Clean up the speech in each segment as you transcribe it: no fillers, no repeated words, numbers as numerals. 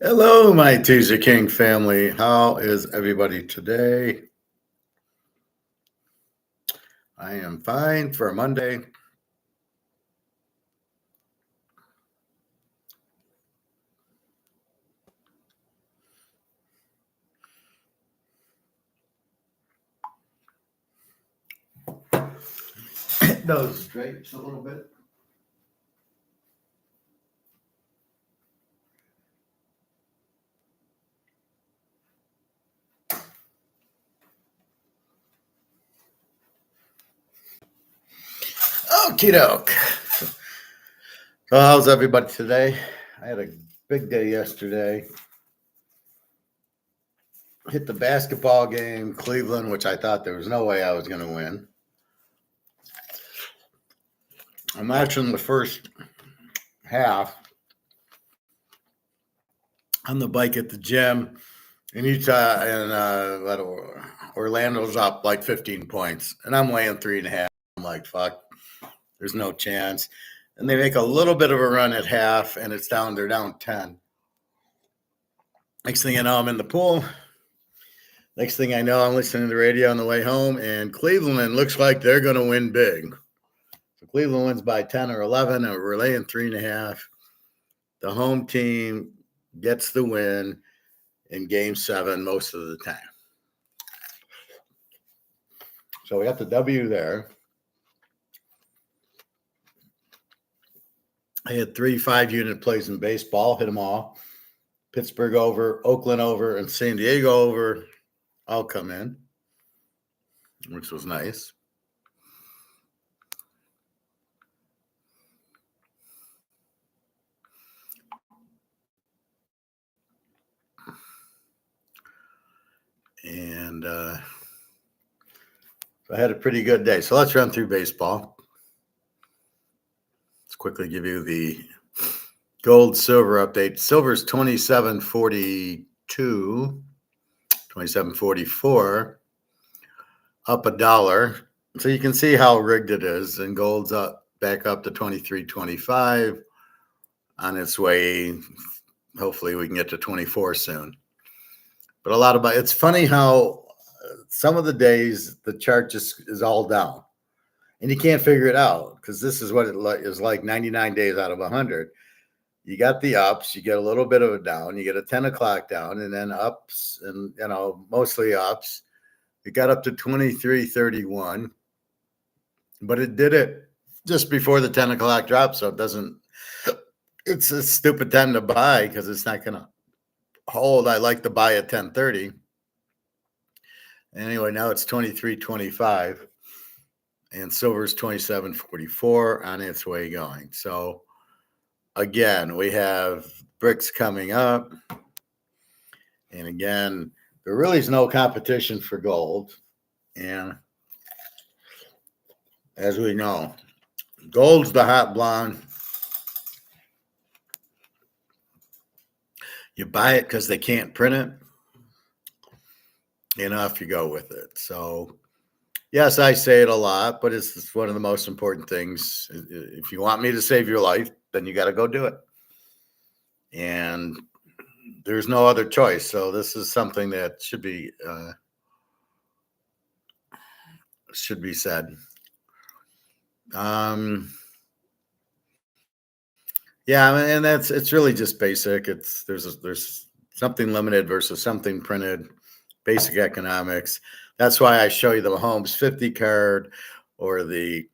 Hello, my Teaserking family. How is everybody today? I am fine for a Monday. Those drapes a little bit. Okie doke. So, how's everybody today? I had a big day yesterday. Hit the basketball game, Cleveland, which I thought there was no way I was going to win. I'm watching the first half on the bike at the gym, and Orlando's up like 15 points, and I'm laying 3.5. I'm like, fuck, there's no chance. And they make a little bit of a run at half, and they're down 10. Next thing you know, I'm in the pool. Next thing I know, I'm listening to the radio on the way home, and Cleveland looks like they're going to win big. So Cleveland wins by 10 or 11, and we're laying 3.5. The home team gets the win in game 7 most of the time. So we got the W there. I had 3 5-unit plays in baseball, hit them all. Pittsburgh over, Oakland over, and San Diego over all come in, which was nice. And so I had a pretty good day. So let's run through baseball. Let's quickly give you the gold silver update. Silver's 27.42, 27.44, up $1. So you can see how rigged it is. And gold's back up to 23.25 on its way. Hopefully we can get to 24 soon. But it's funny how some of the days the chart just is all down. And you can't figure it out because this is what it is like 99 days out of 100. You got the ups, you get a little bit of a down, you get a 10 o'clock down, and then ups, and mostly ups. It got up to 23.31, but it did it just before the 10 o'clock drop, so it's a stupid time to buy because it's not going to hold. I like to buy at 10:30. Anyway, now it's 23.25, and silver's 27.44 on its way going. So again, we have bricks coming up. And again, there really is no competition for gold. And as we know, gold's the hot blonde. You buy it because they can't print it. And off you go with it. So, yes, I say it a lot, but it's one of the most important things. If you want me to save your life, then you got to go do it. And there's no other choice. So this is something that should be said. Yeah, and it's really just basic. There's something limited versus something printed, basic economics. That's why I show you the Mahomes 50 card or a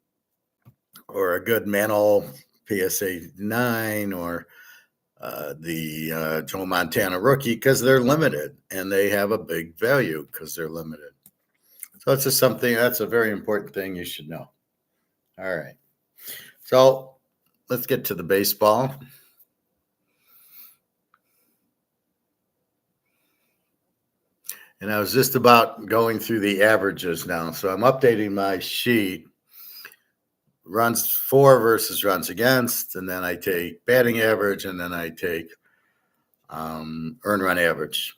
good Mantle PSA 9 or the Joe Montana rookie, because they're limited and they have a big value because they're limited. So it's just that's a very important thing you should know. All right. So let's get to the baseball. And I was just about going through the averages now. So I'm updating my sheet. Runs for versus runs against, and then I take batting average, and then I take earn run average.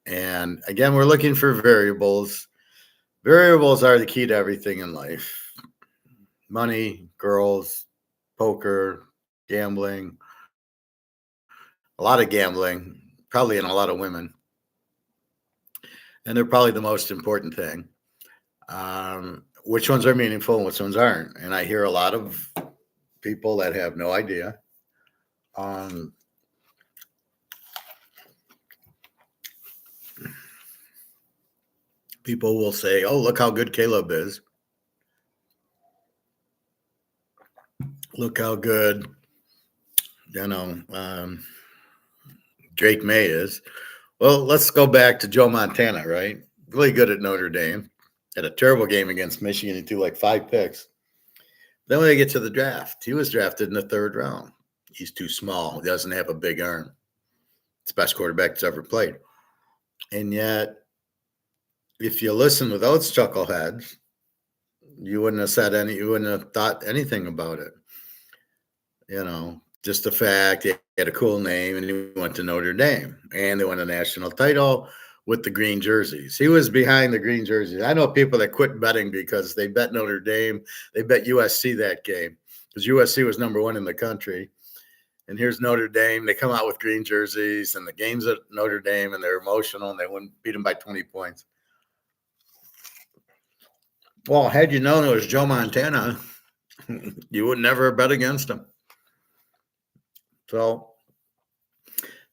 And again, we're looking for variables. Variables are the key to everything in life. Money, girls, poker, gambling, a lot of gambling. probably in a lot of women. And they're probably the most important thing. Which ones are meaningful and which ones aren't. And I hear a lot of people that have no idea. People will say, oh, look how good Caleb is. Look how good, Drake May is. Well, let's go back to Joe Montana, right? Really good at Notre Dame. Had a terrible game against Michigan. He threw like 5 picks. Then when they get to the draft, he was drafted in the 3rd round. He's too small. He doesn't have a big arm. It's the best quarterback that's ever played. And yet, if you listen to those chuckleheads, you wouldn't have thought anything about it. Just the fact he had a cool name and he went to Notre Dame and they won a national title with the green jerseys. He was behind the green jerseys. I know people that quit betting because they bet Notre Dame. They bet USC that game because USC was number 1 in the country. And here's Notre Dame. They come out with green jerseys and the game's at Notre Dame and they're emotional and they wouldn't beat them by 20 points. Well, had you known it was Joe Montana, you would never bet against him. So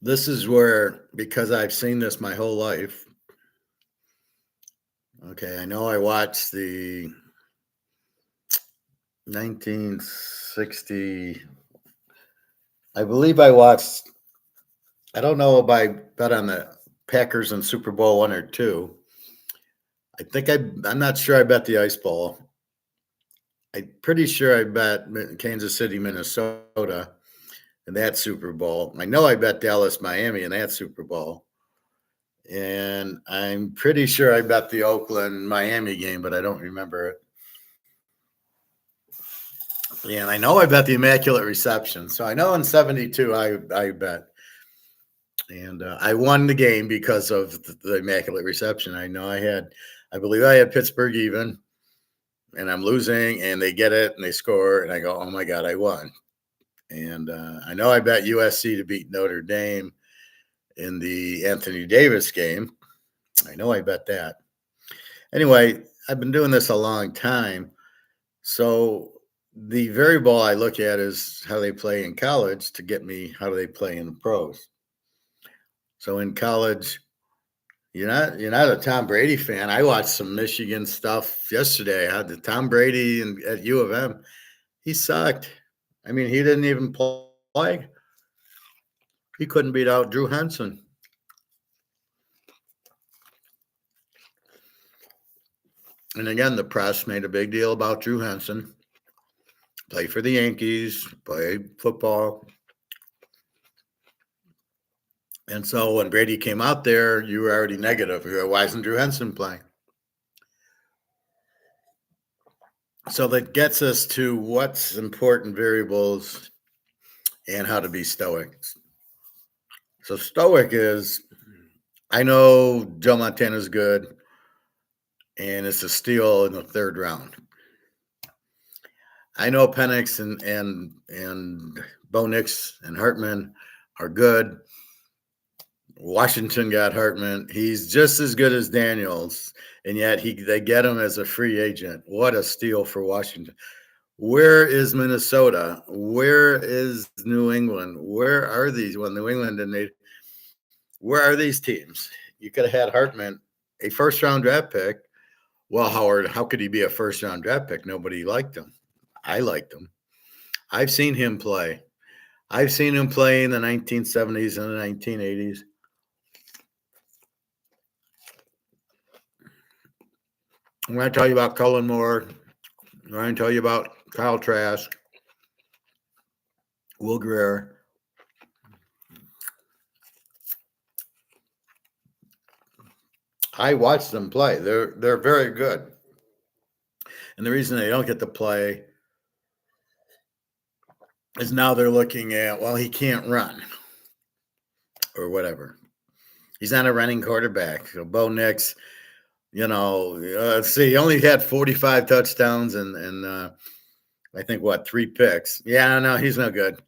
this is where, because I've seen this my whole life. Okay, I know I watched the 1960. I believe I watched. I don't know if I bet on the Packers in Super Bowl 1 or 2. I think I'm not sure I bet the Ice Bowl. I'm pretty sure I bet Kansas City, Minnesota in that Super Bowl. I know I bet Dallas, Miami in that Super Bowl. And I'm pretty sure I bet the Oakland, Miami game, but I don't remember it. Yeah, and I know I bet the Immaculate Reception. So I know in 72 I bet. And I won the game because of the Immaculate Reception. I believe I had Pittsburgh even, and I'm losing, and they get it, and they score, and I go, oh, my God, I won. And I know I bet USC to beat Notre Dame in the Anthony Davis game. I know I bet that. Anyway, I've been doing this a long time. So the variable I look at is how they play in college to get me how do they play in the pros. So in college, you're not a Tom Brady fan. I watched some Michigan stuff yesterday. I had the Tom Brady at U of M. He sucked. I mean, he didn't even play. He couldn't beat out Drew Henson. And again, the press made a big deal about Drew Henson. Play for the Yankees, play football. And so when Brady came out there, you were already negative. You were, why isn't Drew Henson playing? So that gets us to what's important variables and how to be stoic. So stoic is, I know Joe Montana's good, and it's a steal in the 3rd round. I know Penix and Bo Nix and Hartman are good. Washington got Hartman. He's just as good as Daniels, and yet they get him as a free agent. What a steal for Washington. Where is Minnesota? Where is New England? Where are these? Well, New England where are these teams? You could have had Hartman, a 1st-round draft pick. Well, Howard, how could he be a 1st-round draft pick? Nobody liked him. I liked him. I've seen him play. I've seen him play in the 1970s and the 1980s. I'm going to tell you about Cullen Moore. I'm going to tell you about Kyle Trask, Will Greer. I watched them play. They're very good. And the reason they don't get to play is now they're looking at, well, he can't run or whatever. He's not a running quarterback. So Bo Nix, let's see, he only had 45 touchdowns and I think, 3 picks. Yeah, no, he's no good.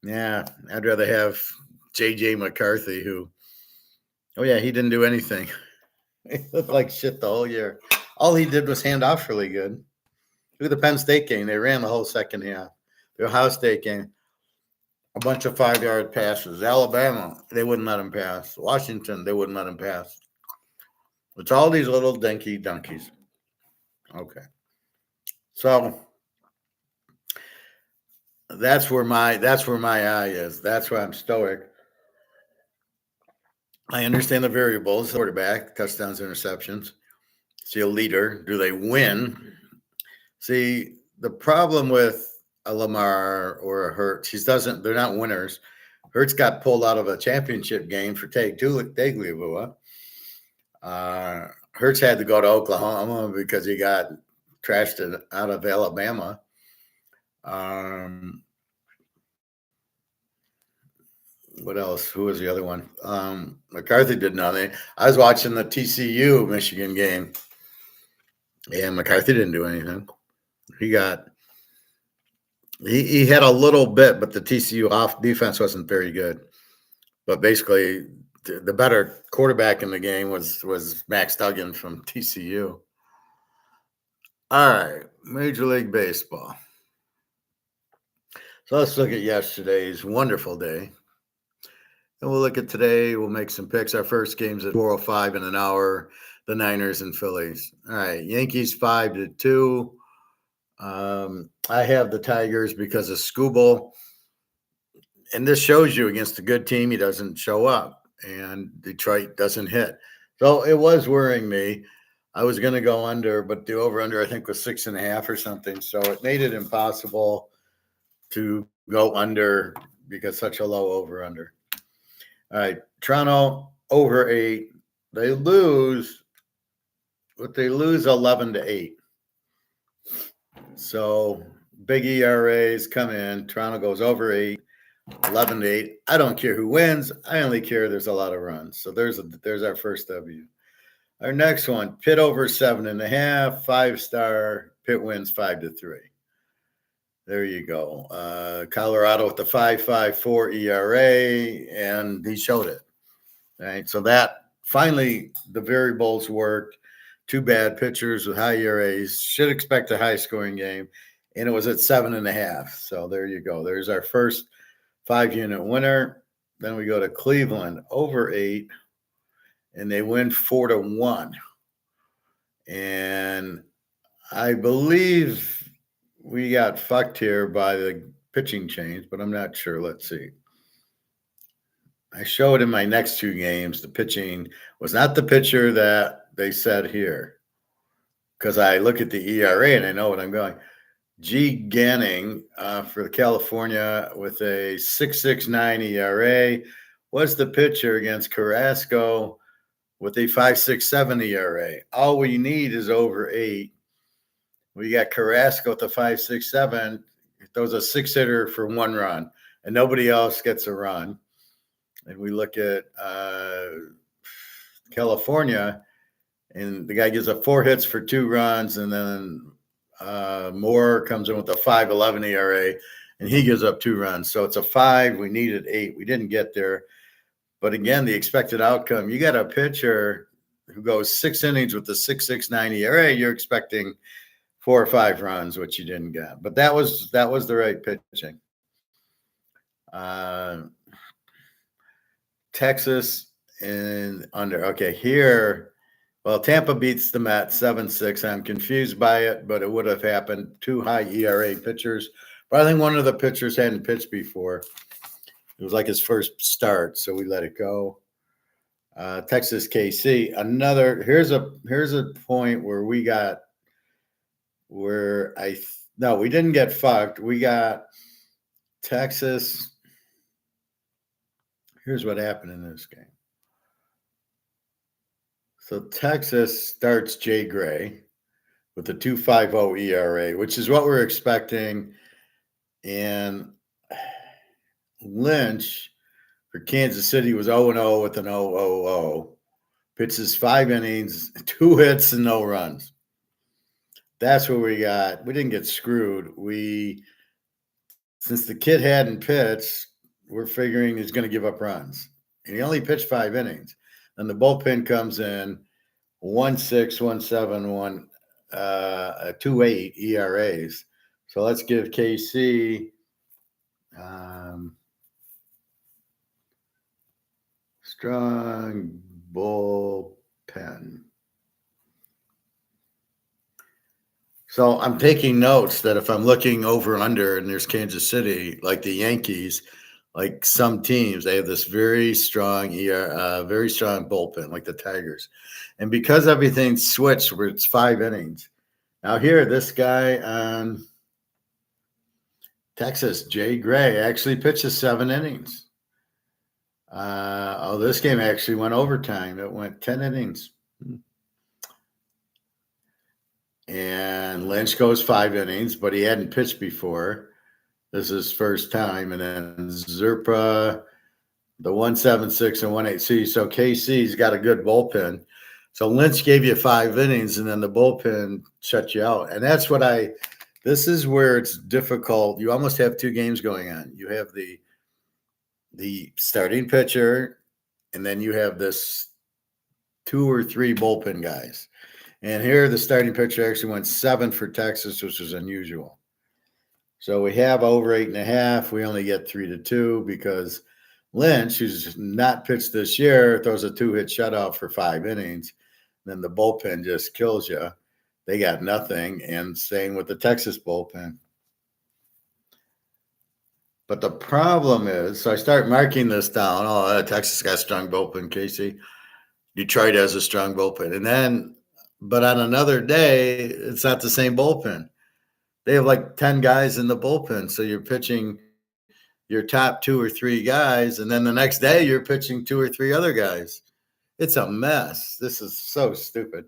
Yeah, I'd rather have J.J. McCarthy, who, oh yeah, he didn't do anything. He looked like shit the whole year. All he did was hand off really good. Look at the Penn State game. They ran the whole second half. The Ohio State game, a bunch of 5-yard passes. Alabama, they wouldn't let him pass. Washington, they wouldn't let him pass. It's all these little dinky donkeys. Okay. So that's where my eye is. That's why I'm stoic. I understand the variables: quarterback, touchdowns, interceptions. See a leader. Do they win? See, the problem with a Lamar or a Hurts, they're not winners. Hurts got pulled out of a championship game for Tagovailoa. Hurts had to go to Oklahoma because he got trashed out of Alabama. What else? Who was the other one? McCarthy did nothing. I was watching the TCU Michigan game, and McCarthy didn't do anything. He had a little bit, but the TCU defense wasn't very good. But basically, the better quarterback in the game was Max Duggan from TCU. All right, Major League Baseball. So let's look at yesterday's wonderful day. And we'll look at today. We'll make some picks. Our first game's at 4:05 in an hour. The Niners and Phillies. All right, Yankees 5-2. I have the Tigers because of Skubal. And this shows you against a good team, he doesn't show up. And Detroit doesn't hit. So it was worrying me. I was going to go under, but the over-under, I think, was 6.5 or something. So it made it impossible to go under because such a low over-under. All right, Toronto over 8. They lose, but they lose 11-8. So big ERAs come in. Toronto goes over 8, 11-8. I don't care who wins. I only care there's a lot of runs. So there's our first W. Our next one, Pitt over 7.5, 5-star. Pitt wins 5-3. There you go. Colorado with the 5.54 ERA, and he showed it. All right, so that finally the variables worked. Two bad pitchers with high ERAs. Should expect a high-scoring game, and it was at 7.5. So there you go. There's our first 5-unit winner. Then we go to Cleveland over 8, and they win 4-1. And I believe we got fucked here by the pitching change, but I'm not sure. Let's see. I showed in my next 2 games the pitching was not the pitcher that they said here, because I look at the ERA and I know what I'm going. G. Ganning for California with a 6.69 ERA was the pitcher against Carrasco with a 5.67 ERA. All we need is over 8. We got Carrasco with a 5.67. Throws a 6-hitter for 1 run, and nobody else gets a run. And we look at California, and the guy gives up 4 hits for 2 runs, and then Moore comes in with a 5.11 ERA, and he gives up 2 runs. So it's a 5. We needed 8. We didn't get there. But again, the expected outcome, you got a pitcher who goes 6 innings with a 6.69 ERA, you're expecting 4 or 5 runs, which you didn't get. But that was the right pitching. Texas and under. Okay, here, well, Tampa beats the Mets 7-6. I'm confused by it, but it would have happened. 2 high ERA pitchers. But I think one of the pitchers hadn't pitched before. It was like his first start, so we let it go. Texas KC. Here's a point where we got we didn't get fucked. We got Texas. Here's what happened in this game. So Texas starts Jay Gray with a 2.50 ERA, which is what we're expecting. And Lynch for Kansas City was 0-0 with an 0-0-0. Pitches 5 innings, 2 hits, and no runs. That's what we got. We didn't get screwed. Since the kid hadn't pitched, we're figuring he's going to give up runs. And he only pitched 5 innings. And the bullpen comes in 1.6, 1.7, 2.8 ERAs. So let's give KC strong bullpen. So I'm taking notes that if I'm looking over and under and there's Kansas City, like the Yankees, like some teams, they have this very strong very strong bullpen, like the Tigers. And because everything's switched where it's 5 innings. Now here, this guy on Texas, Jay Gray, actually pitches 7 innings. This game actually went overtime. It went 10 innings. And Lynch goes 5 innings, but he hadn't pitched before. This is his first time. And then Zerpa, the 1.76 and 1.8. So KC's got a good bullpen. So Lynch gave you 5 innings, and then the bullpen shut you out. And that's what this is where it's difficult. You almost have 2 games going on. You have the starting pitcher, and then you have this 2 or 3 bullpen guys. And here the starting pitcher actually went 7 for Texas, which is unusual. So we have over 8.5. We only get 3-2 because Lynch, who's not pitched this year, throws a 2-hit shutout for 5 innings. Then the bullpen just kills you. They got nothing. And same with the Texas bullpen. But the problem is, so I start marking this down. Oh, Texas got a strong bullpen, Casey. Detroit has a strong bullpen. And then, but on another day, it's not the same bullpen. They have like 10 guys in the bullpen. So you're pitching your top 2 or 3 guys. And then the next day, you're pitching 2 or 3 other guys. It's a mess. This is so stupid.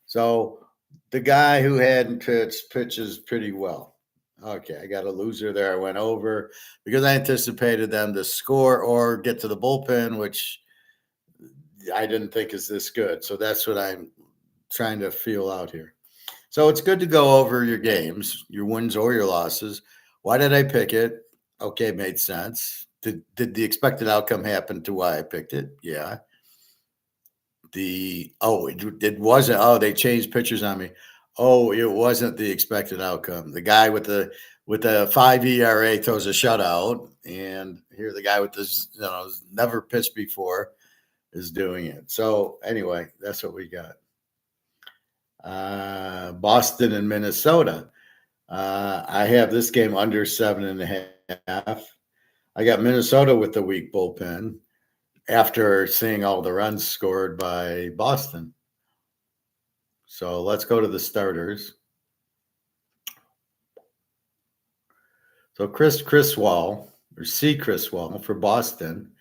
So the guy who hadn't pitched pitches pretty well. Okay, I got a loser there. I went over because I anticipated them to score or get to the bullpen, which I didn't think is this good. So that's what I'm trying to feel out here. So it's good to go over your games, your wins or your losses. Why did I pick it? Okay, it made sense. Did the expected outcome happen to why I picked it? Yeah. It wasn't. They changed pitchers on me. It wasn't the expected outcome. The guy with the 5 ERA throws a shutout, and here the guy with this never pitched before is doing it. So anyway, that's what we got. Boston and Minnesota. I have this game under 7.5. I got Minnesota with the weak bullpen after seeing all the runs scored by Boston. So let's go to the starters. So Chris Wall for Boston.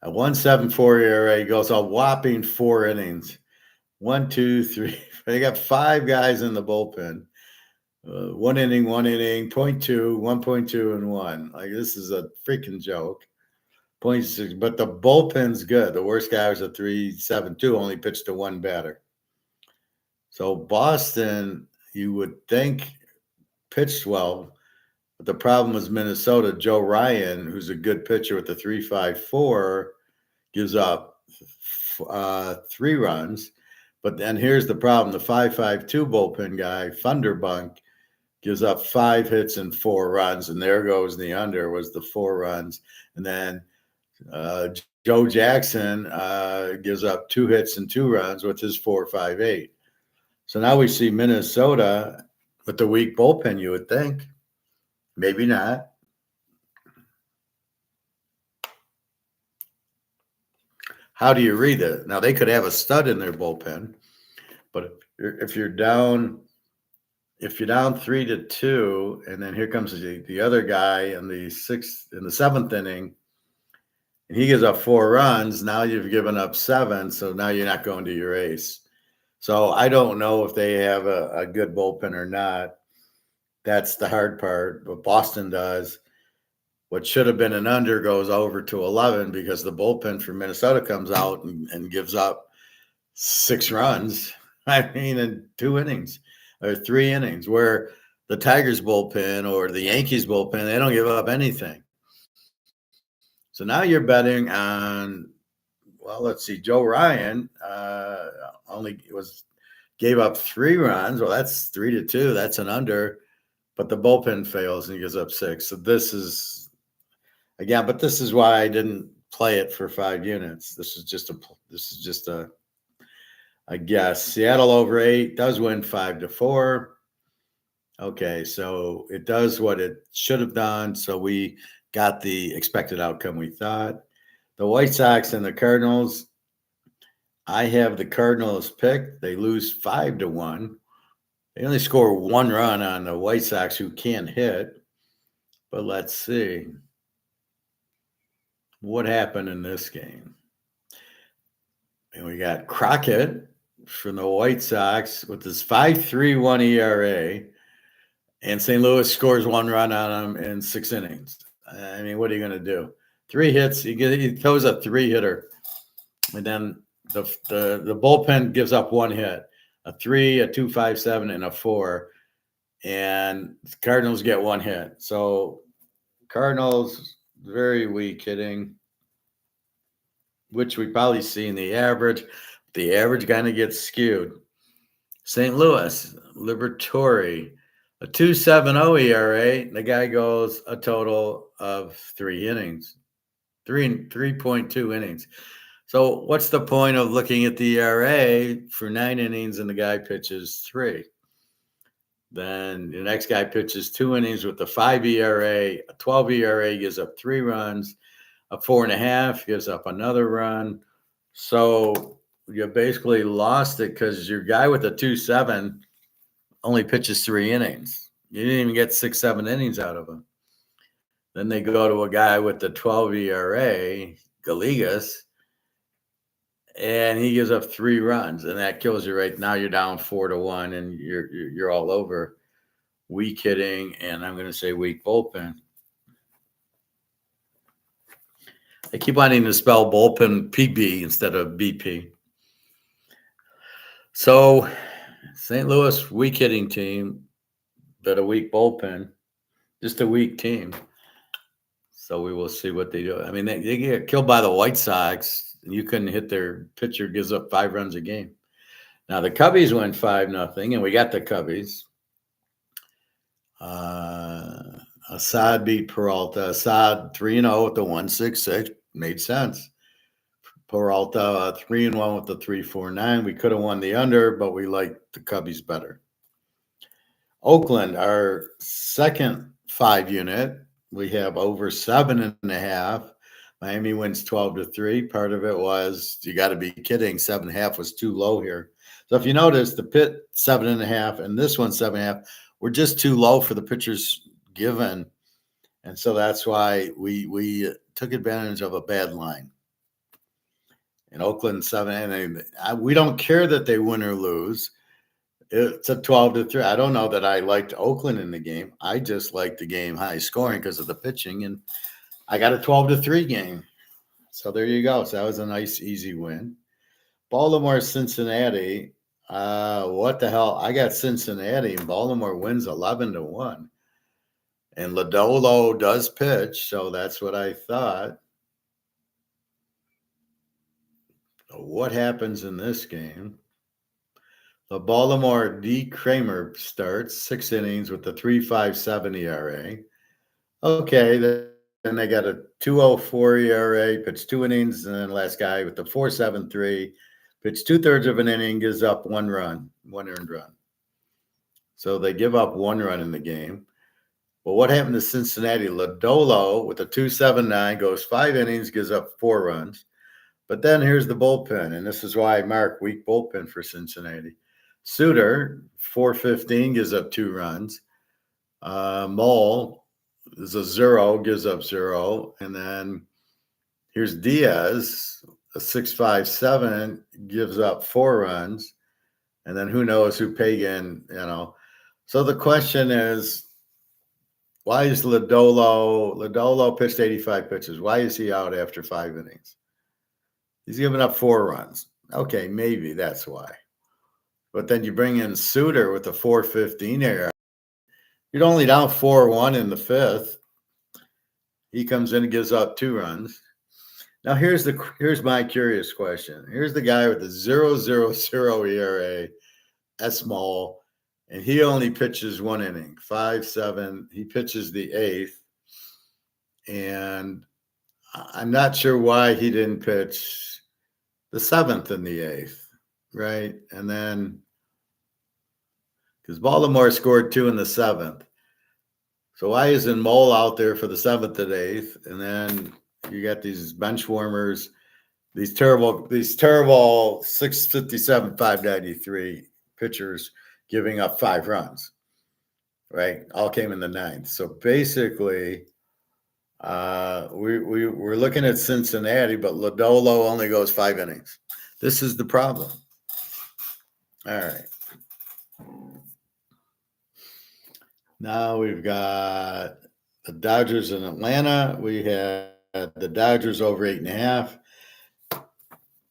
A 1.74 ERA, goes a whopping 4 innings. 1, 2, 3. They got 5 guys in the bullpen. 1 inning, 0.2, 1.2, and 1. Like, this is a freaking joke. 0.6, but the bullpen's good. The worst guy was a 3.72, only pitched to 1 batter. So Boston, you would think, pitched well, but the problem was Minnesota. Joe Ryan, who's a good pitcher with the 3.54, gives up 3 runs. But then here's the problem. The 5.52 bullpen guy, Funderbunk, gives up 5 hits and 4 runs. And there goes the under, was the 4 runs. And then Joe Jackson gives up 2 hits and 2 runs with his 4.58. So now we see Minnesota with the weak bullpen, you would think. Maybe not. How do you read it? Now, they could have a stud in their bullpen, but if you're down 3-2, and then here comes the other guy in the 7th inning, and he gives up 4 runs, now you've given up 7, so now you're not going to your ace. So I don't know if they have a good bullpen or not. That's the hard part, but Boston does. What should have been an under goes over to 11 because the bullpen for Minnesota comes out and gives up 6 runs. I mean, in 2 innings or 3 innings, where the Tigers bullpen or the Yankees bullpen, they don't give up anything. So now you're betting on, well, let's see, Joe Ryan only gave up 3 runs. Well, that's 3-2. That's an under, but the bullpen fails and he gives up 6. So this is again, but this is why I didn't play it for 5 units. This is just a guess. Seattle over 8 does win 5-4. Okay, so it does what it should have done. So we got the expected outcome we thought. The White Sox and the Cardinals. I have the Cardinals picked. They lose 5-1. They only score 1 run on the White Sox, who can't hit. But let's see what happened in this game. And we got Crockett from the White Sox with his 5.31 ERA. And St. Louis scores 1 run on him in 6 innings. I mean, what are you going to do? 3 hits. He throws a 3-hitter. And then the bullpen gives up 1 hit. A 3, a 2.57, and a 4. And the Cardinals get 1 hit. So Cardinals, very weak hitting, which we probably see in the average. The average kind of gets skewed. St. Louis, Liberatore, a 2.70 ERA. The guy goes a total of 3 innings, 3.2 innings. So what's the point of looking at the ERA for 9 innings and the guy pitches 3? Then the next guy pitches 2 innings with a 5 ERA, a 12 ERA gives up 3 runs, a 4.5 gives up another run. So you basically lost it because your guy with a 2.7 only pitches 3 innings. You didn't even get 6-7 innings out of him. Then they go to a guy with the 12 ERA, Gallegos, and he gives up 3 runs, and that kills you right now. You're down 4-1, and you're all over. Weak hitting, and I'm going to say weak bullpen. I keep wanting to spell bullpen PB instead of BP. So St. Louis, weak hitting team, but a weak bullpen, just a weak team. So we will see what they do. I mean, they get killed by the White Sox. You couldn't hit their pitcher, gives up 5 runs a game. Now the Cubbies went 5-0, and we got the Cubbies. Assad beat Peralta. Assad 3-0 with the 1.66. Made sense. Peralta 3-1 with the 3.49. We could have won the under, but we liked the Cubbies better. Oakland, our second 5 unit. We have over 7.5. Miami wins 12-3. Part of it was, you got to be kidding, 7.5 was too low here. So if you notice, the Pitt 7.5 and this one 7.5 were just too low for the pitchers given, and so that's why we took advantage of a bad line. In Oakland 7, and we don't care that they win or lose. It's a 12-3. I don't know that I liked Oakland in the game. I just liked the game high scoring because of the pitching, and I got a 12-3 game. So there you go. So that was a nice, easy win. Baltimore, Cincinnati. What the hell? I got Cincinnati, and Baltimore wins 11-1. And Lodolo does pitch, so that's what I thought. What happens in this game? The Baltimore D. Kramer starts 6 innings with the 3.57 ERA. Okay, then they got a 2.04 ERA, pitched 2 innings, and then last guy with the 4.73, pitched 2/3 of an inning, gives up 1 run, 1 earned run. So they give up 1 run in the game. Well, what happened to Cincinnati? Lodolo with a 2.79 goes 5 innings, gives up 4 runs. But then here's the bullpen, and this is why I mark weak bullpen for Cincinnati. Suter, 4.15, gives up 2 runs. Mole is a 0, gives up 0. And then here's Diaz, a 6.57, gives up 4 runs. And then who knows who Pagan, So the question is, why is Lodolo pitched 85 pitches? Why is he out after 5 innings? He's given up 4 runs. Okay, maybe that's why. But then you bring in Suter with the 4.15 ERA. You're only down 4-1 in the 5th. He comes in and gives up 2 runs. Now here's my curious question. Here's the guy with the 0.00 ERA, that's small, and he only pitches 1 inning, 5-7. He pitches the 8th, and I'm not sure why he didn't pitch the 7th and the 8th, right? And then because Baltimore scored 2 in the 7th. So why isn't Mole out there for the 7th and 8th? And then you got these bench warmers, these terrible 657, 593 pitchers giving up 5 runs, right? All came in the 9th. So basically, we're looking at Cincinnati, but Lodolo only goes 5 innings. This is the problem. All right. Now we've got the Dodgers in Atlanta. We had the Dodgers over 8.5,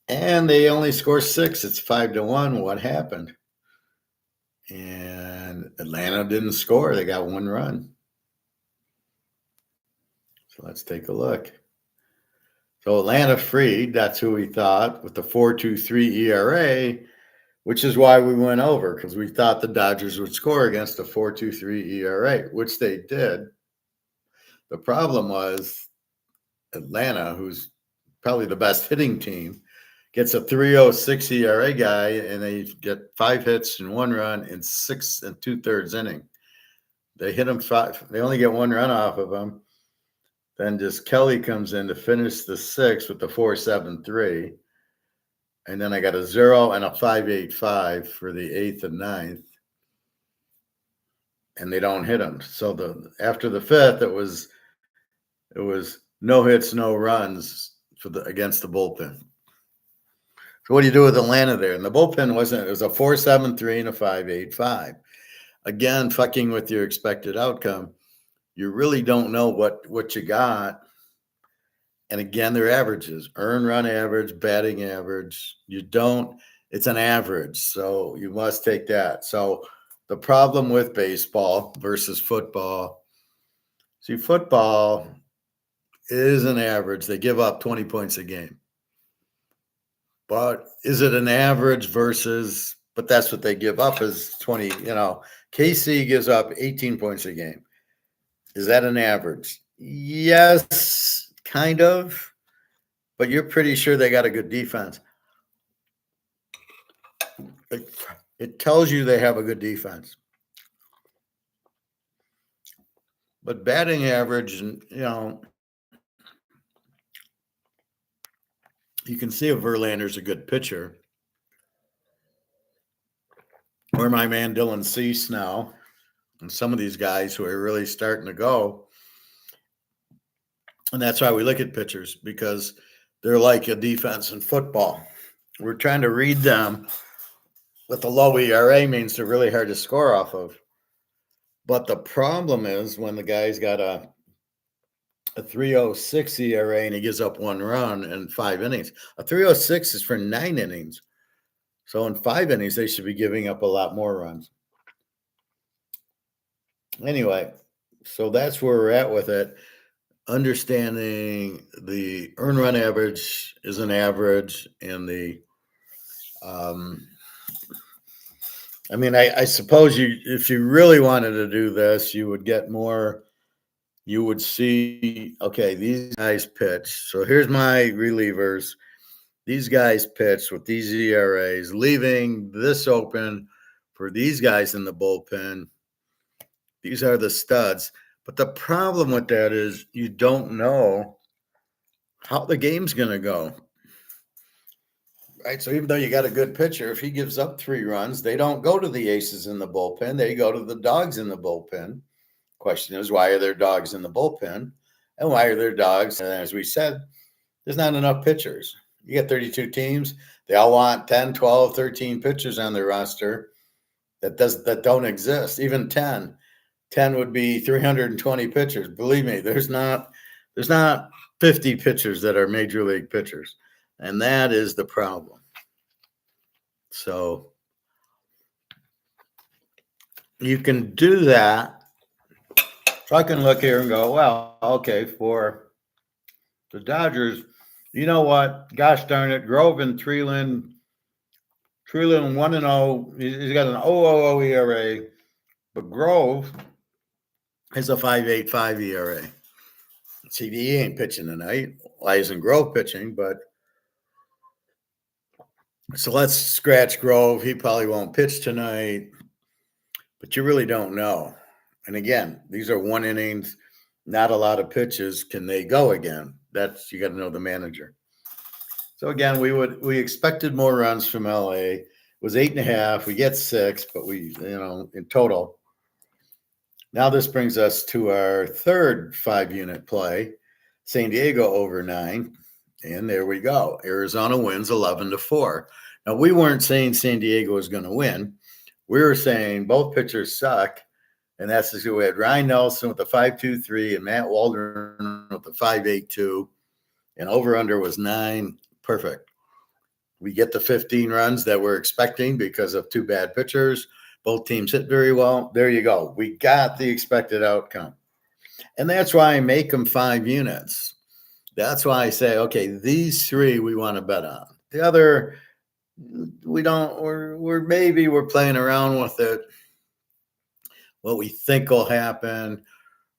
and they only score 6. It's 5-1. What happened? And Atlanta didn't score. They got 1 run. So let's take a look. So Atlanta freed. That's who we thought with the 4.23 ERA, which is why we went over, because we thought the Dodgers would score against a 4.23 ERA, which they did. The problem was Atlanta, who's probably the best hitting team, gets a 3.06 ERA guy, and they get 5 hits and 1 run in 6 2/3 inning. They hit him 5. They only get 1 run off of him. Then just Kelly comes in to finish the 6th with the 4.73. And then I got a 0 and a 5.85 for the 8th and 9th. And they don't hit him. So after the 5th, it was no hits, no runs against the bullpen. So what do you do with Atlanta there? And the bullpen it was a 4.73 and a 5.85. Again, fucking with your expected outcome. You really don't know what you got. And again, they're averages, earn run average, batting average. It's an average. So you must take that. So the problem with baseball versus football, see, football is an average. They give up 20 points a game. But is it an average but that's what they give up is 20, KC gives up 18 points a game. Is that an average? Yes, kind of. But you're pretty sure they got a good defense. It tells you they have a good defense. But batting average, you can see if Verlander's a good pitcher. Or my man Dylan Cease now. And some of these guys who are really starting to go. And that's why we look at pitchers, because they're like a defense in football. We're trying to read them. With the low ERA means they're really hard to score off of. But the problem is when the guy's got a 3.06 ERA and he gives up 1 run in 5 innings. A 3.06 is for 9 innings. So in 5 innings, they should be giving up a lot more runs. Anyway, so that's where we're at with it. Understanding the earn run average is an average, and I suppose if you really wanted to do this, you would get more. You would see, okay, these guys pitch. So here's my relievers. These guys pitch with these ERAs, leaving this open for these guys in the bullpen. These are the studs. But the problem with that is you don't know how the game's going to go. Right? So even though you got a good pitcher, if he gives up 3 runs, they don't go to the aces in the bullpen. They go to the dogs in the bullpen. Question is, why are there dogs in the bullpen? And why are there dogs? And as we said, there's not enough pitchers. You get 32 teams. They all want 10, 12, 13 pitchers on their roster that don't exist. Even 10. 10 would be 320 pitchers. Believe me, there's not 50 pitchers that are major league pitchers. And that is the problem. So you can do that. So I can look here and go, well, okay, for the Dodgers, you know what? Gosh darn it, Grove and Treeland 1-0. He's got an 0.00 ERA, but Grove has a 5.85 ERA. See, he ain't pitching tonight. Why isn't Grove pitching? But so let's scratch Grove. He probably won't pitch tonight, but you really don't know. And again, these are one innings, not a lot of pitches. Can they go again? That's you got to know the manager. So again, we expected more runs from LA. It was 8.5. We get 6, but in total. Now this brings us to our third 5-unit play. San Diego over 9. And there we go. Arizona wins 11-4. Now, we weren't saying San Diego was going to win. We were saying both pitchers suck. And that's the we had Ryan Nelson with the 5.23 and Matt Waldron with the 5.82. And over-under was 9. Perfect. We get the 15 runs that we're expecting because of 2 bad pitchers. Both teams hit very well. There you go. We got the expected outcome. And that's why I make them 5 units. That's why I say, okay, these 3 we want to bet on. The other, we don't, we're playing around with it. What we think will happen.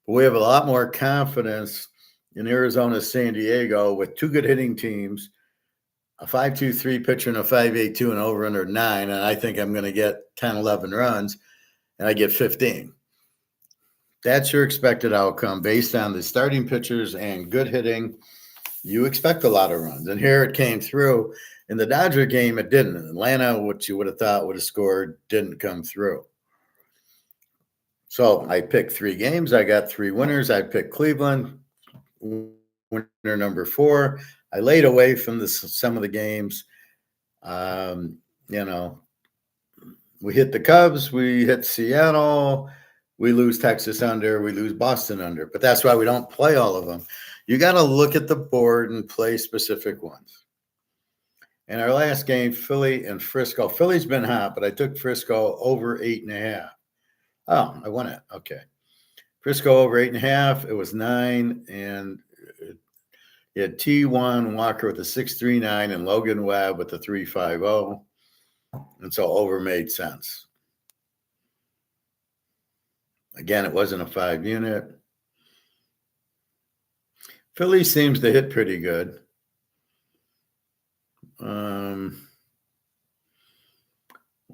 But we have a lot more confidence in Arizona, San Diego with 2 good hitting teams, a 5.23 pitcher and a 5.82 and over under 9. And I think I'm going to get 10, 11 runs and I get 15. That's your expected outcome based on the starting pitchers and good hitting. You expect a lot of runs. And here it came through. In the Dodger game, it didn't. Atlanta, what you would have thought would have scored, didn't come through. So I picked 3 games. I got 3 winners. I picked Cleveland, winner number 4. I laid away from some of the games. We hit the Cubs. We hit Seattle. We lose Texas under. We lose Boston under. But that's why we don't play all of them. You got to look at the board and play specific ones. In our last game, Philly and Frisco. Philly's been hot, but I took Frisco over 8.5. Oh, I won it. Okay. Frisco over 8.5. It was 9. And you had T1 Walker with a 6.39 and Logan Webb with a 3.50. And so over made sense. Again, it wasn't a 5-unit. Philly seems to hit pretty good.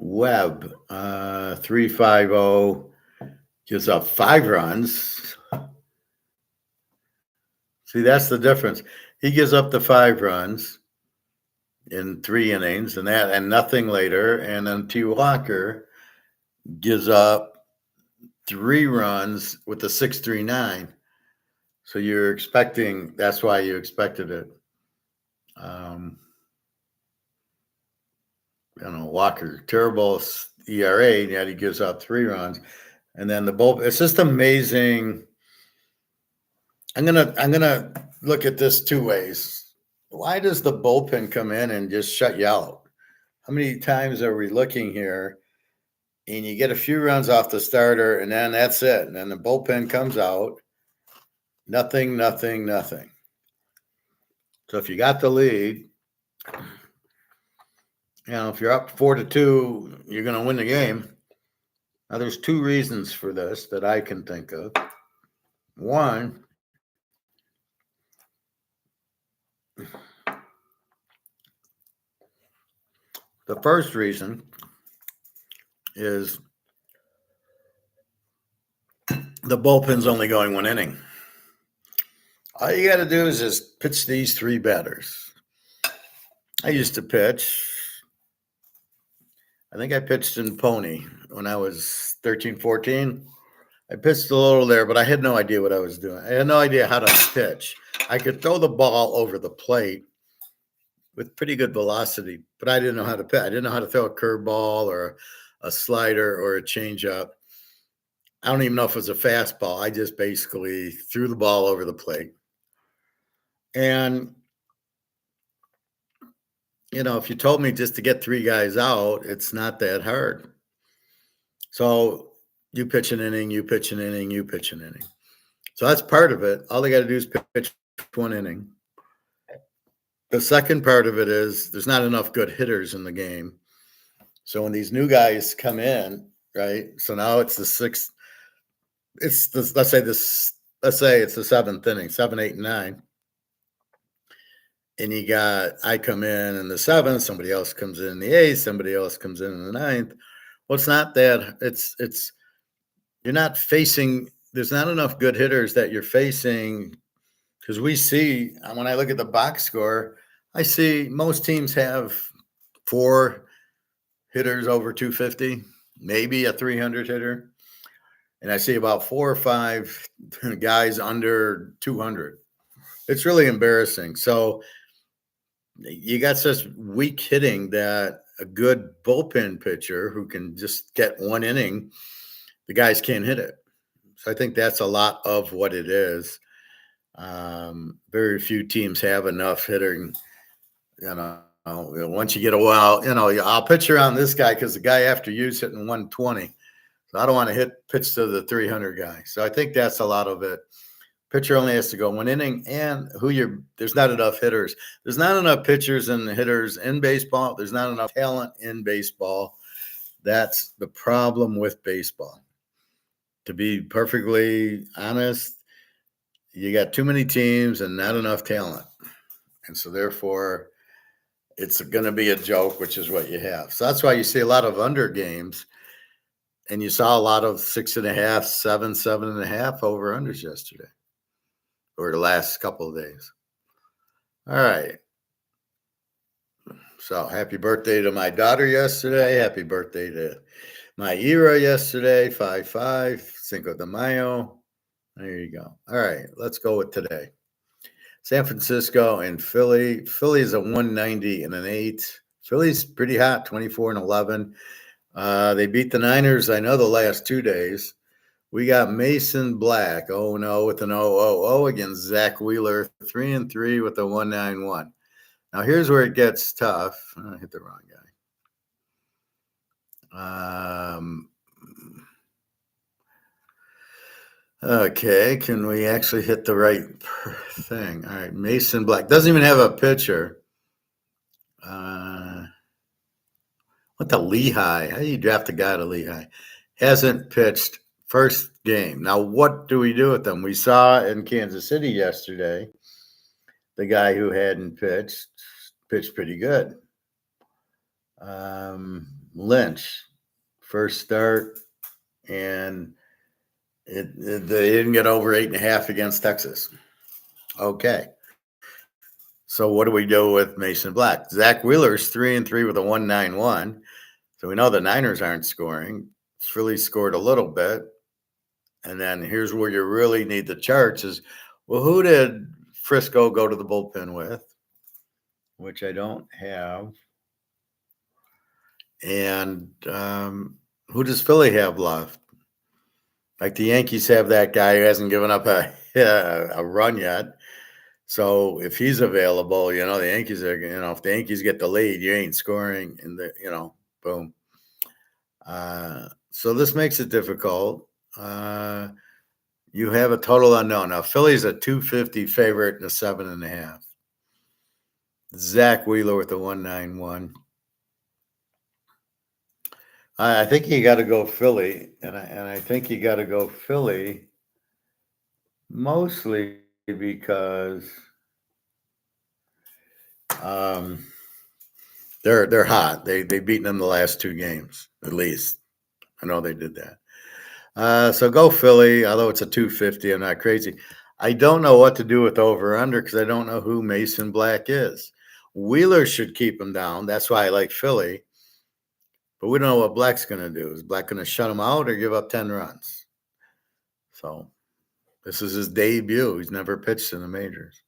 Webb, 3.50, gives up 5 runs. See, that's the difference. He gives up the 5 runs in 3 innings and nothing later. And then T. Walker gives up 3 runs with the 6.39. So you're expecting, that's why you expected it. Walker, terrible ERA, and yet he gives up 3 runs. And then the bullpen, it's just amazing. I'm gonna look at this 2 ways. Why does the bullpen come in and just shut you out? How many times are we looking here? And you get a few runs off the starter, and then that's it. And then the bullpen comes out. Nothing. So if you got the lead, if you're up 4-2, you're going to win the game. Now, there's 2 reasons for this that I can think of. One, the first reason is the bullpen's only going 1 inning. All you got to do is just pitch these 3 batters. I used to pitch. I think I pitched in Pony when I was 13, 14. I pitched a little there, but I had no idea what I was doing. I had no idea how to pitch. I could throw the ball over the plate with pretty good velocity, but I didn't know how to pitch. I didn't know how to throw a curveball or a slider or a changeup. I don't even know if it was a fastball. I just basically threw the ball over the plate. And, if you told me just to get 3 guys out, it's not that hard. So you pitch an inning, you pitch an inning, you pitch an inning. So that's part of it. All they got to do is pitch one inning. The second part of it is there's not enough good hitters in the game. So when these new guys come in, right? So now it's the sixth. It's the let's say this. Let's say it's the seventh inning, 7, 8, and 9. And I come in the seventh, somebody else comes in the eighth, somebody else comes in the ninth. Well, it's not that. It's you're not facing. There's not enough good hitters that you're facing, because we see when I look at the box score, I see most teams have 4 hitters over 250, maybe a 300 hitter, and I see about 4 or 5 guys under 200. It's really embarrassing. So you got such weak hitting that a good bullpen pitcher who can just get one inning, the guys can't hit it. So I think that's a lot of what it is. Very few teams have enough hitting. Once you get a while, I'll pitch around this guy because the guy after you's hitting 120. So I don't want to pitch to the 300 guy. So I think that's a lot of it. Pitcher only has to go one inning, and there's not enough hitters. There's not enough pitchers and hitters in baseball. There's not enough talent in baseball. That's the problem with baseball. To be perfectly honest, you got too many teams and not enough talent. And so therefore, it's going to be a joke, which is what you have. So that's why you see a lot of under games, and you saw a lot of 6.5, 7, 7.5 over unders yesterday, or the last couple of days. All right. So happy birthday to my daughter yesterday. Happy birthday to my Ira yesterday, 5-5, Cinco de Mayo. There you go. All right, let's go with today. San Francisco and Philly. Philly's a 190 and an 8. Philly's pretty hot, 24 and 11. They beat the Niners, I know, the last 2 days. We got Mason Black, 0-0 with an 0-0 against Zach Wheeler, 3-3 with a 191. Now, here's where it gets tough. I hit the wrong guy. Okay, can we actually hit the right thing? All right, Mason Black doesn't even have a pitcher. What the Lehigh? How do you draft a guy to Lehigh? Hasn't pitched first game. Now, what do we do with them? We saw in Kansas City yesterday, the guy who hadn't pitched pretty good. Lynch, first start, and they didn't get over 8.5 against Texas. Okay. So what do we do with Mason Black? Zach Wheeler's 3-3 with a 191. So we know the Niners aren't scoring. Philly scored a little bit. And then here's where you really need the charts is, well, who did Frisco go to the bullpen with? Which I don't have. And who does Philly have left? Like the Yankees have that guy who hasn't given up a run yet. So if he's available, the Yankees are, if the Yankees get the lead, you ain't scoring boom. So this makes it difficult. You have a total unknown. Now, Philly's a 250 favorite and a 7.5. Zach Wheeler with a 191. I think you got to go Philly, and I think you got to go Philly mostly because they're hot. They've beaten them the last 2 games at least. I know they did that. So go Philly. Although it's a 250, I'm not crazy. I don't know what to do with over under because I don't know who Mason Black is. Wheeler should keep him down. That's why I like Philly. But we don't know what Black's going to do. Is Black going to shut him out or give up 10 runs? So this is his debut. He's never pitched in the majors.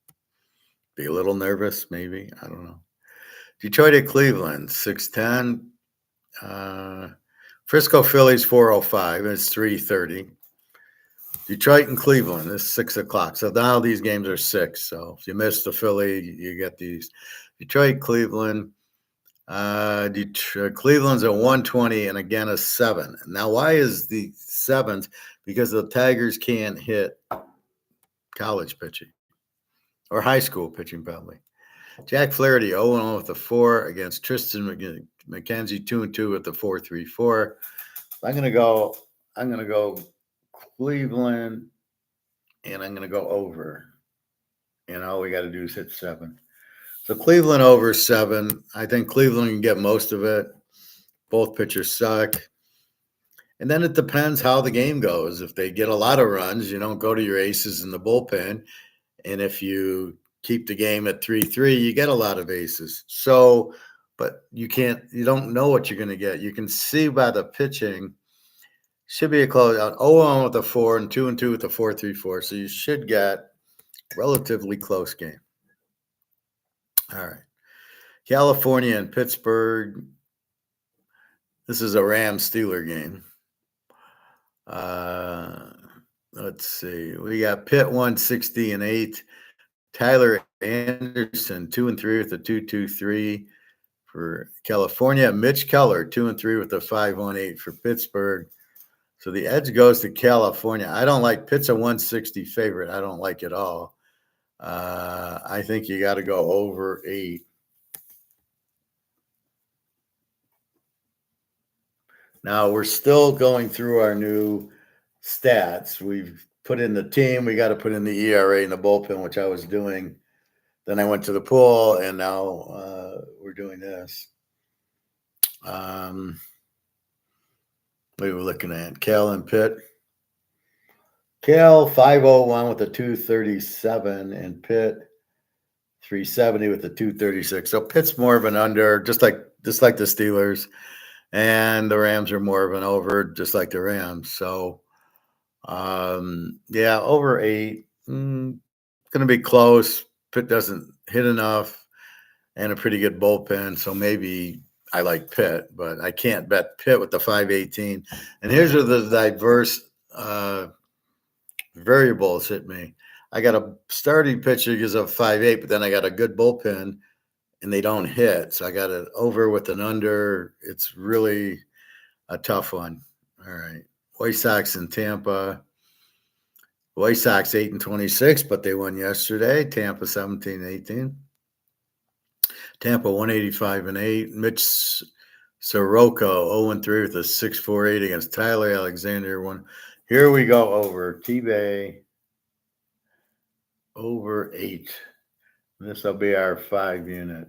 Be a little nervous, maybe. I don't know. Detroit at Cleveland, 610. Frisco, Phillies, 405. It's 3:30. Detroit and Cleveland is 6 o'clock. So now these games are 6. So if you miss the Philly, you get these. Detroit, Cleveland. Cleveland's a 120 and again a 7. Now, why is the 7th? Because the Tigers can't hit college pitching or high school pitching, probably. Jack Flaherty 0-0 with the 4 against Tristan McKenzie 2-2 with the 4.34. I'm gonna go. I'm gonna go Cleveland, and I'm gonna go over. And all we got to do is hit 7. So Cleveland over 7. I think Cleveland can get most of it. Both pitchers suck. And then it depends how the game goes. If they get a lot of runs, you don't go to your aces in the bullpen. And if you keep the game at 3-3, you get a lot of aces. So, but you don't know what you're going to get. You can see by the pitching, should be a close out 0-1 with a 4 and 2-2 with a 4.34. So you should get relatively close game. All right. California and Pittsburgh. This is a Rams-Steeler game. Let's see. We got Pitt 160 and 8. Tyler Anderson 2-3 with a 2.23 for California. Mitch Keller 2-3 with a 5.18 for Pittsburgh. So the edge goes to California. I don't like Pitt's a 160 favorite. I don't like it all. I think you got to go over 8. Now we're still going through our new stats. We've put in the team. We got to put in the ERA in the bullpen, which I was doing. Then I went to the pool, and now we're doing this. What are we looking at? Cal and Pitt. Cal 501 with a 237, and Pitt 370 with a 236. So Pitt's more of an under, just like the Steelers, and the Rams are more of an over, just like the Rams. So, yeah, over 8. Going to be close. Pitt doesn't hit enough, and a pretty good bullpen. So maybe I like Pitt, but I can't bet Pitt with the 5.18. And here's where the diverse variables hit me. I got a starting pitcher gives up 5.8, but then I got a good bullpen, and they don't hit. So I got it over with an under. It's really a tough one. All right. White Sox in Tampa. White Sox 8-26, but they won yesterday. Tampa 17-18. Tampa 185 and 8. Mitch Soroka 0-3 with a 6.48 against Tyler Alexander. Here we go over T-Bay over 8. This will be our 5 unit.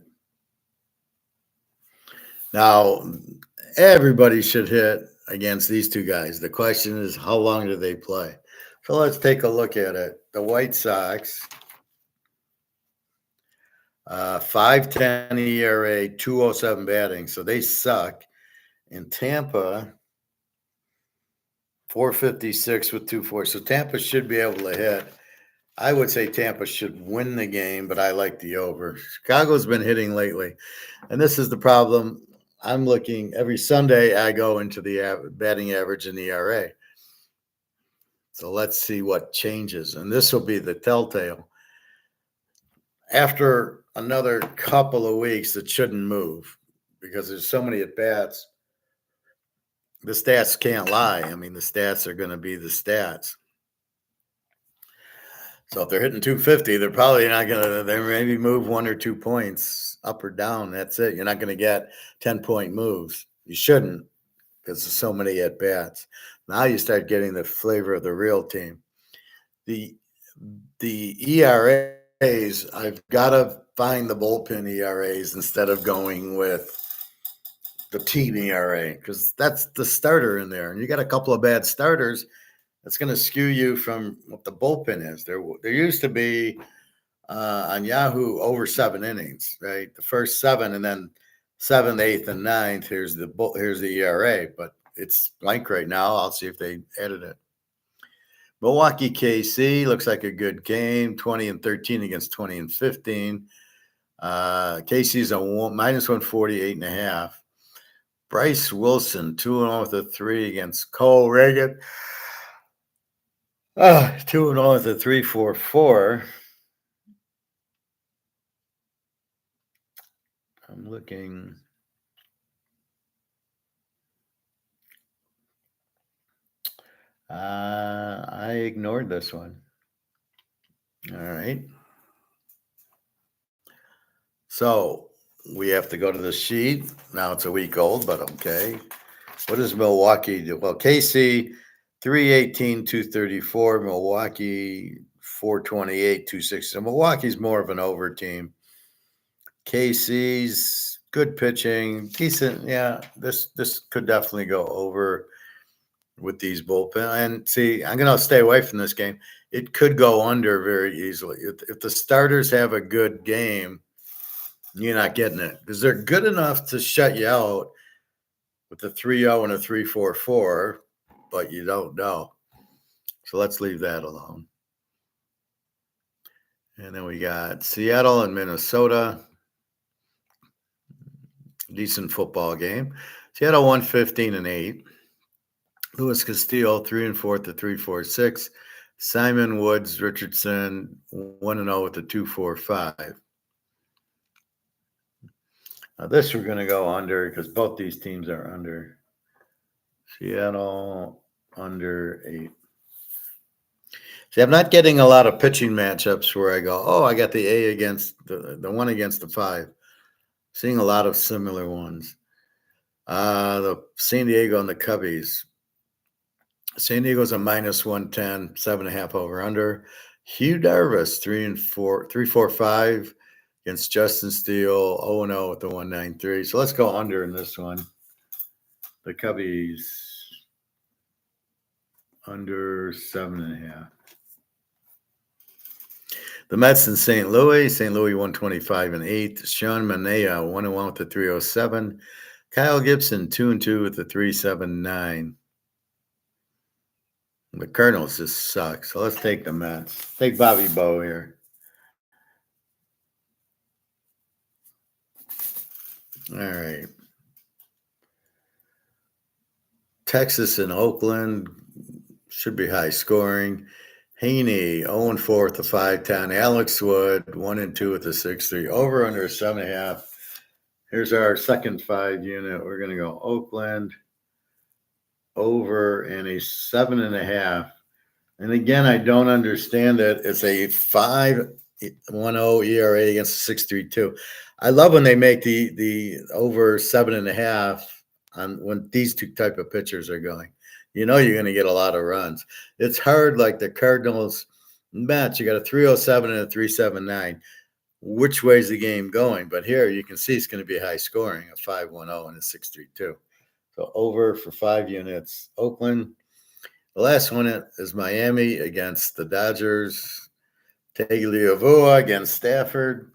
Now, everybody should hit against these two guys. The question is, how long do they play? So let's take a look at it. The White Sox, 5.10 ERA, 2.07 batting. So they suck. In Tampa, 4.56 with 2.4. So Tampa should be able to hit. I would say Tampa should win the game, but I like the over. Chicago's been hitting lately. And this is the problem. I'm looking every Sunday, I go into the batting average and the ERA. So let's see what changes. And this will be the telltale. After another couple of weeks, it shouldn't move because there's so many at-bats. The stats can't lie. I mean, the stats are going to be the stats. So if they're hitting 250, they're probably not going to, they maybe move 1 or 2 points up or down. That's it. You're not going to get 10-point moves. You shouldn't because there's so many at-bats. Now you start getting the flavor of the real team. The ERAs, I've got to find the bullpen ERAs instead of going with the team ERA because that's the starter in there. And you got a couple of bad starters. That's going to skew you from what the bullpen is. There used to be on Yahoo over 7 innings, right? The first 7, and then 7th, 8th, and 9th. Here's the ERA, but it's blank right now. I'll see if they added it. Milwaukee KC looks like a good game. 20-13 against 20-15. KC's a minus 140, 8.5. Bryce Wilson 2-0 with a 3 against Cole Reagan. 2-0 with a 3.44. I'm looking. I ignored this one. All right. So we have to go to the sheet. Now it's a week old, but okay. What does Milwaukee do? Well, KC 318, 234. Milwaukee 428, 260. So Milwaukee's more of an over team. KC's good pitching, decent. Yeah, this could definitely go over with these bullpen. And see, I'm going to stay away from this game. It could go under very easily. If the starters have a good game, you're not getting it because they're good enough to shut you out with a 3-0 and a 3-4-4, but you don't know. So let's leave that alone. And then we got Seattle and Minnesota. Decent football game. Seattle 115-8. Luis Castillo 3-4 to 3-4-6. Simon Woods Richardson 1-0 with a 2-4-5. Now this we're going to go under because both these teams are under. Seattle under 8. See, I'm not getting a lot of pitching matchups where I go, oh, I got the A against the one against the 5. Seeing a lot of similar ones. The San Diego and the Cubbies. San Diego's a -110, 7.5 over under. Hugh Darvish, 3-4-5 against Justin Steele, 0-0 with the 193. So let's go under in this one. The Cubbies under 7.5. The Mets in St. Louis 125-8. Sean Manaea, 1-1 with the 307. Kyle Gibson, 2-2 with the 379. The Cardinals just suck. So let's take the Mets. Take Bobby Bowe here. All right. Texas and Oakland should be high scoring. Haney, 0-4 with the 510. Alex Wood, 1-2 with the 6-3. Over under 7.5. Here's our second 5 unit. We're going to go Oakland over and a 7.5. And again, I don't understand it. It's a 5.10 ERA against a 6.32. I love when they make the over 7.5 on when these two type of pitchers are going. You know you're going to get a lot of runs. It's hard, like the Cardinals match. You got a 307 and a 379. Which way is the game going? But here you can see it's going to be high scoring, a 5.10 and a 6.32. So over for 5 units. Oakland. The last one is Miami against the Dodgers. Tagliavua against Stafford.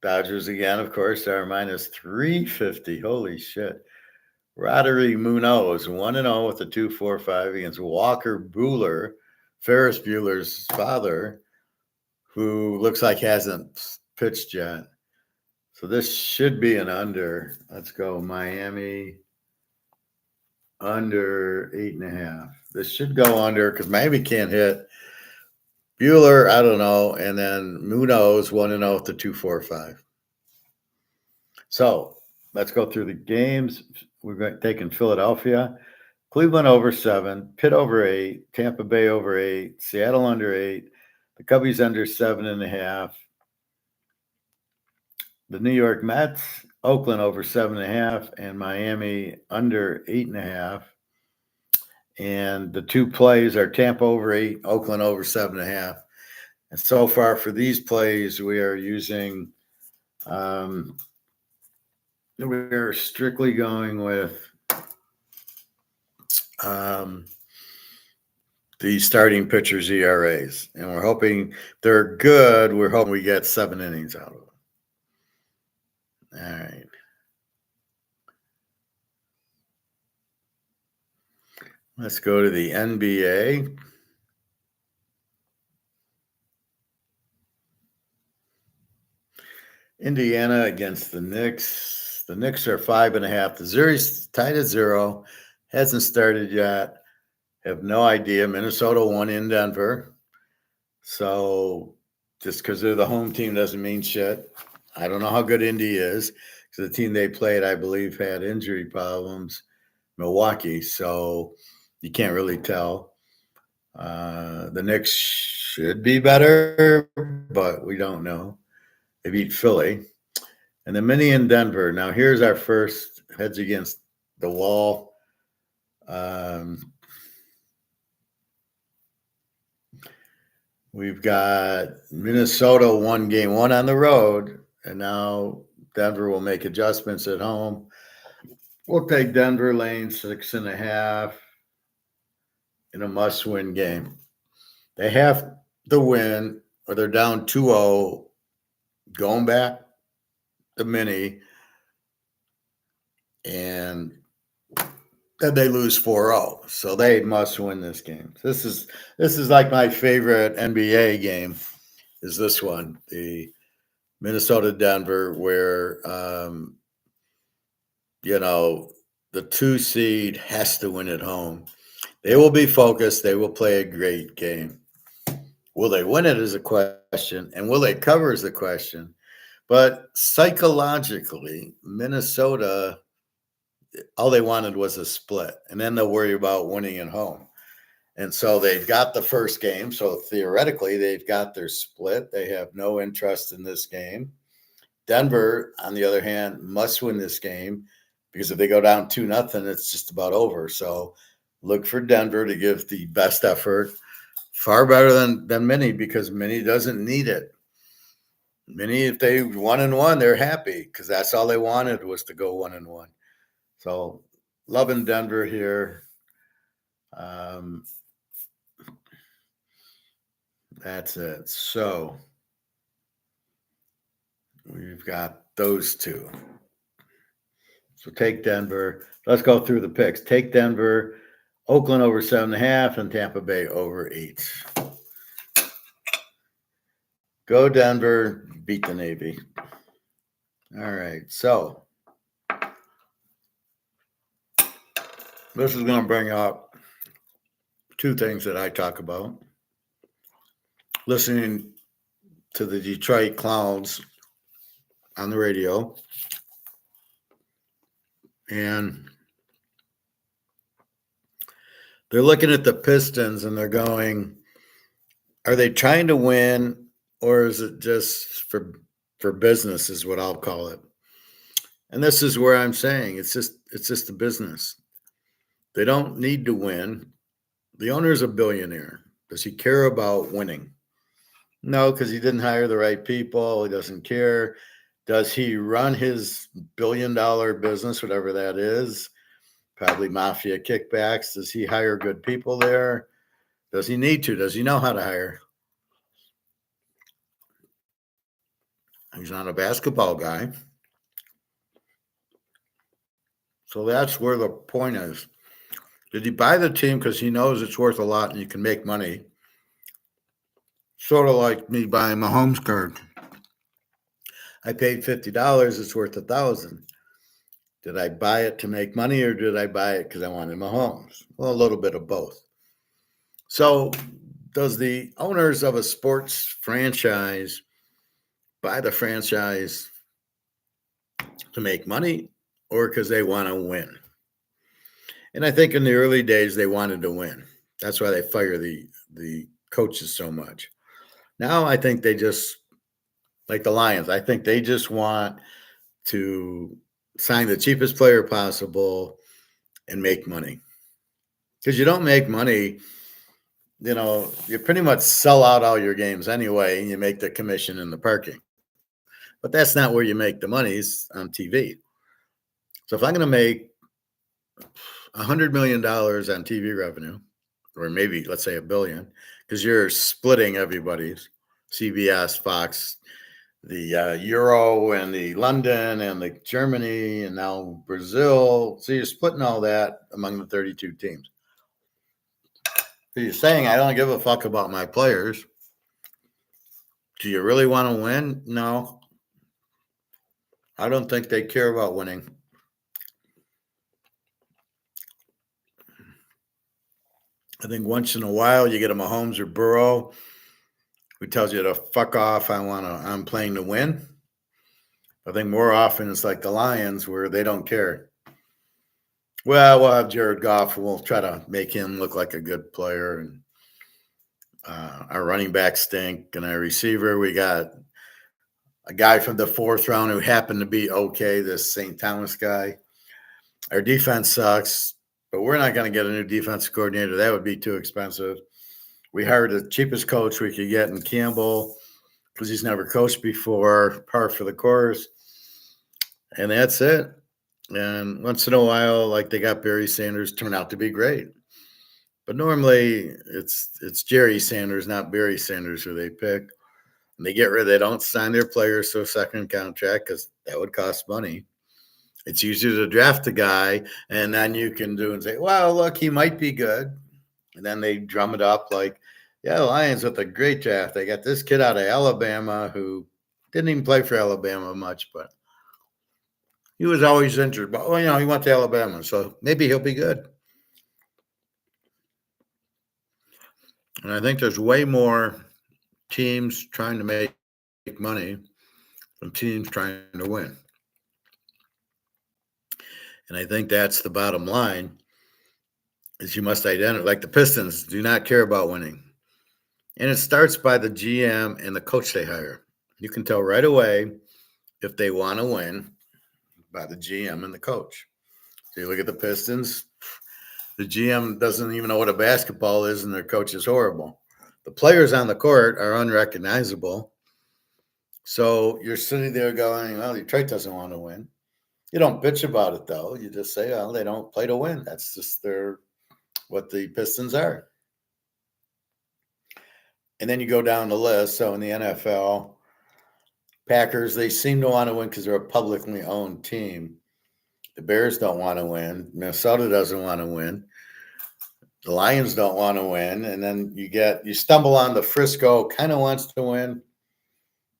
Dodgers again, of course, are -350. Holy shit. Roddery Munoz, 1-0 with a 2.45 against Walker Buehler, Ferris Bueller's father, who looks like hasn't pitched yet. So this should be an under. Let's go Miami under 8.5. This should go under because Miami can't hit. Bueller, I don't know. And then Munoz, 1-0 with the 2.45. So let's go through the games. We're taking Philadelphia. Cleveland over 7, Pitt over 8, Tampa Bay over 8, Seattle under 8, the Cubbies under 7.5. The New York Mets, Oakland over 7.5, and Miami under 8.5. And the two plays are Tampa over 8, Oakland over 7.5. And so far for these plays, we are using, we're strictly going with the starting pitchers' ERAs. And we're hoping they're good. We're hoping we get 7 innings out of them. All right. Let's go to the NBA. Indiana against the Knicks. The Knicks are 5.5. The Zuri's tied at 0. Hasn't started yet. Have no idea. Minnesota won in Denver. So just because they're the home team doesn't mean shit. I don't know how good Indy is because the team they played, I believe, had injury problems. Milwaukee. So you can't really tell. The Knicks should be better, but we don't know. They beat Philly. And the mini in Denver. Now, here's our first heads against the wall. We've got Minnesota won game one on the road, and now Denver will make adjustments at home. We'll take Denver lane 6.5 in a must-win game. They have to win, or they're down 2-0 going back the mini, and then they lose 4-0. So they must win this game. This is like my favorite NBA game. Is this one, the Minnesota Denver, where the 2 seed has to win at home. They will be focused. They will play a great game. Will they win it is a question, and will they cover is a question. But psychologically, Minnesota, all they wanted was a split, and then they'll worry about winning at home. And so they've got the first game. So theoretically, they've got their split. They have no interest in this game. Denver, on the other hand, must win this game because if they go down 2-0, it's just about over. So look for Denver to give the best effort, far better than Mini, because Mini doesn't need it. Mini, if they 1-1, they're happy because that's all they wanted was to go 1-1. So loving Denver here. That's it. So we've got those two. So take Denver. Let's go through the picks. Take Denver, Oakland over 7.5, and Tampa Bay over 8. Go Denver, beat the Navy. All right. So this is going to bring up two things that I talk about. Listening to the Detroit Clowns on the radio, and they're looking at the Pistons and they're going, are they trying to win, or is it just for business is what I'll call it. And this is where I'm saying it's just a business. They don't need to win. The owner's a billionaire. Does he care about winning? No, because he didn't hire the right people. He doesn't care. Does he run his billion-dollar business, whatever that is? Probably mafia kickbacks. Does he hire good people there? Does he need to? Does he know how to hire? He's not a basketball guy. So that's where the point is. Did he buy the team because he knows it's worth a lot and you can make money? Sort of like me buying Mahomes card. I paid $50. It's worth $1,000. Did I buy it to make money, or did I buy it because I wanted Mahomes? Well, a little bit of both. So does the owners of a sports franchise buy the franchise to make money or because they want to win? And I think in the early days, they wanted to win. That's why they fire the coaches so much. Now I think they just, like the Lions, I think they just want to sign the cheapest player possible and make money. Because you don't make money, you pretty much sell out all your games anyway, and you make the commission in the parking. But that's not where you make the money, it's on TV. So if I'm going to make $100 million on TV revenue, or maybe let's say $1 billion, because you're splitting everybody's CBS, Fox, the Euro and the London and the Germany and now Brazil. So you're splitting all that among the 32 teams. So you're saying I don't give a fuck about my players. Do you really want to win? No. I don't think they care about winning. I think once in a while you get a Mahomes or Burrow who tells you to fuck off. I'm playing to win. I think more often it's like the Lions where they don't care. Well, we'll have Jared Goff and we'll try to make him look like a good player. And Our running back stink, and our receiver, we got a guy from the fourth round who happened to be okay, this St. Thomas guy. Our defense sucks, but we're not going to get a new defensive coordinator. That would be too expensive. We hired the cheapest coach we could get in Campbell because he's never coached before, par for the course. And that's it. And once in a while, like they got Barry Sanders, turn out to be great. But normally it's Jerry Sanders, not Barry Sanders, who they pick. And they don't sign their players to a second contract because that would cost money. It's easier to draft a guy, and then you can do and say, well, look, he might be good. And then they drum it up like, yeah, the Lions with a great draft. They got this kid out of Alabama who didn't even play for Alabama much, but he was always injured. But, well, he went to Alabama, so maybe he'll be good. And I think there's way more teams trying to make money than teams trying to win. And I think that's the bottom line, is you must identify, like the Pistons do not care about winning. And it starts by the GM and the coach they hire. You can tell right away if they want to win by the GM and the coach. So you look at the Pistons, the GM doesn't even know what a basketball is, and their coach is horrible. The players on the court are unrecognizable. So you're sitting there going, well, Detroit doesn't want to win. You don't bitch about it, though. You just say, well, they don't play to win. That's just what the Pistons are. And then you go down the list. So in the NFL, Packers, they seem to want to win because they're a publicly owned team. The Bears don't want to win. Minnesota doesn't want to win. The Lions don't want to win. And then you stumble on the Frisco, kind of wants to win.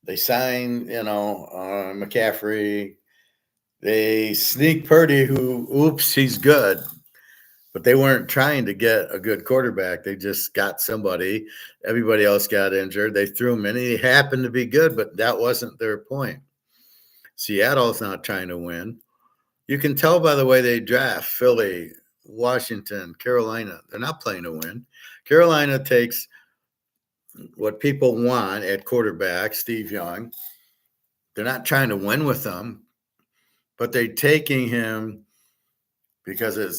They sign, McCaffrey. They sneak Purdy, he's good. But they weren't trying to get a good quarterback. They just got somebody. Everybody else got injured. They threw him in. He happened to be good, but that wasn't their point. Seattle's not trying to win. You can tell by the way they draft. Philly, Washington, Carolina. They're not playing to win. Carolina takes what people want at quarterback, Steve Young. They're not trying to win with him, but they're taking him because it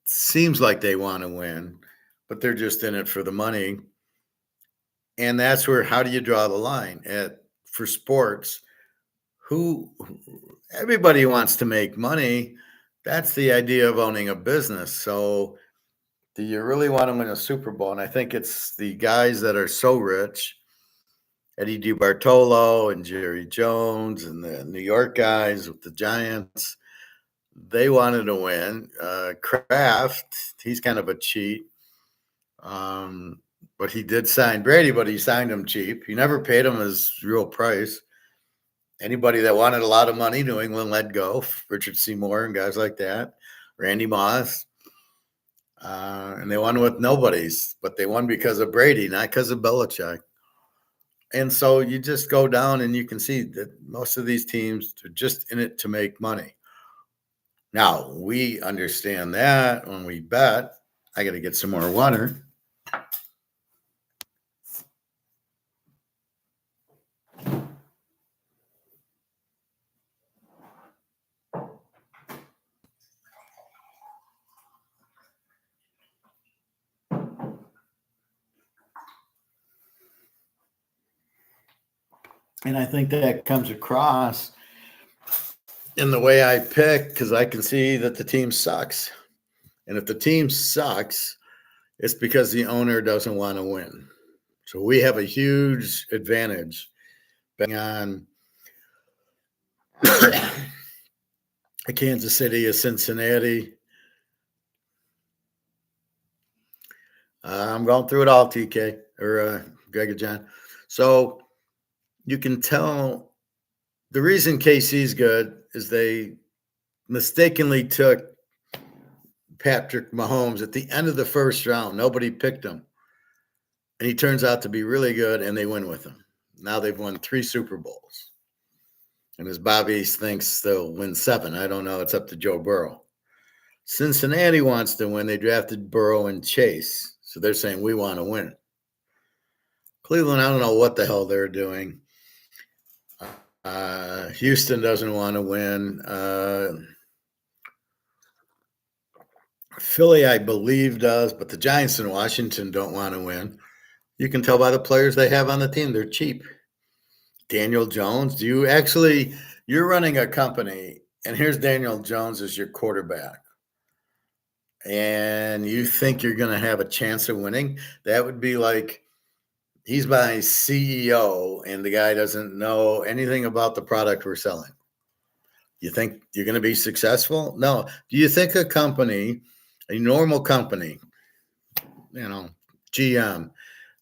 seems like they want to win, but they're just in it for the money. And that's where, how do you draw the line for sports? Everybody wants to make money. That's the idea of owning a business. So do you really want to win a Super Bowl? And I think it's the guys that are so rich, Eddie DiBartolo and Jerry Jones and the New York guys with the Giants, they wanted to win. Kraft, he's kind of a cheat. But he did sign Brady, but he signed him cheap. He never paid him his real price. Anybody that wanted a lot of money, New England let go. Richard Seymour and guys like that. Randy Moss. And they won with nobodies, but they won because of Brady, not because of Belichick. And so you just go down and you can see that most of these teams are just in it to make money. Now, we understand that when we bet. I got to get some more water. And I think that comes across in the way I pick, because I can see that the team sucks. And if the team sucks, it's because the owner doesn't want to win. So we have a huge advantage betting on a Kansas City, a Cincinnati. I'm going through it all, TK, or Greg or John. So you can tell the reason KC's good is they mistakenly took Patrick Mahomes at the end of the first round. Nobody picked him. And he turns out to be really good, and they win with him. Now they've won 3 Super Bowls. And as Bobby thinks they'll win 7. I don't know. It's up to Joe Burrow. Cincinnati wants to win. They drafted Burrow and Chase. So they're saying, we want to win. Cleveland, I don't know what the hell they're doing. Houston doesn't want to win. Philly, I believe, does, but the Giants in Washington don't want to win. You can tell by the players they have on the team. They're cheap. Daniel Jones, you're running a company, and here's Daniel Jones as your quarterback, and you think you're going to have a chance of winning? That would be like he's my CEO, and the guy doesn't know anything about the product we're selling. You think you're going to be successful? No. Do you think a company, a normal company, GM,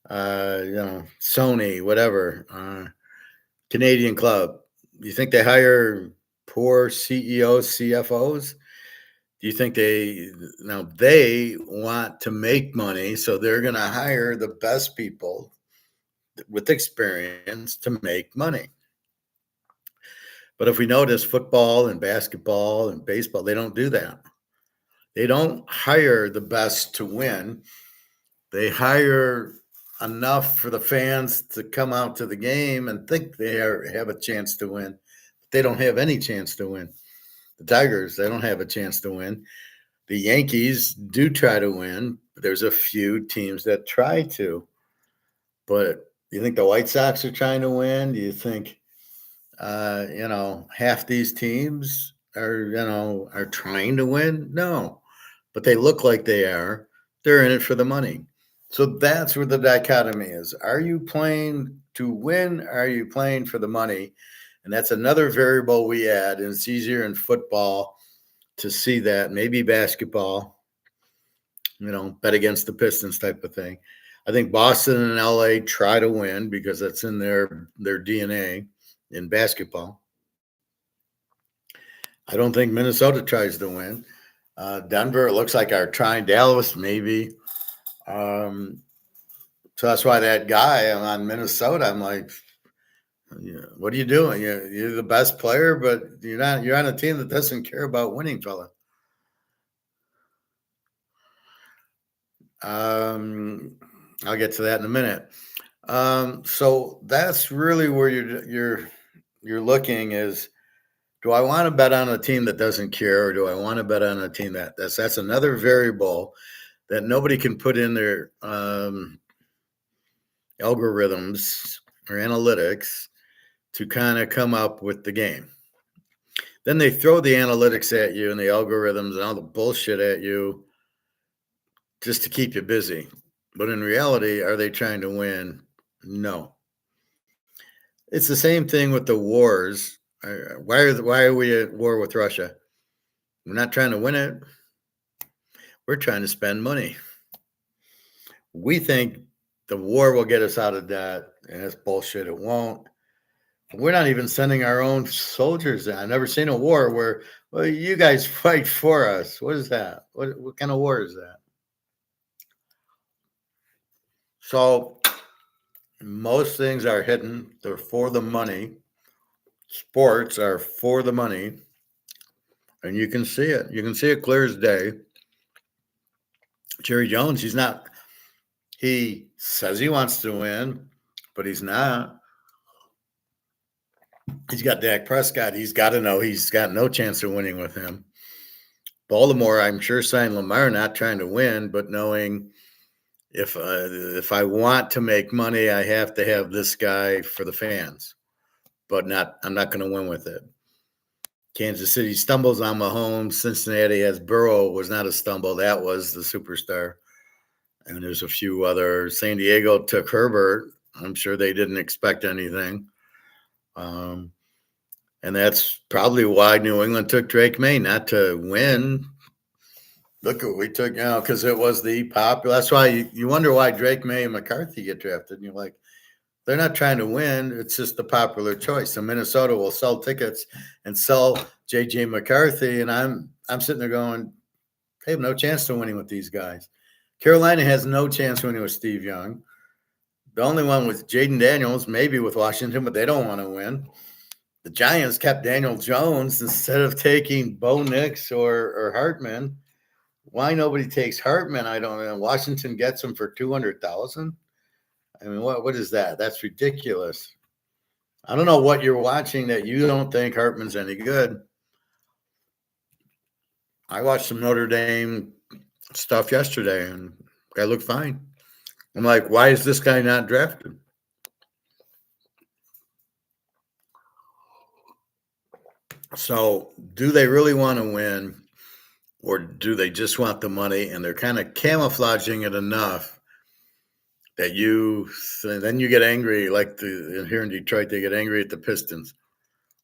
Sony, whatever, Canadian club, do you think they hire poor CEOs, CFOs? Do you think they want to make money, so they're going to hire the best people with experience to make money? But if we notice football and basketball and baseball, they don't do that. They don't hire the best to win. They hire enough for the fans to come out to the game and think they have a chance to win. They don't have any chance to win. The Tigers, they don't have a chance to win. The Yankees do try to win. There's a few teams that try to. But do you think the White Sox are trying to win? Do you think, half these teams are trying to win? No. But they look like they are. They're in it for the money. So that's where the dichotomy is. Are you playing to win? Are you playing for the money? And that's another variable we add. And it's easier in football to see that. Maybe basketball, bet against the Pistons type of thing. I think Boston and LA try to win because that's in their DNA in basketball. I don't think Minnesota tries to win. Denver, it looks like, are trying. Dallas, maybe. So that's why that guy on Minnesota, I'm like, what are you doing? You're the best player, but you're not. You're on a team that doesn't care about winning, fella. I'll get to that in a minute. So that's really where you're looking is, do I want to bet on a team that doesn't care, or do I want to bet on a team that's another variable that nobody can put in their algorithms or analytics to kind of come up with the game. Then they throw the analytics at you and the algorithms and all the bullshit at you just to keep you busy. But in reality, are they trying to win? No. It's the same thing with the wars. Why are we at war with Russia? We're not trying to win it. We're trying to spend money. We think the war will get us out of debt, and it's bullshit. It won't. We're not even sending our own soldiers in. I've never seen a war where, well, you guys fight for us. What is that? What kind of war is that? So most things are hidden. They're for the money. Sports are for the money. And you can see it. You can see it clear as day. Jerry Jones, he says he wants to win, but he's not. He's got Dak Prescott. He's got to know he's got no chance of winning with him. Baltimore, I'm sure, signed Lamar not trying to win, but knowing if I want to make money, I have to have this guy for the fans. But I'm not going to win with it. Kansas City stumbles on Mahomes. Cincinnati has Burrow. Was not a stumble. That was the superstar. And there's a few others. San Diego took Herbert. I'm sure they didn't expect anything. And that's probably why New England took Drake May, not to win. Look what we took now, because it was the popular. That's why you wonder why Drake May and McCarthy get drafted. And you're like, they're not trying to win. It's just the popular choice. So Minnesota will sell tickets and sell J.J. McCarthy. And I'm sitting there going, they have no chance to winning with these guys. Carolina has no chance winning with Steve Young. The only one with Jaden Daniels, maybe with Washington, but they don't want to win. The Giants kept Daniel Jones instead of taking Bo Nix or Hartman. Why nobody takes Hartman, I don't know. Washington gets him for $200,000. I mean, what is that? That's ridiculous. I don't know what you're watching that you don't think Hartman's any good. I watched some Notre Dame stuff yesterday, and guy looked fine. I'm like, why is this guy not drafted? So, do they really want to win, or do they just want the money? And they're kind of camouflaging it enough that then you get angry. Like here in Detroit, they get angry at the Pistons.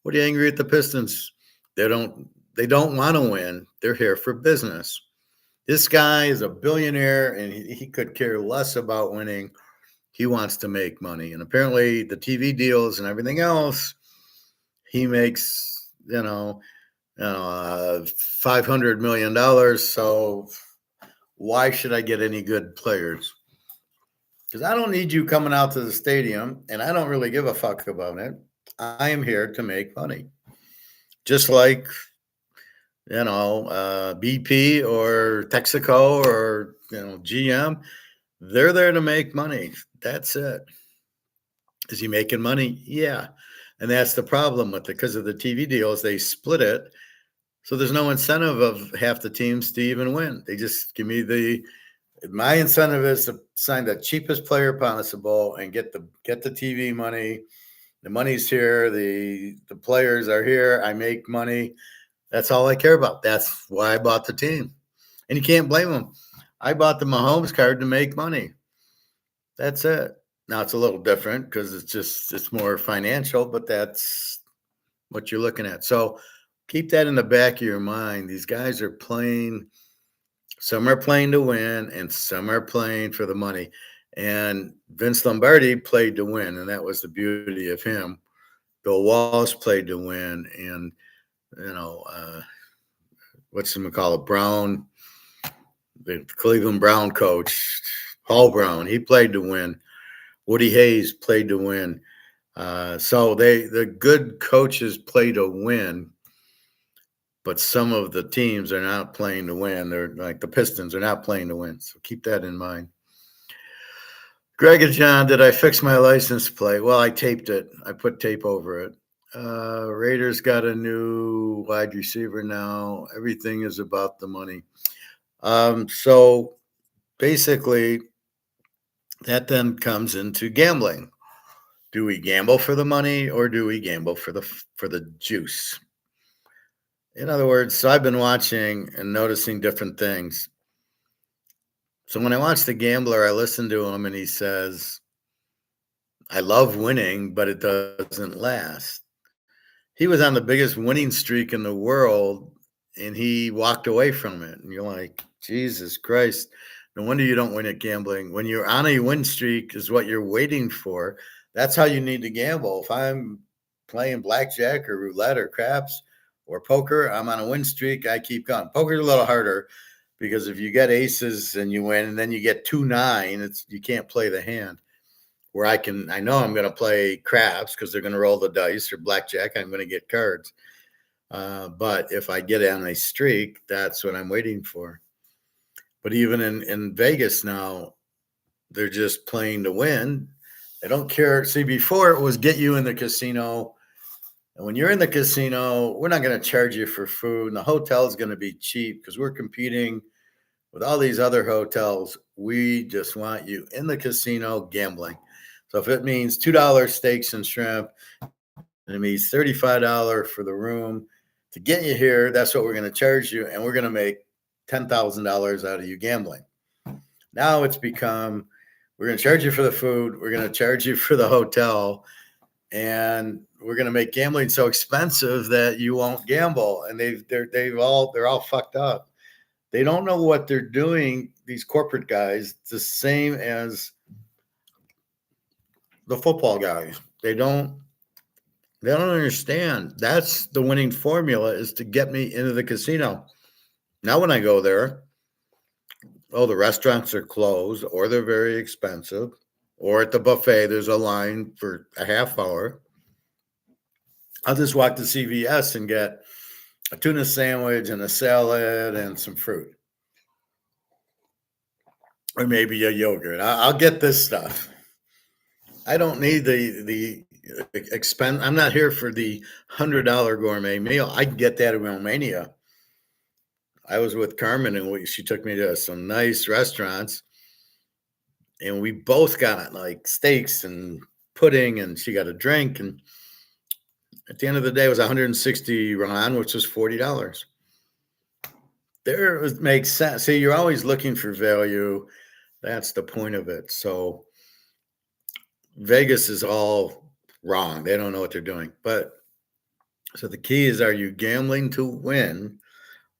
What are you angry at the Pistons? They don't want to win. They're here for business. This guy is a billionaire, and he could care less about winning. He wants to make money, and apparently the TV deals and everything else, he makes $500 million. So why should I get any good players? Because I don't need you coming out to the stadium, and I don't really give a fuck about it. I am here to make money, just like BP or Texaco or GM. They're there to make money. That's it. Is he making money? Yeah. And that's the problem with it. Because of the TV deals, they split it. So there's no incentive of half the teams to even win. They just give me my incentive is to sign the cheapest player possible and get the TV money. The money's here. The players are here. I make money. That's all I care about. That's why I bought the team. And you can't blame them. I bought the Mahomes card to make money. That's it. Now it's a little different because it's more financial, but that's what you're looking at. So keep that in the back of your mind. These guys are playing. Some are playing to win, and some are playing for the money. And Vince Lombardi played to win, and that was the beauty of him. Bill Walsh played to win, and Brown, the Cleveland Brown coach, Paul Brown, he played to win. Woody Hayes played to win. So the good coaches play to win, but some of the teams are not playing to win. They're like the Pistons are not playing to win. So keep that in mind. Greg and John, did I fix my license plate? Well, I taped it. I put tape over it. Raiders got a new wide receiver now. Everything is about the money. So basically, that then comes into gambling. Do we gamble for the money, or do we gamble for the juice? In other words, so I've been watching and noticing different things. So when I watch The Gambler, I listen to him and he says, I love winning, but it doesn't last. He was on the biggest winning streak in the world and he walked away from it. And you're like, Jesus Christ. No wonder you don't win at gambling. When you're on a win streak is what you're waiting for. That's how you need to gamble. If I'm playing blackjack or roulette or craps or poker, I'm on a win streak. I keep going. Poker's a little harder because if you get aces and you win and then you get 2-9, you can't play the hand. Where I know I'm going to play craps because they're going to roll the dice, or blackjack, I'm going to get cards. But if I get on a streak, that's what I'm waiting for. But even in Vegas now, they're just playing to win. They don't care. See, before it was get you in the casino. And when you're in the casino, we're not going to charge you for food. And the hotel is going to be cheap because we're competing with all these other hotels. We just want you in the casino gambling. So if it means $2 steaks and shrimp, and it means $35 for the room to get you here, that's what we're going to charge you. And we're going to make $10,000 out of you gambling. Now it's become, we're going to charge you for the food. We're going to charge you for the hotel. And we're going to make gambling so expensive that you won't gamble. And they're all fucked up. They don't know what they're doing. These corporate guys, the same as the football guys. They don't understand. That's the winning formula, is to get me into the casino. Now, when I go there, the restaurants are closed or they're very expensive, or at the buffet, there's a line for a half hour. I'll just walk to CVS and get a tuna sandwich and a salad and some fruit. Or maybe a yogurt. I'll get this stuff. I don't need the expense. I'm not here for the $100 gourmet meal. I can get that in Romania. I was with Carmen and she took me to some nice restaurants, and we both got like steaks and pudding, and she got a drink. And at the end of the day, it was 160 RON, which was $40. There it makes sense. See, you're always looking for value. That's the point of it. So Vegas is all wrong. They don't know what they're doing. But so the key is, are you gambling to win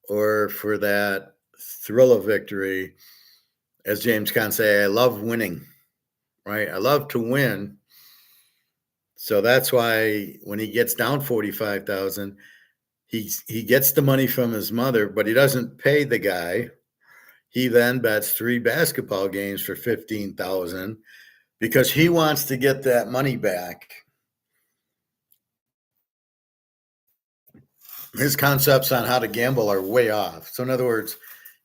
or for that thrill of victory? As James Conn say, I love winning, right? I love to win. So that's why when he gets down 45,000, he gets the money from his mother, but he doesn't pay the guy. He then bets 3 basketball games for 15,000 because he wants to get that money back. His concepts on how to gamble are way off. So in other words,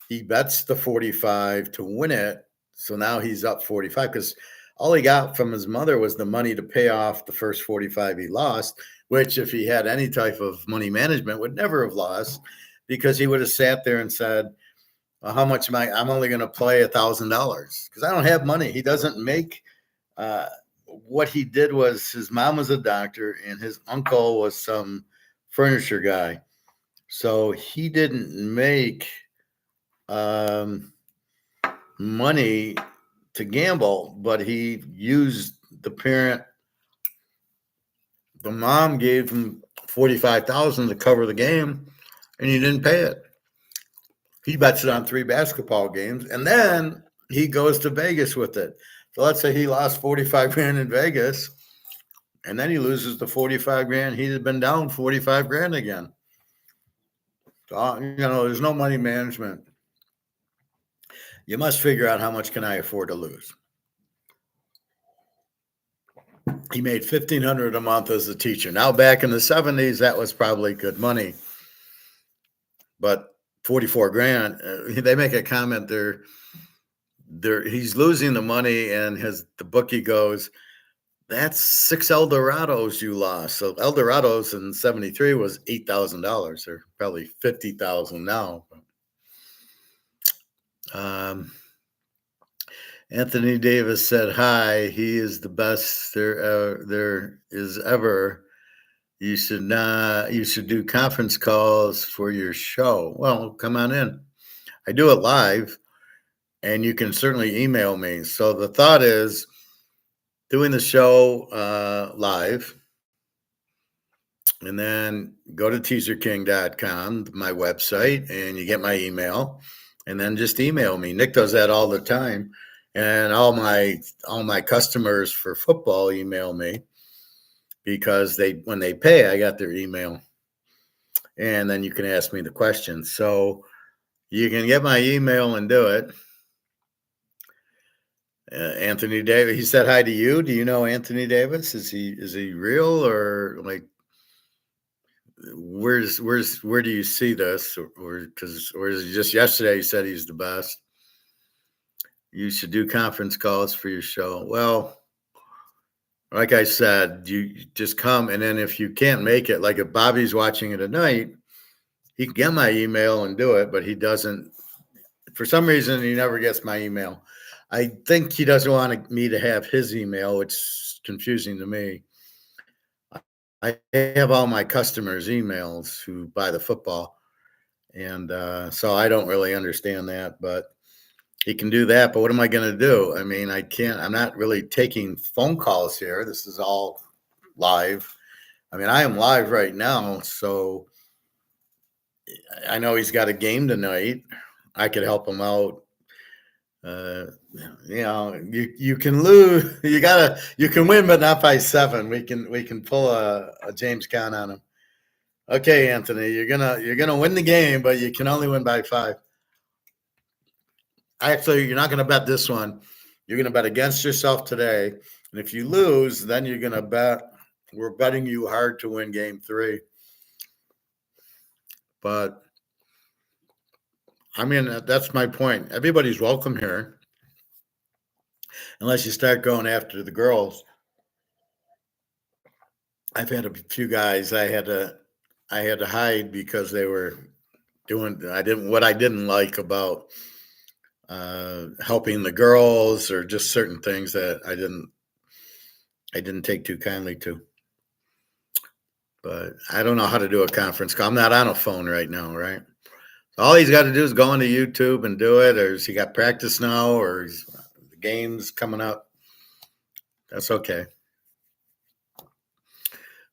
he bets the 45 to win it. So now he's up 45 because all he got from his mother was the money to pay off the first 45 he lost, which if he had any type of money management would never have lost, because he would have sat there and said, well, how much am I'm only going to play $1,000 because I don't have money. He doesn't make what he did was his mom was a doctor and his uncle was some furniture guy. So he didn't make money to gamble, but he used the parent. The mom gave him 45,000 to cover the game, and he didn't pay it. He bets it on 3 basketball games, and then he goes to Vegas with it. So let's say he lost 45 grand in Vegas, and then he loses the 45 grand. He's been down 45 grand again. So, there's no money management. You must figure out how much can I afford to lose. He made $1,500 a month as a teacher. Now, back in the 70s, that was probably good money. But 44 grand, they make a comment there. He's losing the money, and the bookie goes, that's 6 Eldorados you lost. So Eldorados in 73 was $8,000. They're probably 50,000 now. Anthony Davis said, hi, he is the best there is ever. You should do conference calls for your show. Well, come on in. I do it live, and you can certainly email me. So the thought is doing the show live, and then go to teaserking.com, my website, and you get my email, and then just email me. Nick does that all the time. And all my customers for football email me because when they pay, I got their email, and then you can ask me the questions. So you can get my email and do it. Anthony Davis, he said hi to you. Do you know Anthony Davis? Is he real, or like where do you see this, or is it just yesterday you said he's the best? You should do conference calls for your show. Well, like I said, you just come, and then if you can't make it, like if Bobby's watching it tonight, he can get my email and do it, but he doesn't. For some reason, he never gets my email. I think he doesn't want me to have his email, which is confusing to me. I have all my customers' emails who buy the football, and so I don't really understand that, but he can do that. But what am I going to do? I mean, I'm not really taking phone calls here. This is all live. I mean, I am live right now, so I know he's got a game tonight. I could help him out. You can lose. You can win, but not by 7. We can pull a James Conn on him. Okay, Anthony, you're gonna win the game, but you can only win by 5. Actually, you're not gonna bet this one. You're gonna bet against yourself today, and if you lose, then you're gonna bet. We're betting you hard to win game 3. But I mean, that's my point. Everybody's welcome here, unless you start going after the girls. I've had a few guys I had to hide because they were doing what I didn't like about helping the girls or just certain things that I didn't take too kindly to. But I don't know how to do a conference call. I'm not on a phone right now, right? All he's got to do is go onto YouTube and do it, or has he got practice now, or the game's coming up. That's okay.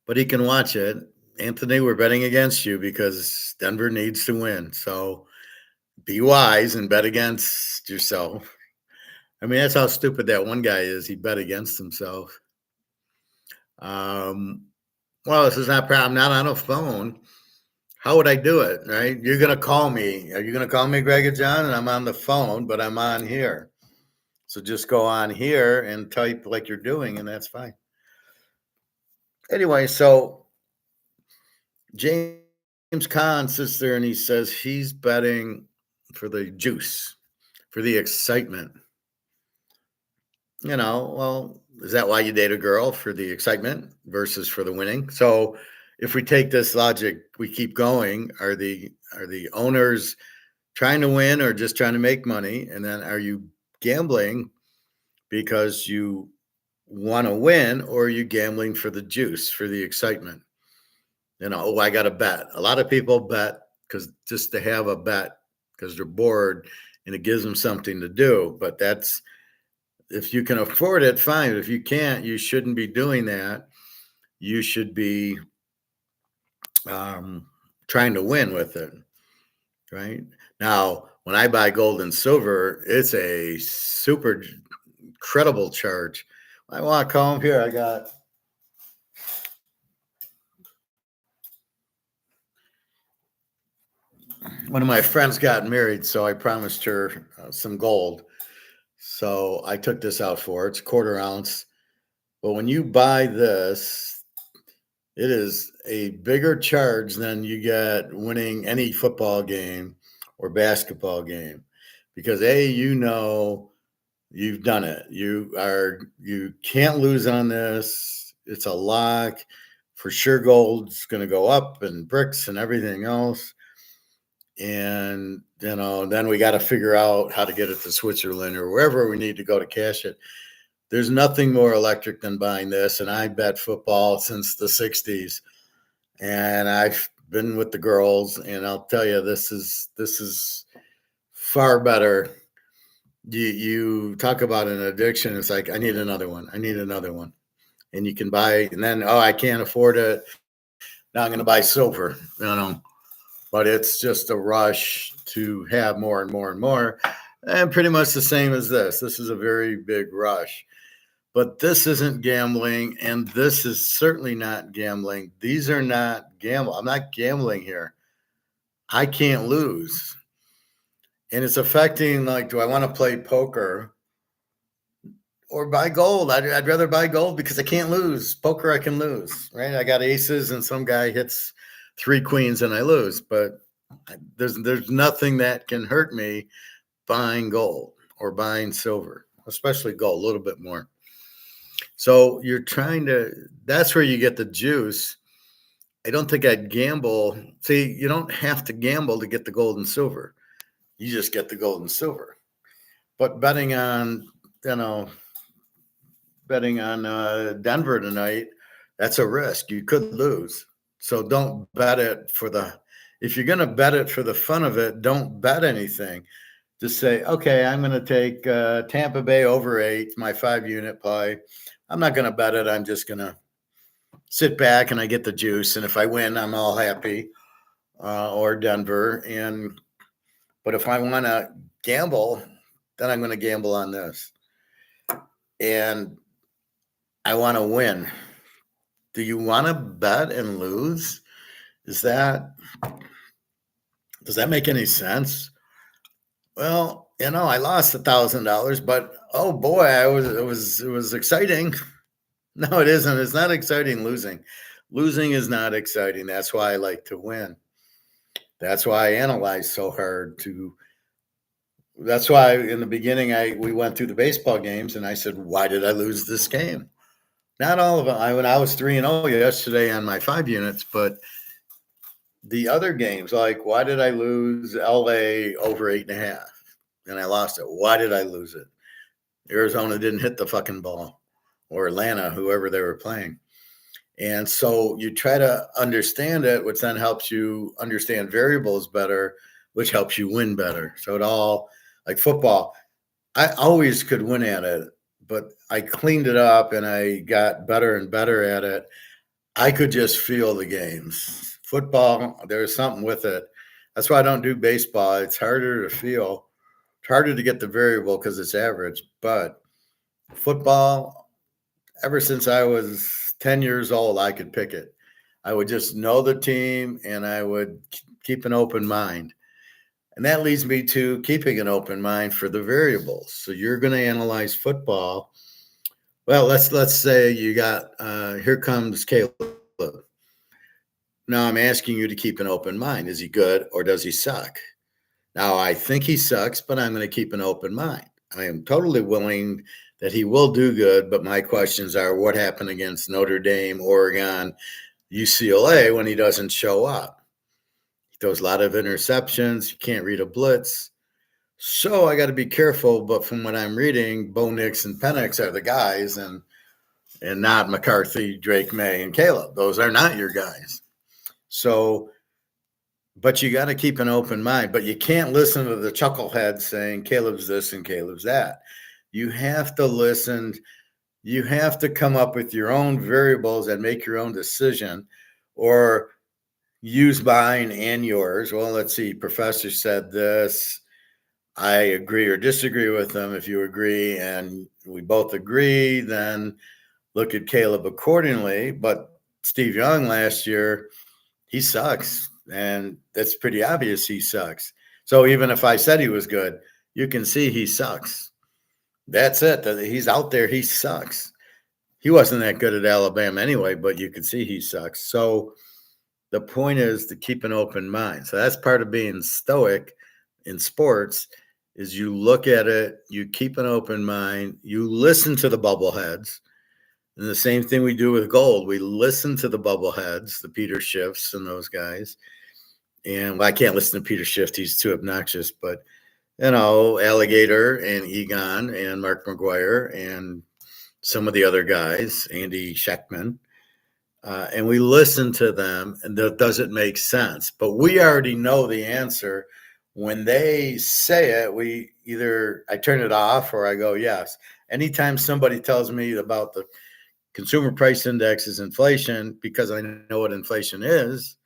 But he can watch it. Anthony, we're betting against you because Denver needs to win. So be wise and bet against yourself. I mean, that's how stupid that one guy is. He bet against himself. Well, this is not. I'm not on a phone. How would I do it? Right? You're gonna call me. Are you gonna call me, Greg and John? And I'm on the phone, but I'm on here. So just go on here and type like you're doing, and that's fine. Anyway, so James Conn sits there and he says he's betting for the juice, for the excitement. Well, is that why you date a girl, for the excitement versus for the winning? So if we take this logic, we keep going. Are the owners trying to win or just trying to make money? And then are you gambling because you want to win, or are you gambling for the juice, for the excitement? I got to bet. A lot of people bet because just to have a bet because they're bored and it gives them something to do. But that's, if you can afford it, fine. If you can't, you shouldn't be doing that. You should be trying to win with it, right? Now, when I buy gold and silver, it's a super incredible charge. I want to call him here. I got one of my friends got married, so I promised her some gold. So I took this out for her. It's a quarter ounce. But when you buy this, it is a bigger charge than you get winning any football game or basketball game. Because you've done it. You can't lose on this. It's a lock. For sure gold's gonna go up and bricks and everything else. And then we got to figure out how to get it to Switzerland or wherever we need to go to cash it. There's nothing more electric than buying this, and I bet football since the 60s, and I've been with the girls, and I'll tell you, this is far better. You talk about an addiction. It's like, I need another one. I need another one. And you can buy, and then, I can't afford it. Now I'm going to buy silver, but it's just a rush to have more and more and more. And pretty much the same as this. This is a very big rush. But this isn't gambling, and this is certainly not gambling. These are not gamble. I'm not gambling here. I can't lose. And it's affecting, like, do I want to play poker or buy gold? I'd rather buy gold because I can't lose. Poker, I can lose, right? I got aces and some guy hits 3 queens and I lose. But there's nothing that can hurt me buying gold or buying silver, especially gold, a little bit more. So that's where you get the juice. I don't think I'd gamble. See, you don't have to gamble to get the gold and silver. You just get the gold and silver. But betting on Denver tonight, that's a risk. You could lose. So don't bet it if you're going to bet it for the fun of it, don't bet anything. Just say, okay, I'm going to take Tampa Bay over 8, my 5-unit play. I'm not going to bet it. I'm just going to sit back and I get the juice. And if I win, I'm all happy, or Denver. But if I want to gamble, then I'm going to gamble on this. And I want to win. Do you want to bet and lose? Does that make any sense? Well, I lost $1,000, but oh boy, it was exciting. No, it isn't. It's not exciting losing. Losing is not exciting. That's why I like to win. That's why I analyze so hard that's why in the beginning we went through the baseball games and I said, why did I lose this game? Not all of them. When I was 3-0 yesterday on my 5 units, but the other games, like why did I lose LA over 8.5? And I lost it. Why did I lose it? Arizona didn't hit the fucking ball, or Atlanta, whoever they were playing. And so you try to understand it, which then helps you understand variables better, which helps you win better. So it all, like football, I always could win at it, but I cleaned it up and I got better and better at it. I could just feel the games. Football, there's something with it. That's why I don't do baseball. It's harder to feel. It's harder to get the variable because it's average. But football, ever since I was 10 years old, I could pick it. I would just know the team and I would keep an open mind. And that leads me to keeping an open mind for the variables. So you're going to analyze football. Well, let's say you got here comes Caleb. Now I'm asking you to keep an open mind. Is he good or does he suck? Now I think he sucks, but I'm going to keep an open mind. I am totally willing that he will do good, but my questions are what happened against Notre Dame, Oregon, UCLA when he doesn't show up? He throws a lot of interceptions. You can't read a blitz. So I got to be careful. But from what I'm reading, Bo Nix and Penix are the guys, and not McCarthy, Drake May, and Caleb. Those are not your guys. So, but you got to keep an open mind. But you can't listen to the chucklehead saying Caleb's this and Caleb's that. You have to listen. You have to come up with your own variables and make your own decision, or use mine and yours. Well, let's see. Professor said this. I agree or disagree with them. If you agree and we both agree, then look at Caleb accordingly. But Steve Young last year, he sucks. And that's pretty obvious he sucks. So even if I said he was good, you can see he sucks. That's it. He's out there. He sucks. He wasn't that good at Alabama anyway, but you could see he sucks. So the point is to keep an open mind. So that's part of being stoic in sports is you look at it, you keep an open mind, you listen to the bubbleheads. And the same thing we do with gold. We listen to the bubbleheads, the Peter Schiffs and those guys. And I can't listen to Peter Schiff. He's too obnoxious. But, Alligator and Egon and Mark McGuire and some of the other guys, Andy Scheckman. And we listen to them, and that doesn't make sense. But we already know the answer. When they say it, I turn it off or I go, yes. Anytime somebody tells me about the consumer price index is inflation, because I know what inflation is,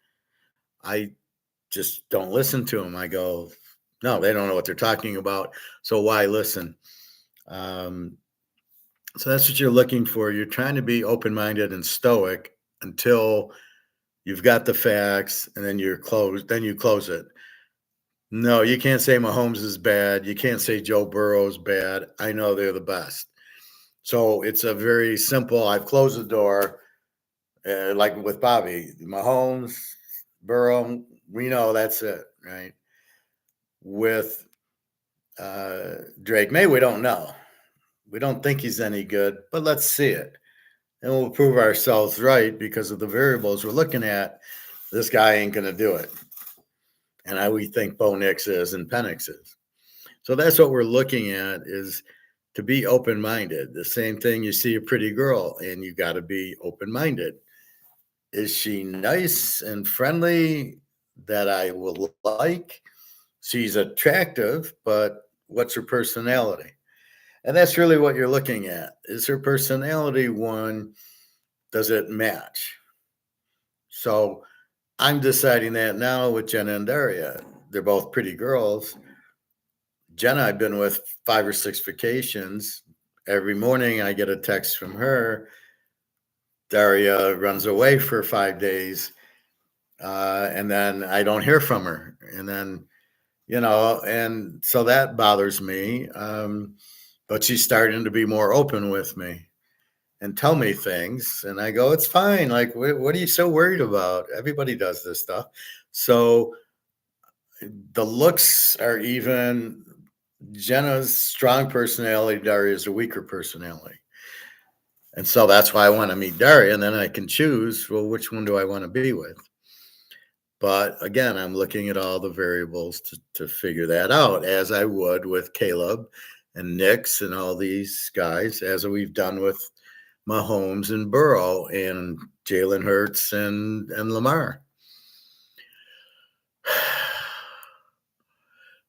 I just don't listen to them. I go, no, they don't know what they're talking about. So why listen? So that's what you're looking for. You're trying to be open-minded and stoic until you've got the facts, and then you're closed. Then you close it. No, you can't say Mahomes is bad. You can't say Joe Burrow is bad. I know they're the best. So it's a very simple. I've closed the door, like with Bobby, Mahomes, Burrow. We know that's it, right? With Drake May, we don't know. We don't think he's any good, but let's see it. And we'll prove ourselves right because of the variables we're looking at. This guy ain't going to do it. And we think Bo Nix is and Penix is. So that's what we're looking at, is to be open-minded. The same thing, you see a pretty girl and you got to be open-minded. Is she nice and friendly that I will like? She's attractive, but what's her personality? And that's really what you're looking at. Is her personality one? Does it match? So I'm deciding that now with Jenna and Daria. They're both pretty girls. Jenna, I've been with 5 or 6 vacations. Every morning I get a text from her. Daria runs away for 5 days. And then I don't hear from her. And then, and so that bothers me. But she's starting to be more open with me and tell me things. And I go, it's fine. Like, what are you so worried about? Everybody does this stuff. So the looks are even. Jenna's strong personality, Daria's a weaker personality. And so that's why I want to meet Daria. And then I can choose, well, which one do I want to be with? But again, I'm looking at all the variables to figure that out, as I would with Caleb and Nix and all these guys, as we've done with Mahomes and Burrow and Jalen Hurts and Lamar.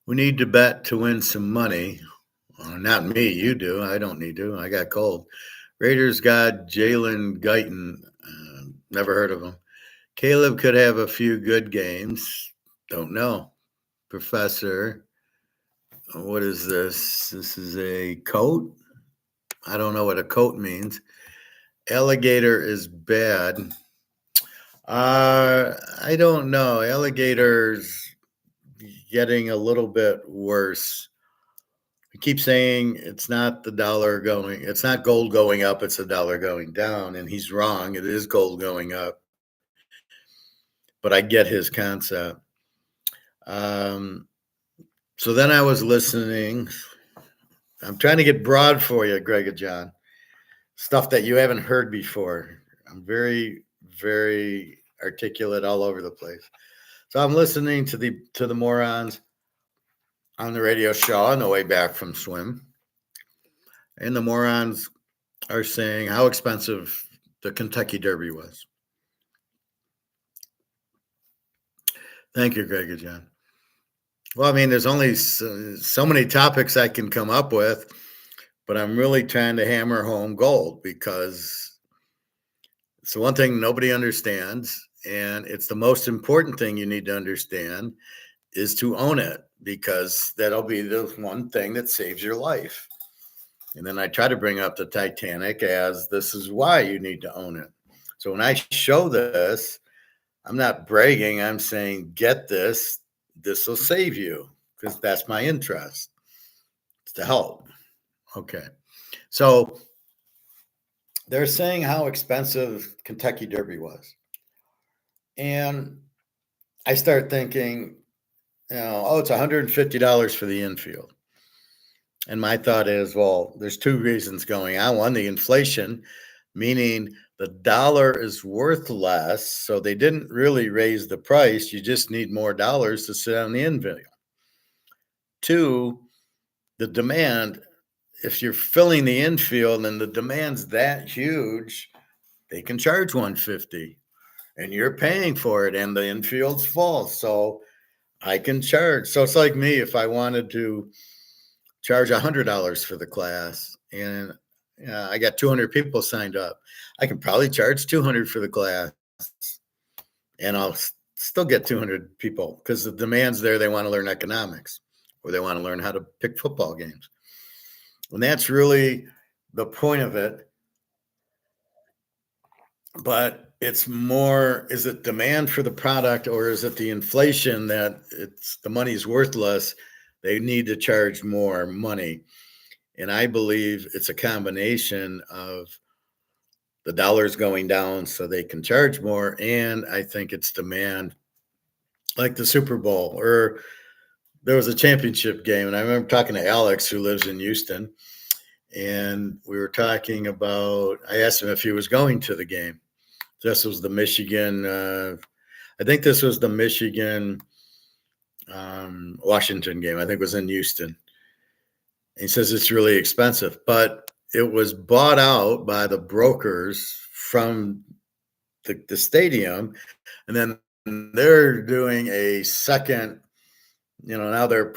We need to bet to win some money. Not me, you do. I don't need to. I got cold. Raiders got Jalen Guyton. Never heard of him. Caleb could have a few good games. Don't know. Professor, what is this? This is a coat. I don't know what a coat means. Alligator is bad. I don't know. Alligators getting a little bit worse. I keep saying it's not it's not gold going up, it's the dollar going down. And he's wrong. It is gold going up. But I get his concept. So then I was listening. I'm trying to get broad for you, Greg and John. Stuff that you haven't heard before. I'm very, very articulate all over the place. So I'm listening to the morons on the radio show on the way back from swim. And the morons are saying how expensive the Kentucky Derby was. Thank you, Greg and John. Well, I mean, there's only so many topics I can come up with, but I'm really trying to hammer home gold because it's the one thing nobody understands, and it's the most important thing you need to understand is to own it, because that'll be the one thing that saves your life. And then I try to bring up the Titanic as this is why you need to own it. So when I show this, I'm not bragging. I'm saying, get this. This will save you, because that's my interest. It's to help. Okay. So they're saying how expensive Kentucky Derby was. And I start thinking, it's $150 for the infield. And my thought is, well, there's two reasons going on. One, the inflation, meaning the dollar is worth less. So they didn't really raise the price. You just need more dollars to sit on the infield. Two, the demand. If you're filling the infield and the demand's that huge, they can charge $150 and you're paying for it and the infield's full. So I can charge. So it's like me, if I wanted to charge $100 for the class and I got 200 people signed up, I can probably charge $200 for the class and I'll still get 200 people because the demand's there. They want to learn economics or they want to learn how to pick football games. And that's really the point of it. But it's more, is it demand for the product or is it the inflation that the money's worthless? They need to charge more money. And I believe it's a combination of the dollars going down so they can charge more. And I think it's demand, like the Super Bowl, or there was a championship game. And I remember talking to Alex, who lives in Houston. And we were talking about, I asked him if he was going to the game. This was the Michigan, I think this was the Michigan Washington game. I think it was in Houston. He says it's really expensive, but it was bought out by the brokers from the stadium. And then they're doing a second, now they're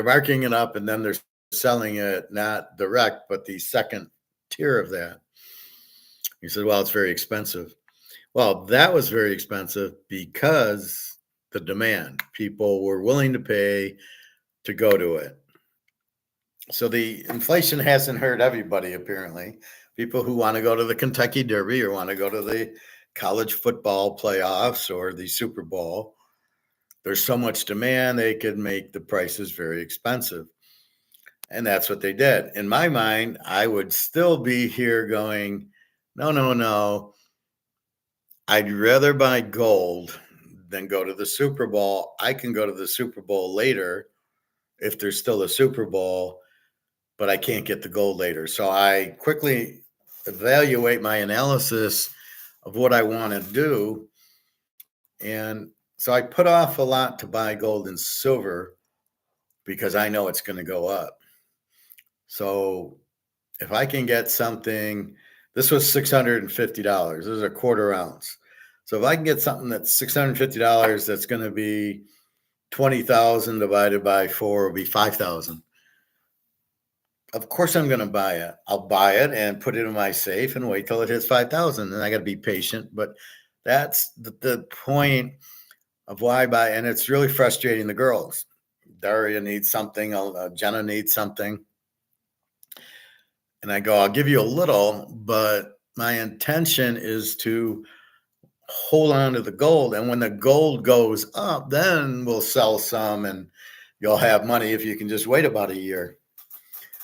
marking it up and then they're selling it not direct, but the second tier of that. He said, well, it's very expensive. Well, that was very expensive because the demand, people were willing to pay to go to it. So the inflation hasn't hurt everybody, apparently. People who want to go to the Kentucky Derby or want to go to the college football playoffs or the Super Bowl, there's so much demand, they could make the prices very expensive. And that's what they did. In my mind, I would still be here going, no. I'd rather buy gold than go to the Super Bowl. I can go to the Super Bowl later if there's still a Super Bowl, but I can't get the gold later. So I quickly evaluate my analysis of what I want to do. And so I put off a lot to buy gold and silver because I know it's going to go up. So if I can get something, this was $650. This is a quarter ounce. So if I can get something that's $650, that's going to be 20,000 divided by 4 will be 5,000. Of course I'm going to buy it. I'll buy it and put it in my safe and wait till it hits 5,000. And I got to be patient, but that's the point of why I buy. And it's really frustrating the girls. Daria needs something. Jenna needs something. And I go, I'll give you a little, but my intention is to hold on to the gold. And when the gold goes up, then we'll sell some and you'll have money if you can just wait about a year.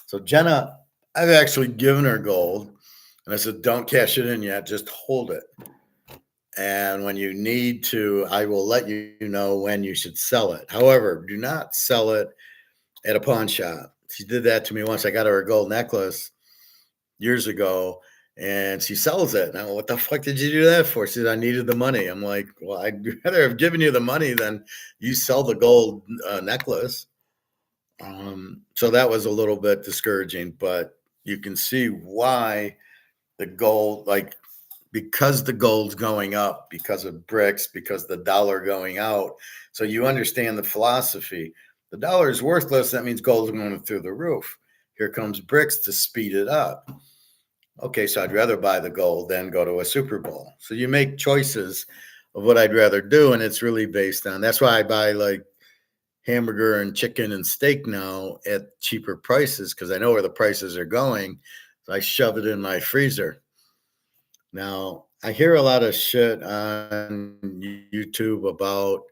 So Jenna, I've actually given her gold and I said, don't cash it in yet, just hold it. And when you need to, I will let you know when you should sell it. However, do not sell it at a pawn shop. She did that to me once. I got her a gold necklace years ago and she sells it. And I go, what the fuck did you do that for? She said, I needed the money. I'm like, well, I'd rather have given you the money than you sell the gold necklace. So that was a little bit discouraging, but you can see why the gold, like, because the gold's going up, because of BRICS, because the dollar going out. So you understand the philosophy. The dollar is worthless. That means gold's going through the roof. Here comes BRICS to speed it up. Okay, so I'd rather buy the gold than go to a Super Bowl. So you make choices of what I'd rather do, and it's really based on. That's why I buy like hamburger and chicken and steak now at cheaper prices because I know where the prices are going. So I shove it in my freezer. Now, I hear a lot of shit on YouTube about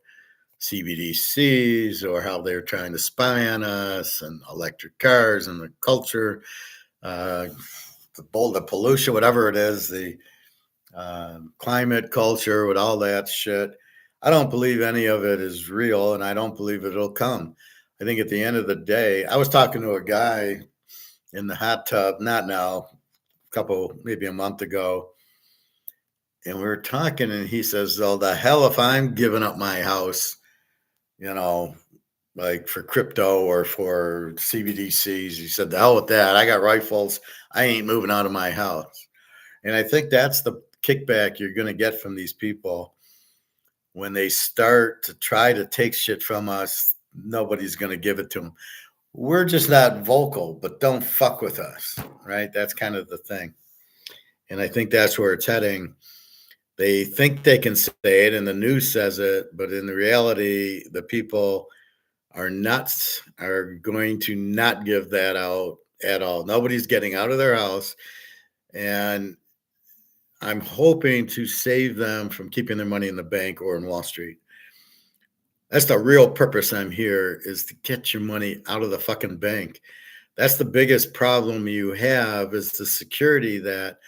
CBDCs or how they're trying to spy on us and electric cars and the culture, the pollution, whatever it is, the climate culture with all that shit. I don't believe any of it is real, and I don't believe it'll come. I think at the end of the day, I was talking to a guy in the hot tub, not now, maybe a month ago, and we were talking, and he says, "Oh, the hell if I'm giving up my house, like for crypto or for CBDCs." He said, "The hell with that. I got rifles. I ain't moving out of my house." And I think that's the kickback you're going to get from these people when they start to try to take shit from us. Nobody's going to give it to them. We're just not vocal, but don't fuck with us, right? That's kind of the thing. And I think that's where it's heading. They think they can say it and the news says it, but in the reality, the people are nuts, are going to not give that out at all. Nobody's getting out of their house. And I'm hoping to save them from keeping their money in the bank or in Wall Street. That's the real purpose I'm here, is to get your money out of the fucking bank. That's the biggest problem you have, is the security that,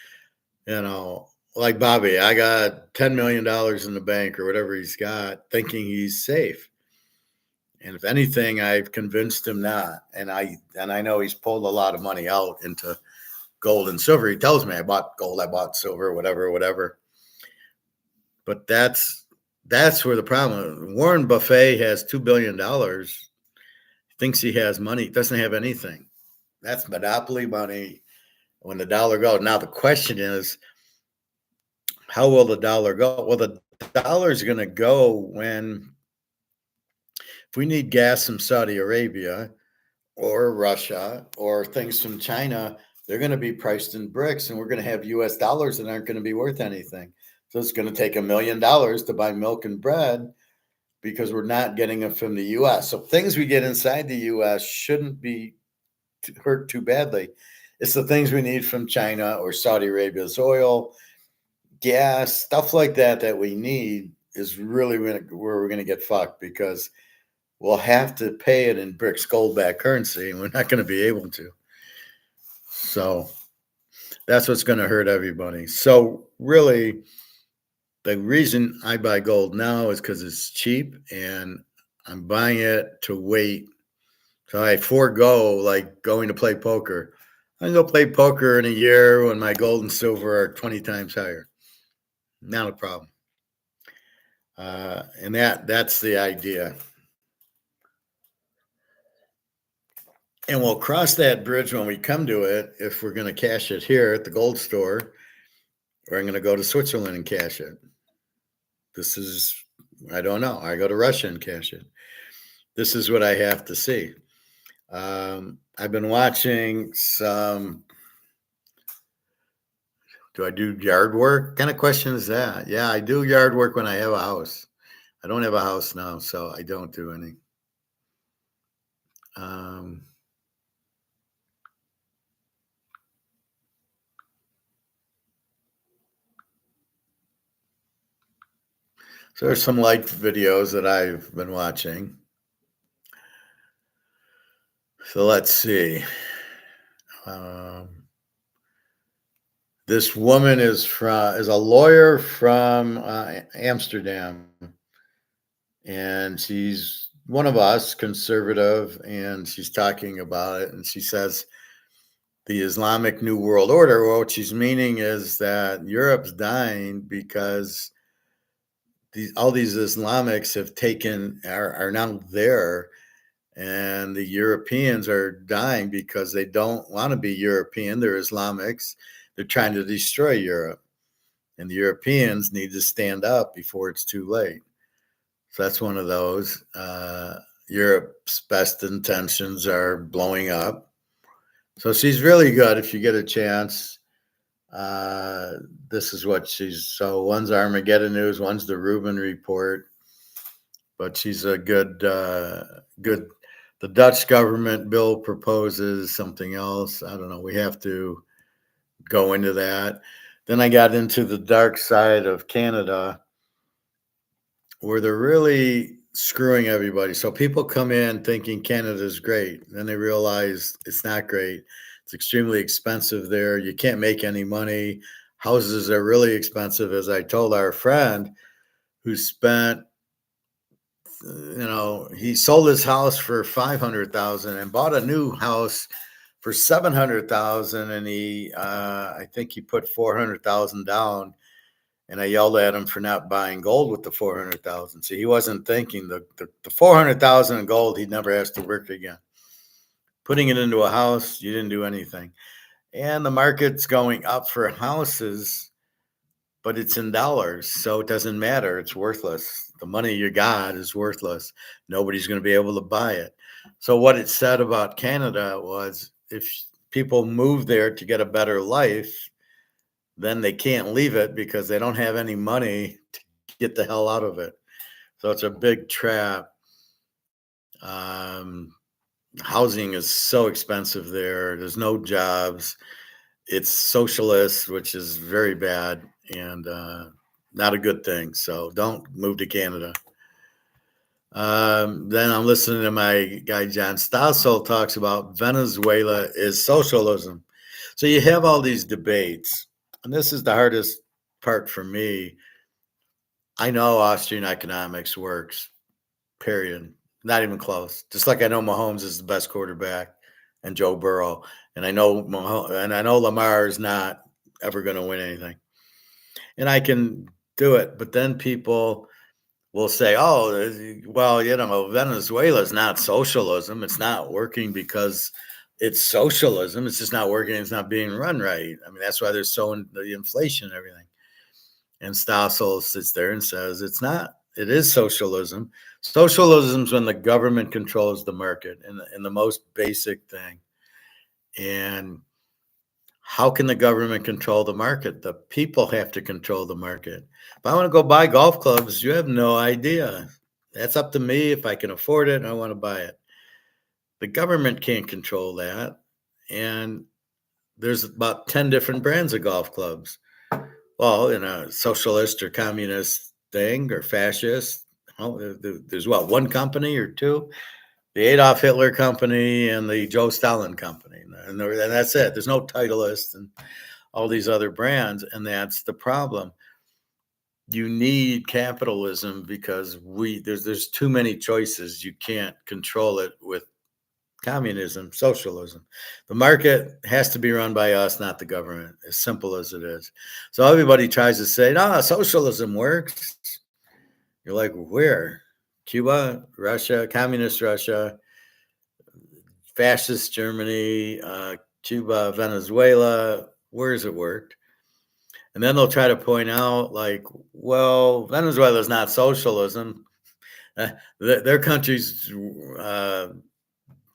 like Bobby, I got $10 million in the bank or whatever he's got, thinking he's safe. And if anything, I've convinced him not. And I know he's pulled a lot of money out into gold and silver. He tells me, I bought gold, I bought silver, whatever. But that's where the problem is. Warren Buffett has $2 billion, thinks he has money, doesn't have anything. That's monopoly money when the dollar goes. Now the question is, how will the dollar go? Well, the dollar is going to go if we need gas from Saudi Arabia or Russia or things from China, they're going to be priced in BRICS, and we're going to have US dollars that aren't going to be worth anything. So it's going to take $1 million to buy milk and bread because we're not getting it from the US. So things we get inside the US shouldn't be hurt too badly. It's the things we need from China or Saudi Arabia's oil, gas, stuff like that we need is really where we're going to get fucked, because we'll have to pay it in BRICS gold-backed currency, and we're not going to be able to. So that's what's going to hurt everybody. So really, the reason I buy gold now is because it's cheap, and I'm buying it to wait. So I forego like going to play poker. I can go play poker in a year when my gold and silver are 20 times higher. Not a problem. And that's the idea. And we'll cross that bridge when we come to it if we're going to cash it here at the gold store, or I'm going to go to Switzerland and cash it. This is, I don't know. I go to Russia and cash it. This is what I have to see. I've been watching some. Do I do yard work? What kind of question is that? Yeah, I do yard work when I have a house. I don't have a house now, so I don't do any. So there's some light videos that I've been watching. So let's see. This woman is a lawyer from Amsterdam, and she's one of us, conservative, and she's talking about it, and she says the Islamic New World Order. Well, what she's meaning is that Europe's dying because all these Islamics are now there, and the Europeans are dying because they don't want to be European. They're Islamics. They're trying to destroy Europe, and the Europeans need to stand up before it's too late. So that's one of those. Europe's best intentions are blowing up. So she's really good if you get a chance. This is what so one's Armageddon News, one's the Rubin Report, but she's a good. The Dutch government bill proposes something else. I don't know. We have to go into that. Then I got into the dark side of Canada, where they're really screwing everybody. So people come in thinking Canada's great. Then they realize it's not great. It's extremely expensive there. You can't make any money. Houses are really expensive, as I told our friend who spent, he sold his house for $500,000 and bought a new house for $700,000, and I think he put $400,000 down. And I yelled at him for not buying gold with the $400,000. See, he wasn't thinking the $400,000 in gold. He never has to work again. Putting it into a house, you didn't do anything. And the market's going up for houses, but it's in dollars, so it doesn't matter. It's worthless. The money you got is worthless. Nobody's going to be able to buy it. So what it said about Canada was, if people move there to get a better life, then they can't leave it because they don't have any money to get the hell out of it. So it's a big trap. Housing is so expensive there. There's no jobs. It's socialist, which is very bad and not a good thing. So don't move to Canada. Then I'm listening to my guy, John Stossel, talks about Venezuela is socialism. So you have all these debates. And this is the hardest part for me. I know Austrian economics works, period. Not even close. Just like I know Mahomes is the best quarterback and Joe Burrow. And I know Lamar is not ever going to win anything. And I can do it. But then people will say, oh, well, Venezuela is not socialism. It's not working because it's socialism. It's just not working. It's not being run right. I mean, that's why there's the inflation and everything. And Stossel sits there and says, it's not. It is socialism. Socialism is when the government controls the market and the most basic thing. And how can the government control the market? The people have to control the market. If I want to go buy golf clubs, you have no idea. That's up to me. If I can afford it, I want to buy it. The government can't control that. And there's about 10 different brands of golf clubs. Well, in a socialist or communist thing or fascist, there's one company or two? The Adolf Hitler company and the Joe Stalin company. And that's it. There's no Titleist and all these other brands. And that's the problem. You need capitalism because there's too many choices. You can't control it with communism, socialism. The market has to be run by us, not the government, as simple as it is. So everybody tries to say, no, socialism works. You're like, where? Cuba, Russia, communist Russia, fascist Germany, Cuba, Venezuela. Where's it worked? And then they'll try to point out, like, well, Venezuela is not socialism. Their country's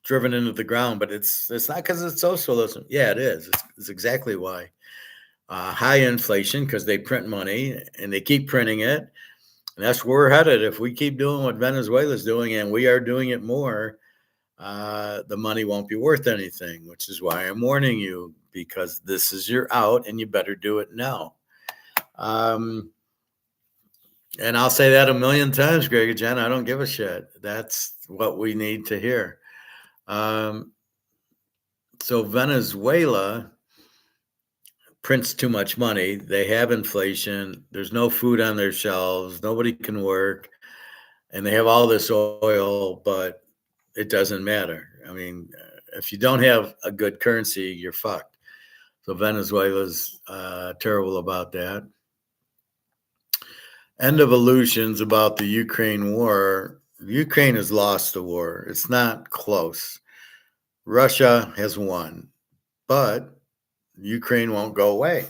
driven into the ground, but it's not because it's socialism. Yeah, it is. It's exactly why. High inflation because they print money and they keep printing it. And that's where we're headed. If we keep doing what Venezuela's doing, and we are doing it more, the money won't be worth anything, which is why I'm warning you, because this is your out and you better do it now. And I'll say that a million times, Greg and Jen. I don't give a shit. That's what we need to hear. So Venezuela prints too much money. They have inflation. There's no food on their shelves. Nobody can work. And they have all this oil, but it doesn't matter. I mean, if you don't have a good currency, you're fucked. So Venezuela's terrible about that. End of illusions about the Ukraine war. Ukraine has lost the war. It's not close. Russia has won, but Ukraine won't go away.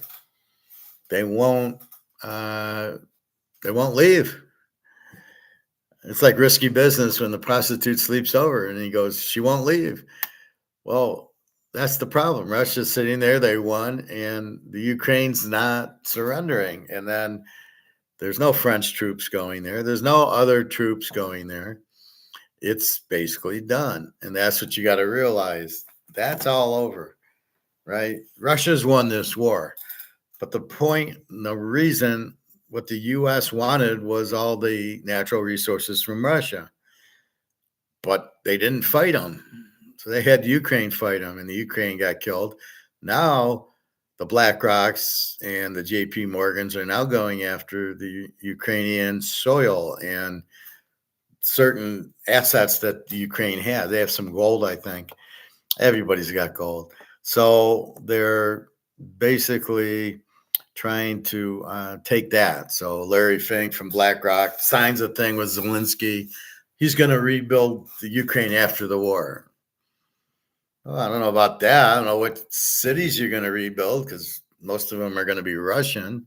They won't leave. It's like risky business when the prostitute sleeps over and he goes, she won't leave. Well, that's the problem. Russia's sitting there, they won, and the Ukraine's not surrendering. And then there's no French troops going there. There's no other troops going there. It's basically done. And that's what you got to realize. That's all over, right? Russia's won this war. But the point, the reason what the U.S. wanted was all the natural resources from Russia. But they didn't fight them. So they had Ukraine fight them, and the Ukraine got killed. Now the BlackRocks and the JP Morgans are now going after the Ukrainian soil and certain assets that the Ukraine has. They have some gold, I think. Everybody's got gold. So they're basically trying to take that. So Larry Fink from BlackRock signs a thing with Zelensky. He's going to rebuild the Ukraine after the war. Well, I don't know about that. I don't know what cities you're going to rebuild because most of them are going to be Russian.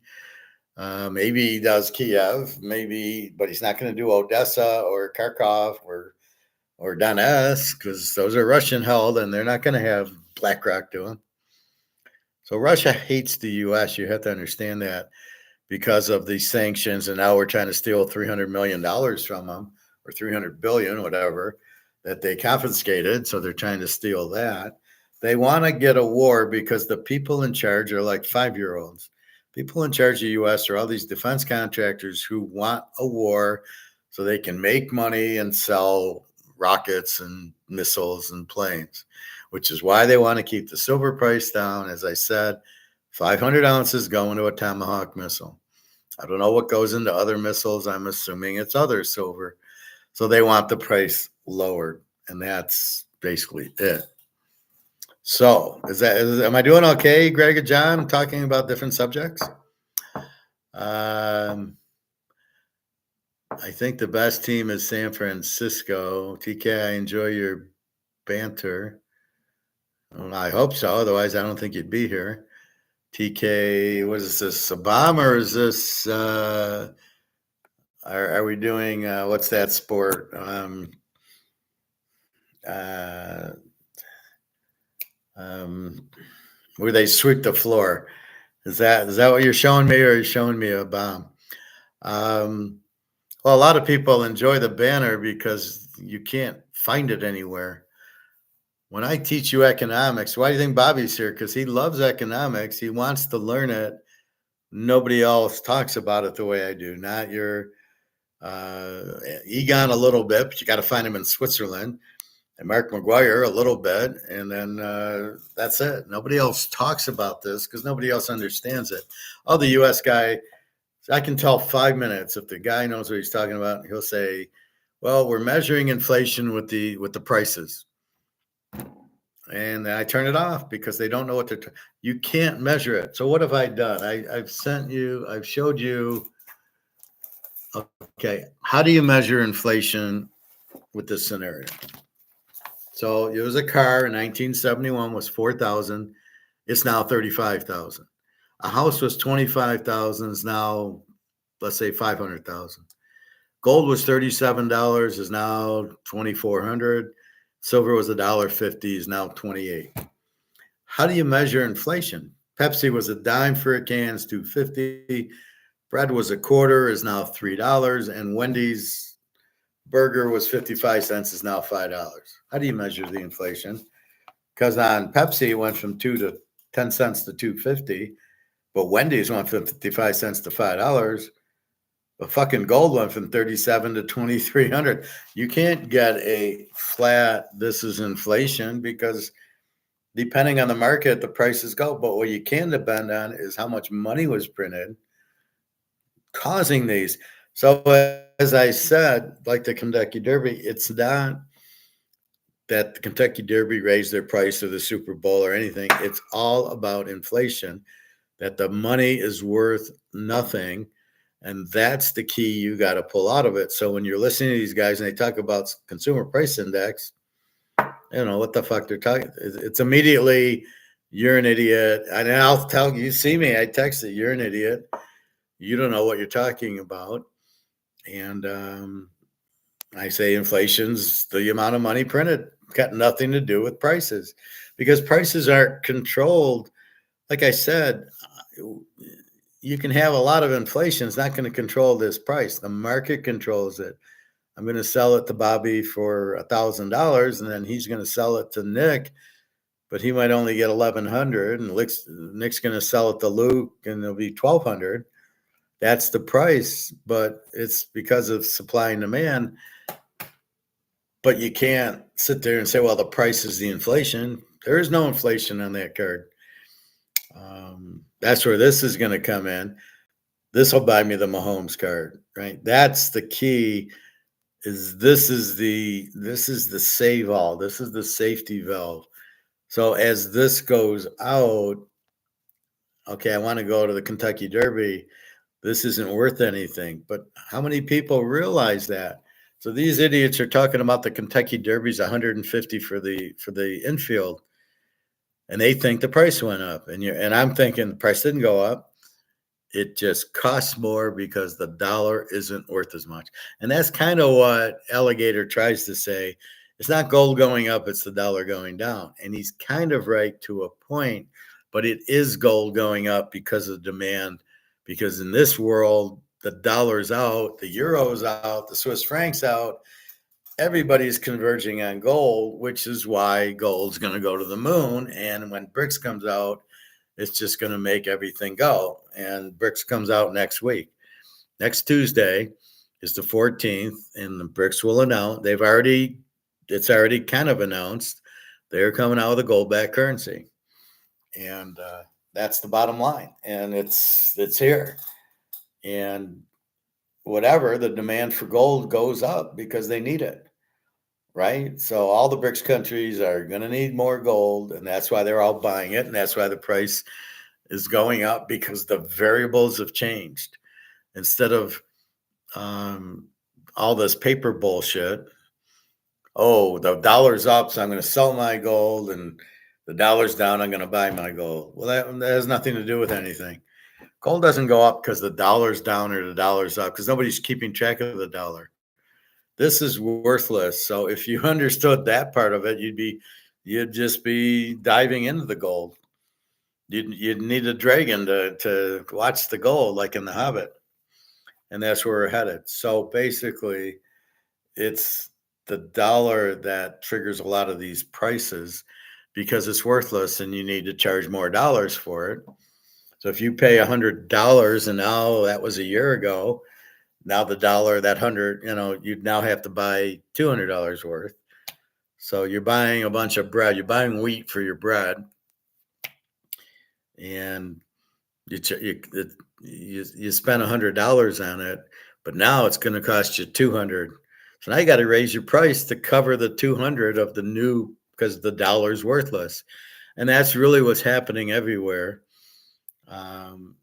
Maybe he does Kiev, maybe, but he's not going to do Odessa or Kharkov or Donetsk because those are Russian held and they're not going to have BlackRock do them. So Russia hates the U.S. You have to understand that because of these sanctions, and now we're trying to steal $300 million from them or $300 billion, whatever, that they confiscated. So they're trying to steal that. They want to get a war because the people in charge are like 5-year-olds. People in charge of the U.S. are all these defense contractors who want a war so they can make money and sell rockets and missiles and planes, which is why they want to keep the silver price down. As I said, 500 ounces going to a Tomahawk missile. I don't know what goes into other missiles. I'm assuming it's other silver. So they want the price lowered, and that's basically it. So am I doing okay, Greg and John, talking about different subjects? I think the best team is San Francisco. TK, I enjoy your banter. Well, I hope so. Otherwise, I don't think you'd be here. TK, what is this? A bomb or is this? Are we doing what's that sport? Where they sweep the floor. Is that what you're showing me, or are you showing me a bomb? Well, a lot of people enjoy the banner because you can't find it anywhere. When I teach you economics, why do you think Bobby's here? Because he loves economics. He wants to learn it. Nobody else talks about it the way I do. Not your Egon a little bit, but you got to find him in Switzerland. And Mark McGuire a little bit. And then that's it. Nobody else talks about this because nobody else understands it. Oh, the U.S. guy, I can tell 5 minutes if the guy knows what he's talking about. He'll say, well, we're measuring inflation with the prices. and I turn it off because they don't know what you can't measure it. So what have I done? I've showed you, okay, how do you measure inflation with this scenario? So it was a car in 1971 was 4,000. It's now 35,000. A house was 25,000. Is now, let's say, 500,000. Gold was $37. Is now 2,400. Silver was $1.50. Is now 28. How do you measure inflation? Pepsi was a dime for a can. It's 2.50. Bread was a quarter. Is now $3. And Wendy's burger was 55 cents. Is now $5. How do you measure the inflation? Because on Pepsi, it went from 10 cents to 2.50, but Wendy's went from 55 cents to $5. But fucking gold went from 37 to 2,300. You can't get a flat, this is inflation, because depending on the market, the prices go. But what you can depend on is how much money was printed causing these. So as I said, like the Kentucky Derby, it's not that the Kentucky Derby raised their price or the Super Bowl or anything. It's all about inflation, that the money is worth nothing. And that's the key you got to pull out of it. So when you're listening to these guys and they talk about consumer price index, you know what the fuck they're talking. It's immediately, you're an idiot. And I'll tell you, see me, I text it, you're an idiot. You don't know what you're talking about. And I say inflation's the amount of money printed. Got nothing to do with prices, because prices aren't controlled. Like I said, you can have a lot of inflation. It's not going to control this price. The market controls it. I'm going to sell it to Bobby for $1,000, and then he's going to sell it to Nick, but he might only get 1,100, and Nick's going to sell it to Luke, and it'll be 1,200. That's the price, but it's because of supply and demand. But you can't sit there and say, well, the price is the inflation. There is no inflation on that card. That's where this is going to come in. This will buy me the Mahomes card, right? That's the key. This is the save all. This is the safety valve. So as this goes out, okay, I want to go to the Kentucky Derby. This isn't worth anything. But how many people realize that? So these idiots are talking about the Kentucky Derby's 150 for the infield, and they think the price went up. And I'm thinking the price didn't go up. It just costs more because the dollar isn't worth as much. And that's kind of what Alligator tries to say. It's not gold going up, it's the dollar going down. And he's kind of right to a point, but it is gold going up because of demand. Because in this world, the dollar's out, the euro's out, the Swiss franc's out. Everybody's converging on gold, which is why gold's going to go to the moon. And when BRICS comes out, it's just going to make everything go. And BRICS comes out next week. Next Tuesday is the 14th, and the BRICS will announce. It's already kind of announced they're coming out with a gold-backed currency, and that's the bottom line. And it's here, and whatever, the demand for gold goes up because they need it, right? So all the BRICS countries are going to need more gold, and that's why they're all buying it, and that's why the price is going up, because the variables have changed. Instead of all this paper bullshit, oh, the dollar's up, so I'm going to sell my gold, and the dollar's down, I'm going to buy my gold. Well, that has nothing to do with anything. Gold doesn't go up because the dollar's down or the dollar's up, because nobody's keeping track of the dollar. This is worthless. So if you understood that part of it, you'd just be diving into the gold. You'd need a dragon to watch the gold, like in The Hobbit. And that's where we're headed. So basically, it's the dollar that triggers a lot of these prices, because it's worthless and you need to charge more dollars for it. So if you pay $100, and now that was a year ago, now the dollar, that 100, you'd now have to buy $200 worth. So you're buying a bunch of bread. You're buying wheat for your bread, and you spend $100 on it, but now it's going to cost you $200. So now you got to raise your price to cover the $200 of the new because the dollar's worthless. And that's really what's happening everywhere.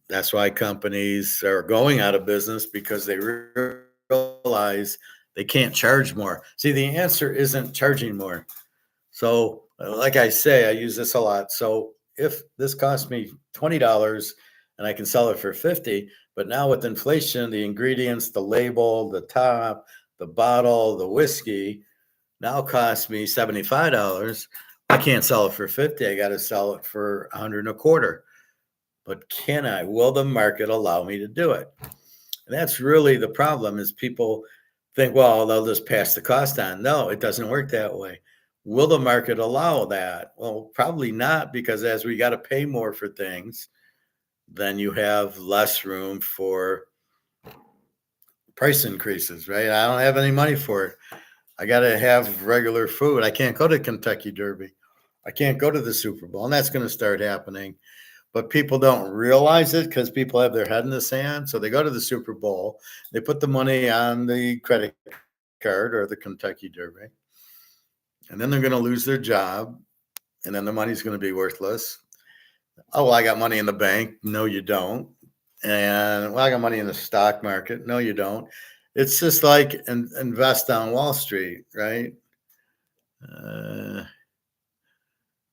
That's why companies are going out of business because they realize they can't charge more. See, the answer isn't charging more. So, like I say, I use this a lot. So, if this costs me $20 and I can sell it for 50, but now with inflation, the ingredients, the label, the top, the bottle, the whiskey now costs me $75. I can't sell it for 50. I got to sell it for 100 and a quarter. But can I? Will the market allow me to do it? And that's really the problem is people think, well, they'll just pass the cost on. No, it doesn't work that way. Will the market allow that? Well, probably not, because as we got to pay more for things, then you have less room for price increases, right? I don't have any money for it. I got to have regular food. I can't go to Kentucky Derby. I can't go to the Super Bowl, and that's going to start happening. But people don't realize it because people have their head in the sand. So they go to the Super Bowl, they put the money on the credit card or the Kentucky Derby, and then they're going to lose their job, and then the money's going to be worthless. Oh, well, I got money in the bank. No, you don't. And well, I got money in the stock market. No, you don't. It's just like invest on Wall Street, right?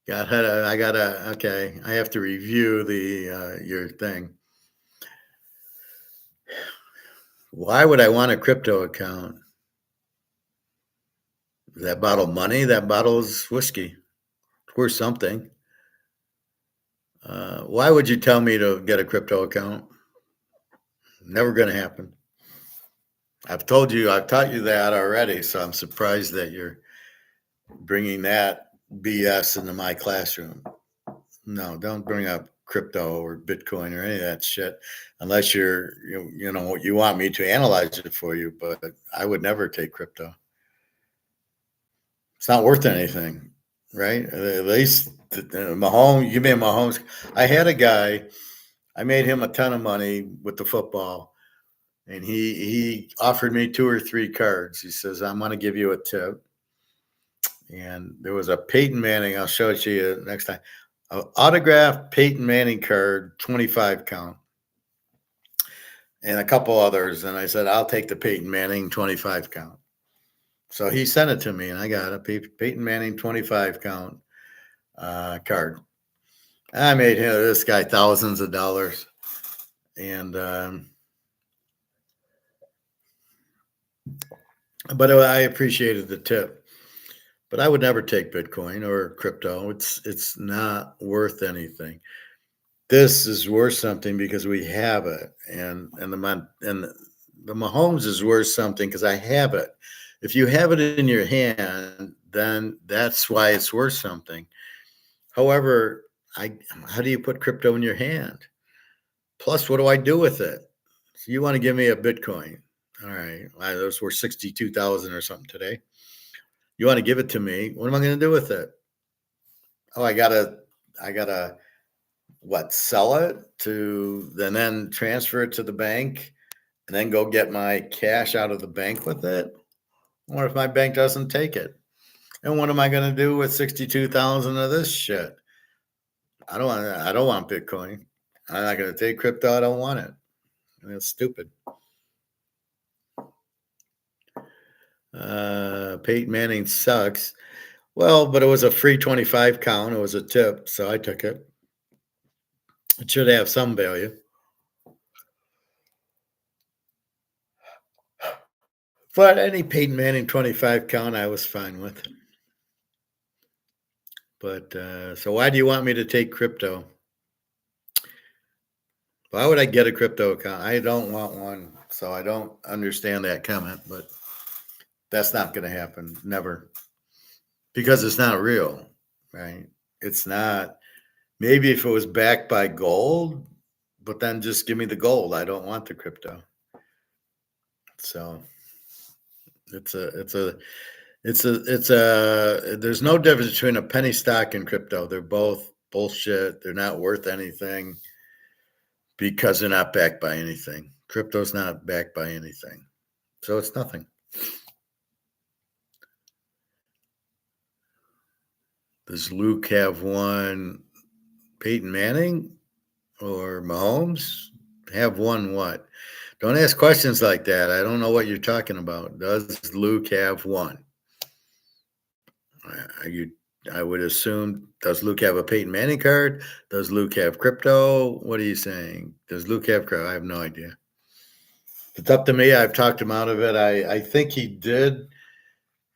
Okay. I have to review the your thing. Why would I want a crypto account? Is that bottle money? That bottle's whiskey. It's worth something. Why would you tell me to get a crypto account? Never going to happen. I've taught you that already, so I'm surprised that you're bringing that BS into my classroom. No, don't bring up crypto or Bitcoin or any of that shit unless you want me to analyze it for you, but I would never take crypto. It's not worth anything, right? At least Mahomes, you mean Mahomes. I had a guy, I made him a ton of money with the football, and he offered me 2 or 3 cards. He says, I'm going to give you a tip. And there was a Peyton Manning, I'll show it to you next time. An autographed Peyton Manning card, 25 count, and a couple others. And I said, I'll take the Peyton Manning 25 count. So he sent it to me, and I got a Peyton Manning 25 count card. I made this guy thousands of dollars, and but I appreciated the tip. But I would never take Bitcoin or crypto. It's not worth anything. This is worth something because we have it, and the Mahomes is worth something because I have it. If you have it in your hand, then that's why it's worth something. However, how do you put crypto in your hand? Plus, what do I do with it? So you want to give me a Bitcoin? All right, those were 62,000 or something today. You want to give it to me? What am I going to do with it? Oh, I gotta what? Sell it to then transfer it to the bank, and then go get my cash out of the bank with it. What if my bank doesn't take it? And what am I going to do with 62,000 of this shit? I don't want Bitcoin. I'm not going to take crypto. I don't want it. And it's stupid. Peyton Manning sucks. Well, but it was a free 25 count. It was a tip, so I took it. It should have some value. But any Peyton Manning 25 count, I was fine with. But so why do you want me to take crypto? Why would I get a crypto account? I don't want one, so I don't understand that comment, but that's not going to happen. Never. Because it's not real, right? It's not. Maybe if it was backed by gold, but then just give me the gold. I don't want the crypto. So there's no difference between a penny stock and crypto. They're both bullshit. They're not worth anything because they're not backed by anything. Crypto's not backed by anything. So it's nothing. Does Luke have one Peyton Manning or Mahomes? Have one what? Don't ask questions like that. I don't know what you're talking about. Does Luke have one? I would assume, does Luke have a Peyton Manning card? Does Luke have crypto? What are you saying? Does Luke have crypto? I have no idea. It's up to me. I've talked him out of it. I think he did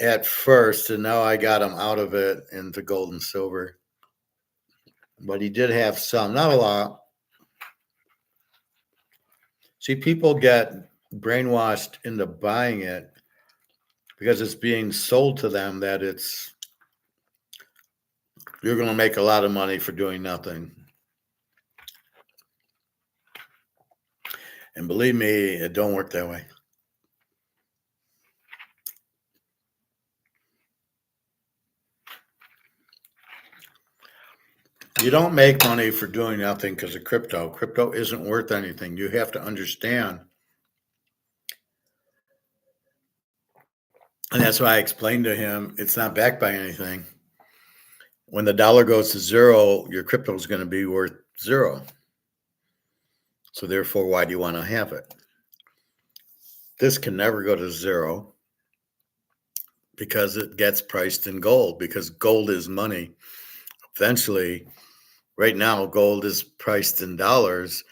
at first, and now I got him out of it into gold and silver. But he did have some, not a lot. See, people get brainwashed into buying it because it's being sold to them that you're going to make a lot of money for doing nothing. And believe me, it don't work that way. You don't make money for doing nothing because of crypto. Crypto isn't worth anything. You have to understand. And that's why I explained to him it's not backed by anything. When the dollar goes to zero, your crypto is going to be worth zero. So therefore, why do you want to have it? This can never go to zero because it gets priced in gold, because gold is money. Eventually, right now, gold is priced in dollars.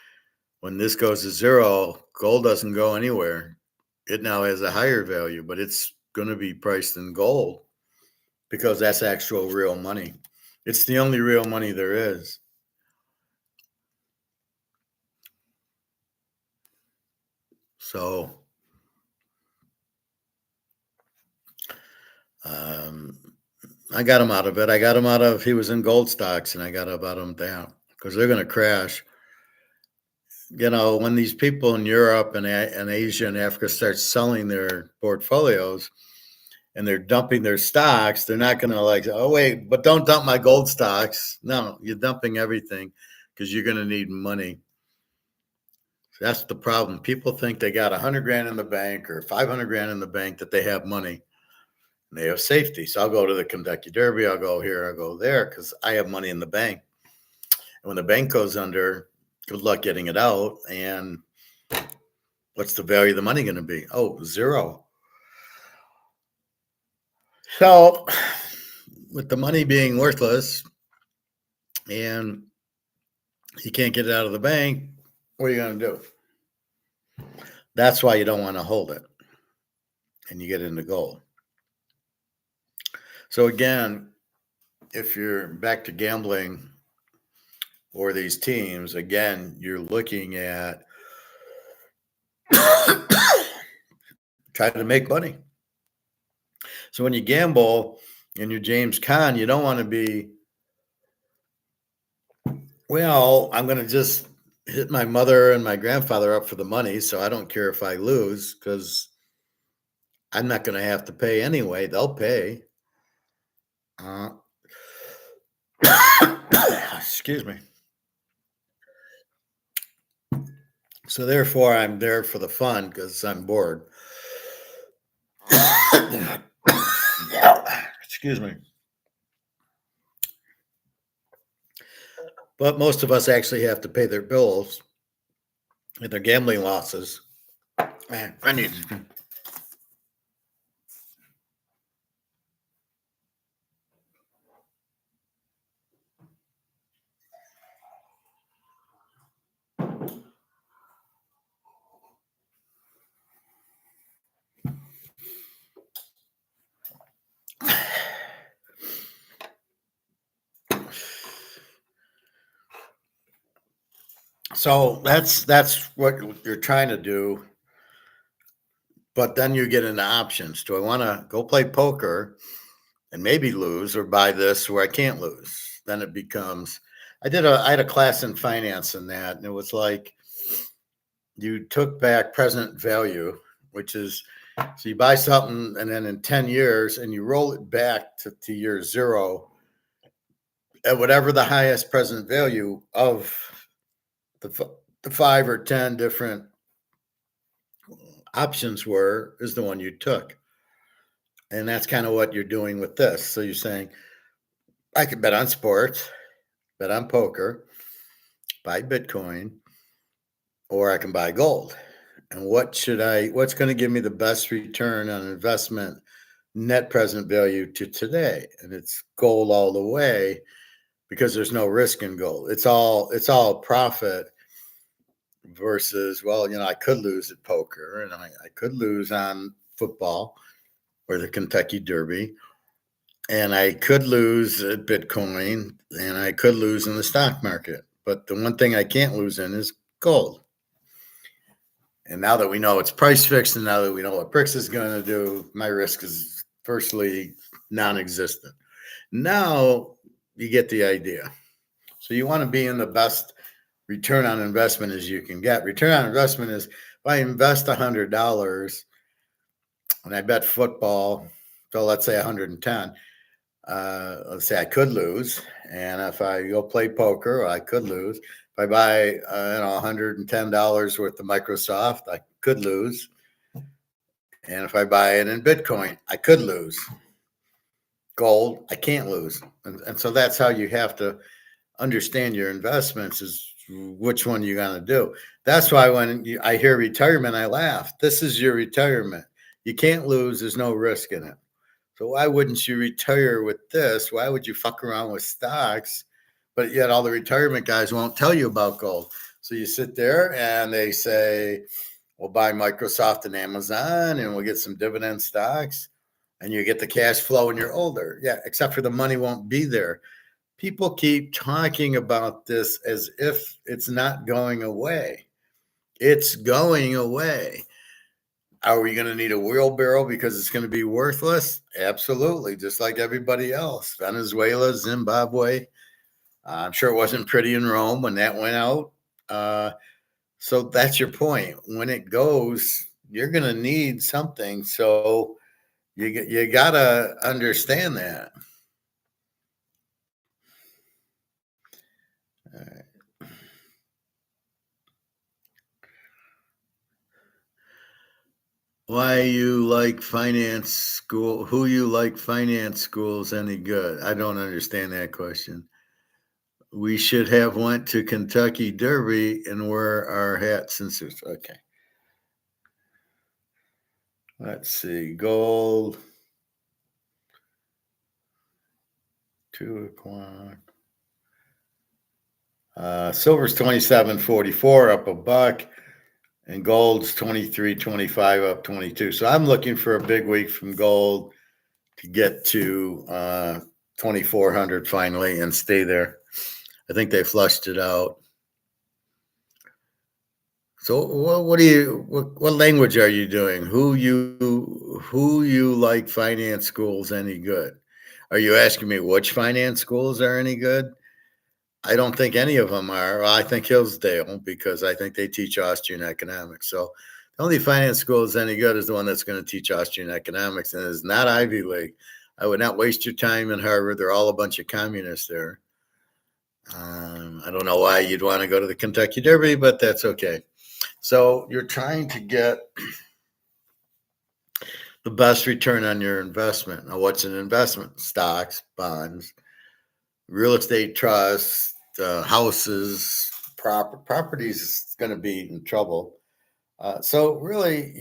When this goes to zero, gold doesn't go anywhere. It now has a higher value, but it's going to be priced in gold because that's actual real money. It's the only real money there is. So, I got him out of it. I got him out of, he was in gold stocks, and I got him out of them down because they're going to crash. You know, when these people in Europe and Asia and Africa start selling their portfolios and they're dumping their stocks, they're not going to like, oh, wait, but don't dump my gold stocks. No, you're dumping everything because you're going to need money. That's the problem. People think they got 100 grand in the bank or 500 grand in the bank, that they have money and they have safety. So I'll go to the Kentucky Derby. I'll go here. I'll go there because I have money in the bank. And when the bank goes under, good luck getting it out. And what's the value of the money going to be? Oh, zero. So with the money being worthless and you can't get it out of the bank, what are you going to do? That's why you don't want to hold it and you get into gold. So again, if you're back to gambling or these teams, again, you're looking at trying to make money. So when you gamble and you're James Caan, you don't want to be, well, I'm going to just hit my mother and my grandfather up for the money, so I don't care if I lose because I'm not going to have to pay anyway. They'll pay. Excuse me. So therefore, I'm there for the fun because I'm bored. Excuse me. But most of us actually have to pay their bills and their gambling losses. Man, I need. So that's what you're trying to do. But then you get into options. Do I want to go play poker and maybe lose, or buy this where I can't lose? Then it becomes, I had a class in finance in that, and it was like you took back present value, which is, so you buy something and then in 10 years and you roll it back to year zero at whatever the highest present value of the 5 or 10 different options were, is the one you took. And that's kind of what you're doing with this. So you're saying, I can bet on sports, bet on poker, buy Bitcoin, or I can buy gold. And what's going to give me the best return on investment, net present value to today? And it's gold all the way because there's no risk in gold. It's all profit versus, well, I could lose at poker and I could lose on football or the Kentucky Derby, and I could lose at Bitcoin, and I could lose in the stock market. But the one thing I can't lose in is gold. And now that we know it's price fixed, and now that we know what BRICS is going to do, my risk is virtually non-existent. Now you get the idea. So you want to be in the best return on investment as you can get. Return on investment is, if I invest $100 and I bet football, so let's say 110. Let's say I could lose, and if I go play poker, I could lose. If I buy, $110 worth of Microsoft, I could lose. And if I buy it in Bitcoin, I could lose. Gold, I can't lose. And so that's how you have to understand your investments, is which one you're going to do. That's why when I hear retirement, I laugh. This is your retirement. You can't lose. There's no risk in it. So why wouldn't you retire with this? Why would you fuck around with stocks? But yet all the retirement guys won't tell you about gold. So you sit there and they say, we'll buy Microsoft and Amazon and we'll get some dividend stocks and you get the cash flow when you're older. Yeah, except for the money won't be there. People keep talking about this as if it's not going away. It's going away. Are we going to need a wheelbarrow because it's going to be worthless? Absolutely, just like everybody else. Venezuela, Zimbabwe. I'm sure it wasn't pretty in Rome when that went out. So that's your point. When it goes, you're going to need something. So you got to understand that. All right. Why you like finance school? Who you like finance schools any good? I don't understand that question. We should have went to Kentucky Derby and wear our hats and suits. Okay. Let's see. Gold. 2 o'clock. Silver's 27.44, up a buck, and gold's 23.25, up 22. So I'm looking for a big week from gold to get to 2,400 finally and stay there. I think they flushed it out. So what language are you doing? Who you like finance schools any good? Are you asking me which finance schools are any good? I don't think any of them are. Well, I think Hillsdale, because I think they teach Austrian economics. So the only finance school that's any good is the one that's going to teach Austrian economics, and it's not Ivy League. I would not waste your time in Harvard. They're all a bunch of communists there. I don't know why you'd want to go to the Kentucky Derby, but that's okay. So you're trying to get the best return on your investment. Now, what's an investment? Stocks, bonds, real estate trusts, houses, properties is going to be in trouble. So really,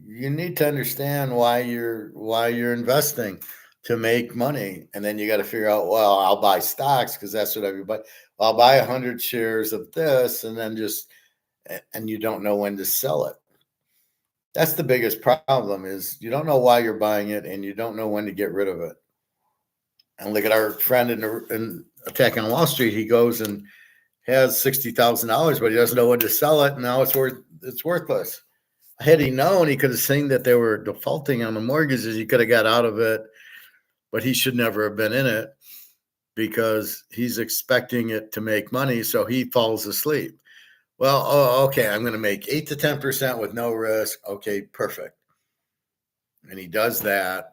you need to understand why you're investing to make money, and then you got to figure out, well, I'll buy stocks because that's what everybody. Well, I'll buy 100 shares of this, and then and you don't know when to sell it. That's the biggest problem, is you don't know why you're buying it and you don't know when to get rid of it. And look at our friend in Attack on Wall Street. He goes and has $60,000, but he doesn't know when to sell it. And now it's worthless. Had he known, he could have seen that they were defaulting on the mortgages. He could have got out of it, but he should never have been in it because he's expecting it to make money. So he falls asleep. Well, okay, I'm going to make 8 to 10% with no risk. Okay, perfect. And he does that,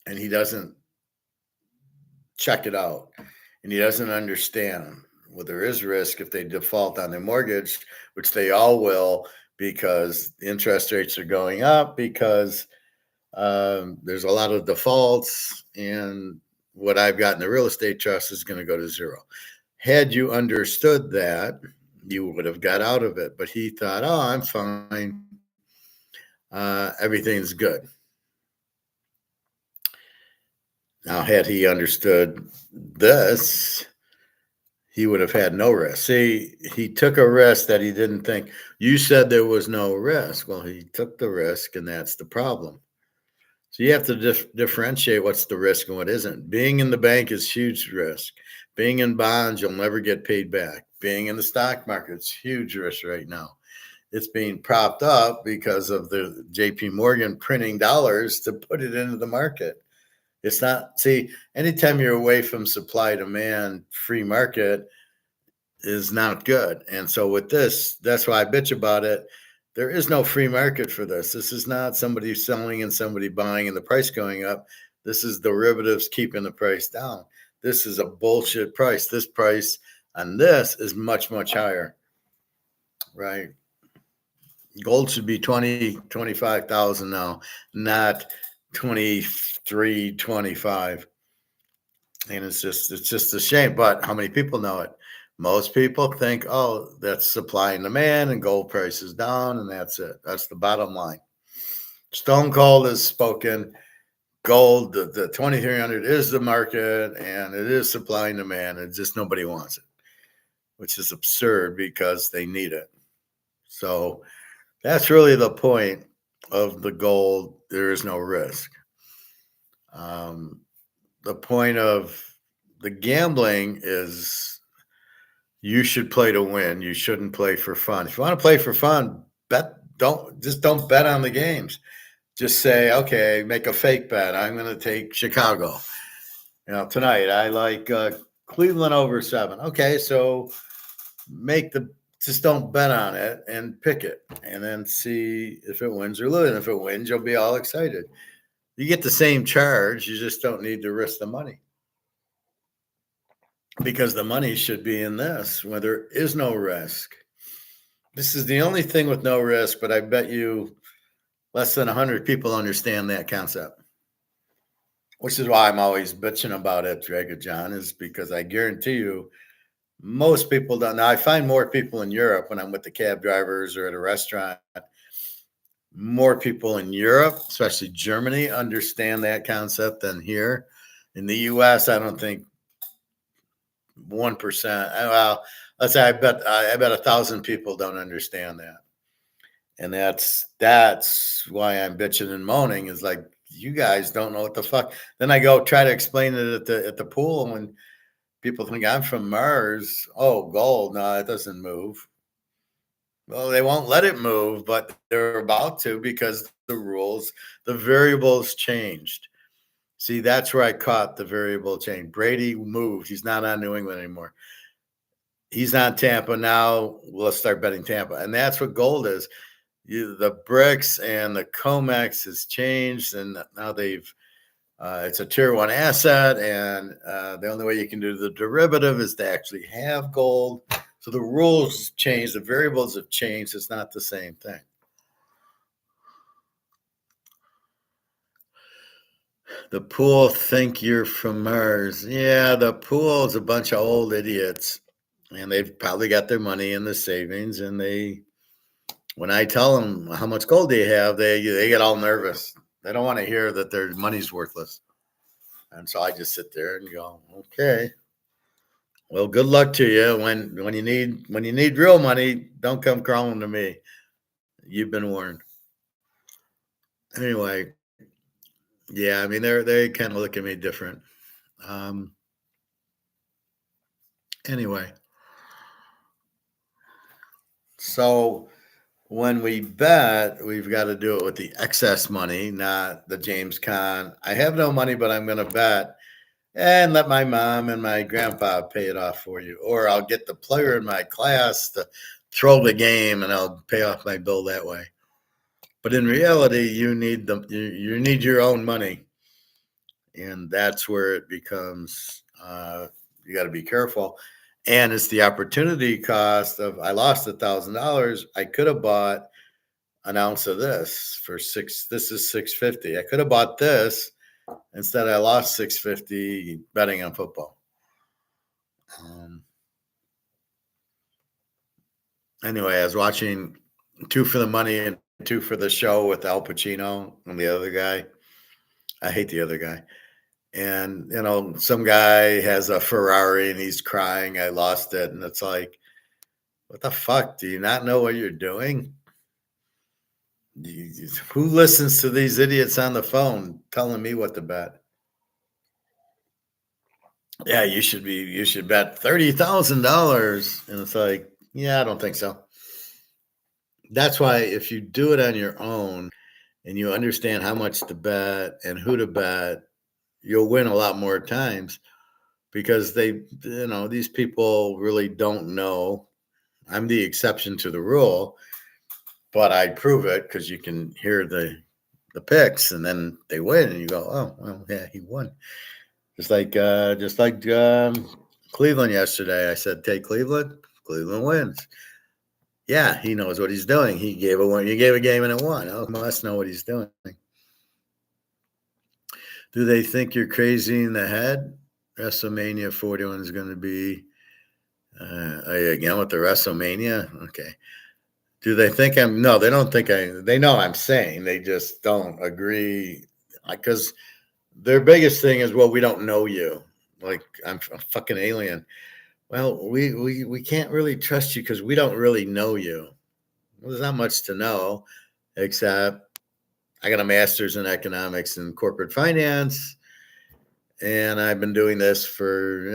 and he doesn't check it out, and he doesn't understand, well, there is risk if they default on their mortgage, which they all will, because the interest rates are going up, because There's a lot of defaults, and what I've got in the real estate trust is going to go to zero. Had you understood that, you would have got out of it. But he thought, oh, I'm fine. Everything's good. Now, had he understood this, he would have had no risk. See, he took a risk that he didn't think. You said there was no risk. Well, he took the risk, and that's the problem. So you have to differentiate what's the risk and what isn't. Being in the bank is huge risk. Being in bonds, you'll never get paid back. Being in the stock market, it's huge risk right now. It's being propped up because of the JP Morgan printing dollars to put it into the market. It's not, see, anytime you're away from supply demand, free market is not good. And so with this, that's why I bitch about it. There is no free market for this. This is not somebody selling and somebody buying and the price going up. This is derivatives keeping the price down. This is a bullshit price. This price on this is much, much higher, right? Gold should be 25,000 now, not 23, 25. And it's just a shame. But how many people know it? Most people think, oh, that's supply and demand and gold price is down, and that's it. That's the bottom line. Stone Cold has spoken. Gold, the 2300 is the market, and it is supply and demand. And just nobody wants it, which is absurd because they need it. So that's really the point of the gold. There is no risk. The point of the gambling is you should play to win. You shouldn't play for fun. If you want to play for fun, don't bet on the games. Just say, okay, make a fake bet. I'm going to take Chicago. Tonight I like Cleveland over 7. Okay, so just don't bet on it and pick it, and then see if it wins or loses. And if it wins, you'll be all excited. You get the same charge. You just don't need to risk the money. Because the money should be in this, where there is no risk. This is the only thing with no risk, but I bet you less than 100 people understand that concept. Which is why I'm always bitching about it, Dragon John, is because I guarantee you most people don't. Now, I find more people in Europe when I'm with the cab drivers or at a restaurant. More people in Europe, especially Germany, understand that concept than here. In the US, I don't think 1%. Well, let's say I bet 1,000 people don't understand that, and that's why I'm bitching and moaning. Is like, you guys don't know what the fuck. Then I go try to explain it at the pool, and when people think I'm from Mars, oh, gold, no, it doesn't move. Well, they won't let it move, but they're about to because the rules, the variables changed. See, that's where I caught the variable change. Brady moved. He's not on New England anymore. He's on Tampa now. Let's start betting Tampa. And that's what gold is. The bricks and the COMEX has changed, and now it's a tier 1 asset. And the only way you can do the derivative is to actually have gold. So the rules changed. The variables have changed. It's not the same thing. The pool think you're from Mars. Yeah, the pool is a bunch of old idiots, and they've probably got their money in the savings. And when I tell them how much gold they have, they get all nervous. They don't want to hear that their money's worthless. And so I just sit there and go, okay, well, good luck to you. When you need real money, don't come crawling to me. You've been warned. Anyway, yeah, I mean they kind of look at me different. Anyway, so when we bet, we've got to do it with the excess money, not the James Conn. I have no money, but I'm going to bet and let my mom and my grandpa pay it off for you. Or I'll get the player in my class to throw the game and I'll pay off my bill that way. But in reality, you need you need your own money. And that's where it becomes, you got to be careful. And it's the opportunity cost of, I lost $1,000. I could have bought an ounce of this for six. This is 650. I could have bought this. Instead, I lost 650 betting on football. Anyway, I was watching Two for the Money and Two for the Show with Al Pacino and the other guy. I hate the other guy. And, some guy has a Ferrari and he's crying, I lost it. And it's like, what the fuck? Do you not know what you're doing? Who listens to these idiots on the phone telling me what to bet? Yeah, you should bet $30,000. And it's like, yeah, I don't think so. That's why if you do it on your own and you understand how much to bet and who to bet, you'll win a lot more times because these people really don't know. I'm the exception to the rule, but I prove it because you can hear the picks and then they win and you go, oh, well, yeah, he won. Just like Cleveland yesterday. I said, take Cleveland. Cleveland wins. Yeah, he knows what he's doing. He gave a game and it won. Oh, he must know what he's doing. Do they think you're crazy in the head? WrestleMania 41 is going to be again with the WrestleMania. Okay. Do they think I'm? No, they don't think they know I'm saying. They just don't agree because their biggest thing is, well, we don't know you. Like I'm a fucking alien. Well, we can't really trust you because we don't really know you. Well, there's not much to know, except I got a master's in economics and corporate finance, and I've been doing this for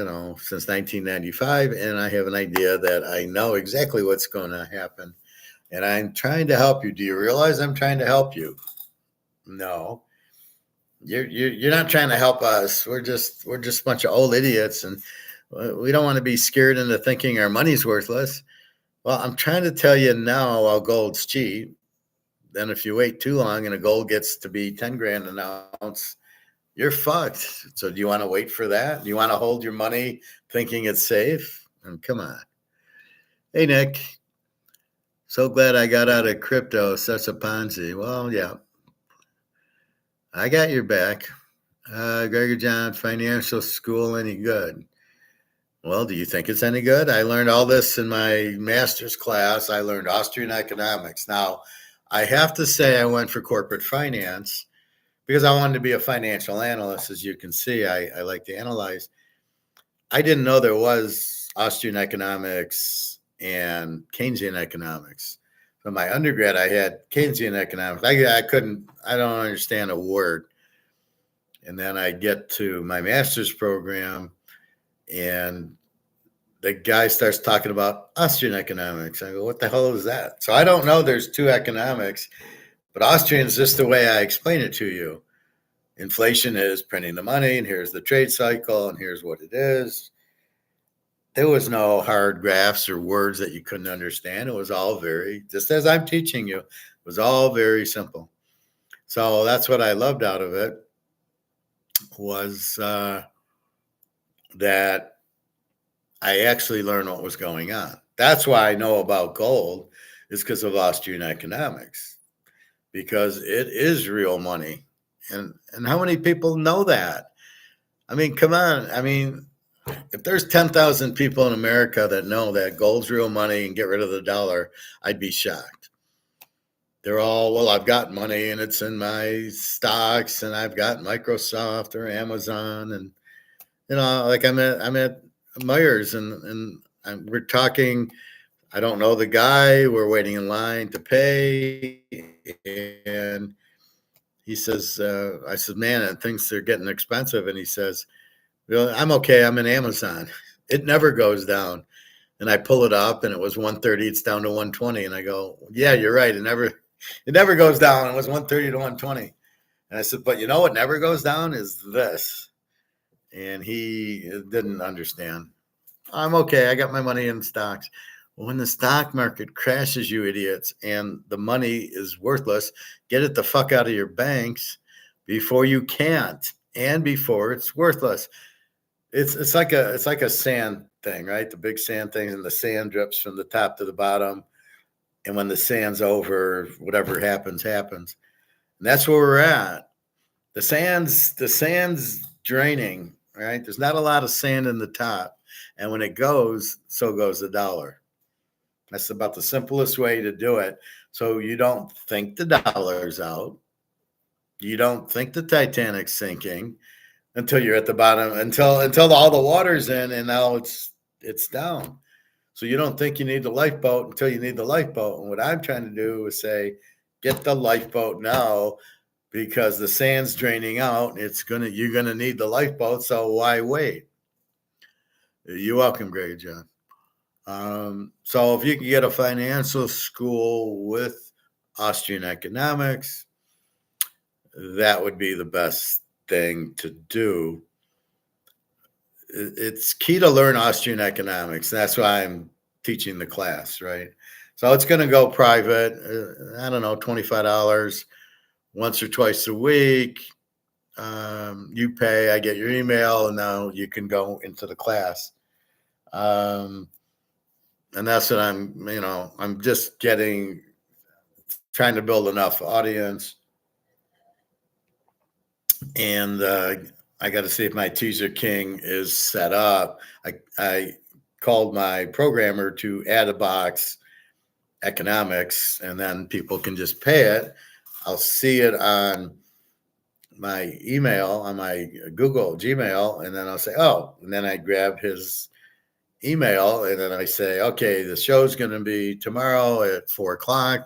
since 1995, and I have an idea that I know exactly what's going to happen, and I'm trying to help you. Do you realize I'm trying to help you? No. You're not trying to help us. We're just a bunch of old idiots, and we don't want to be scared into thinking our money's worthless. Well, I'm trying to tell you now while gold's cheap. Then if you wait too long and a gold gets to be 10 grand an ounce, you're fucked. So do you want to wait for that? Do you want to hold your money thinking it's safe? And come on. Hey, Nick. So glad I got out of crypto. Such a Ponzi. Well, yeah. I got your back. Gregor John, financial school any good? Well, do you think it's any good? I learned all this in my master's class. I learned Austrian economics. Now, I have to say I went for corporate finance because I wanted to be a financial analyst. As you can see, I like to analyze. I didn't know there was Austrian economics and Keynesian economics. For my undergrad, I had Keynesian economics. I don't understand a word. And then I get to my master's program and the guy starts talking about Austrian economics. I go, what the hell is that? So I don't know there's two economics, but Austrian is just the way I explain it to you. Inflation is printing the money, and here's the trade cycle, and here's what it is. There was no hard graphs or words that you couldn't understand. It was all just as I'm teaching you, it was all very simple. So that's what I loved out of it was that I actually learned what was going on. That's why I know about gold is because of Austrian economics, because it is real money. And how many people know that? I mean, come on. I mean, if there's 10,000 people in America that know that gold's real money and get rid of the dollar, I'd be shocked. They're all, well, I've got money and it's in my stocks and I've got Microsoft or Amazon. And, like I'm at Myers and we're talking. I don't know the guy. We're waiting in line to pay. And he says, I said, man, things are getting expensive. And he says, well, I'm okay. I'm in Amazon. It never goes down. And I pull it up and it was 130. It's down to 120. And I go, yeah, you're right. It never goes down. It was 130 to 120. And I said, but you know what never goes down is this. And he didn't understand. I'm okay. I got my money in stocks. When the stock market crashes, you idiots, and the money is worthless, get it the fuck out of your banks before you can't and before it's worthless. It's like a sand thing, right? The big sand things, and the sand drips from the top to the bottom. And when the sand's over, whatever happens, happens. And that's where we're at. The sand's draining, right? There's not a lot of sand in the top. And when it goes, so goes the dollar. That's about the simplest way to do it. So you don't think the dollar's out. You don't think the Titanic's sinking until you're at the bottom, until all the water's in and now it's down. So you don't think you need the lifeboat until you need the lifeboat. And what I'm trying to do is say, get the lifeboat now because the sand's draining out. You're gonna need the lifeboat. So why wait? You're welcome, Greg John. So if you can get a financial school with Austrian economics, that would be the best thing to do. It's key to learn Austrian economics. That's why I'm teaching the class, right? So it's going to go private. I don't know, $25 once or twice a week. You pay, I get your email, and now you can go into the class. And that's what I'm just trying to build enough audience. And I got to see if my Teaser King is set up. I called my programmer to add a box economics, and then people can just pay it. I'll see it on my email, on my Google Gmail, and then I'll say, oh, and then I grab his email, and then I say, okay, the show's going to be tomorrow at 4:00.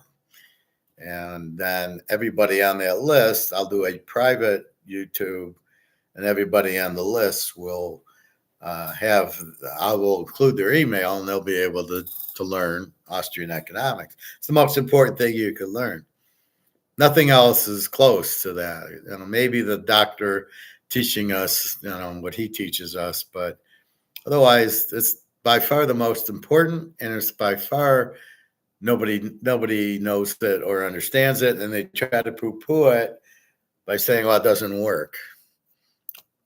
And then everybody on that list, I'll do a private YouTube, and everybody on the list will I will include their email, and they'll be able to learn Austrian economics. It's the most important thing you can learn. Nothing else is close to that. Maybe the doctor teaching us, what he teaches us, but otherwise, it's by far the most important, and it's by far nobody knows it or understands it, and they try to poo-poo it by saying, well, it doesn't work.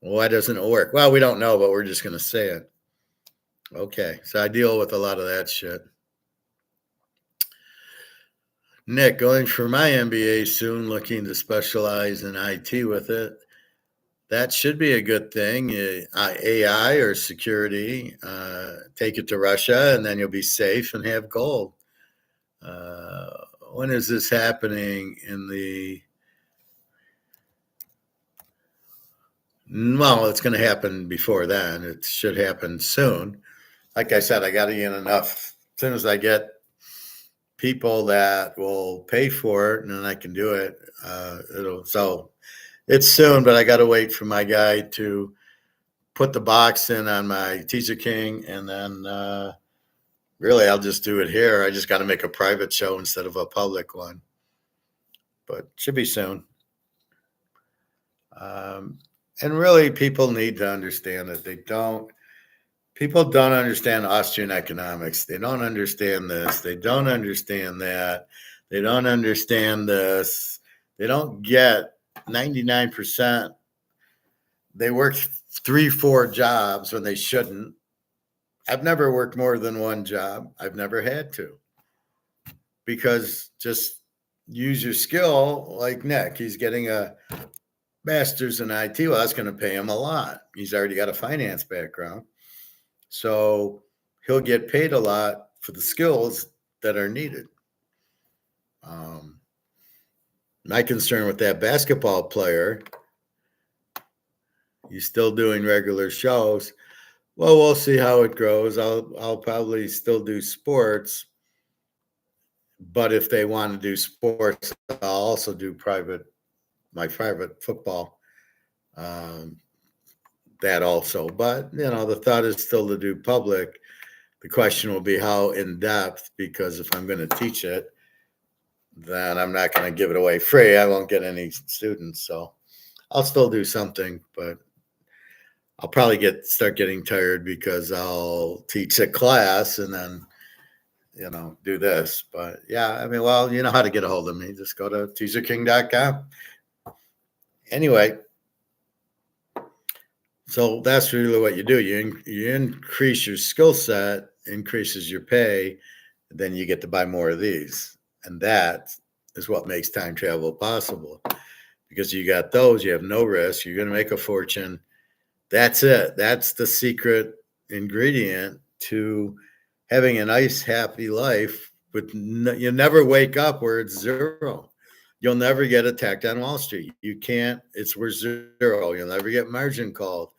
Why doesn't it work? Well, we don't know, but we're just going to say it. Okay, so I deal with a lot of that shit. Nick, going for my MBA soon, looking to specialize in IT with it. That should be a good thing. AI or security, take it to Russia, and then you'll be safe and have gold. When is this happening Well, it's going to happen before then. It should happen soon. Like I said, I got to get enough. As soon as I get people that will pay for it, and then I can do it. So it's soon, but I got to wait for my guy to put the box in on my Teaser King, and then really I'll just do it here. I just got to make a private show instead of a public one, but should be soon. And really, people need to understand that people don't understand Austrian economics. They don't understand this. They don't understand that. They don't understand this. They don't get 99%. They work 3-4 jobs when they shouldn't. I've never worked more than one job. I've never had to. Because just use your skill, like Nick. He's getting a master's in IT. Well, that's going to pay him a lot. He's already got a finance background. So he'll get paid a lot for the skills that are needed. My concern with that basketball player, he's still doing regular shows. Well, we'll see how it grows. I'll probably still do sports. But if they want to do sports, I'll also do my private football. That also. But, the thought is still to do public. The question will be how in depth, because if I'm going to teach it, then I'm not going to give it away free. I won't get any students. So I'll still do something, but I'll probably start getting tired because I'll teach a class and then, do this. But yeah, well, you know how to get a hold of me. Just go to teaserking.com. Anyway, so that's really what you do. You increase your skill set, increases your pay, then you get to buy more of these. And that is what makes time travel possible. Because you got those, you have no risk, you're going to make a fortune. That's it. That's the secret ingredient to having a nice, happy life. You never wake up where it's zero. You'll never get attacked on Wall Street. You can't. It's worth zero. You'll never get margin called.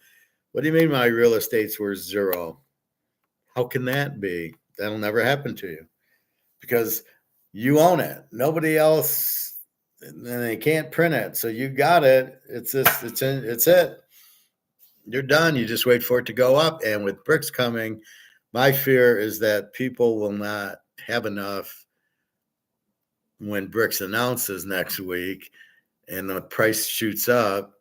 What do you mean my real estate's worth zero? How can that be? That'll never happen to you because you own it. Nobody else, and they can't print it. So you got it. It's it. You're done. You just wait for it to go up. And with bricks coming, my fear is that people will not have enough when bricks announces next week and the price shoots up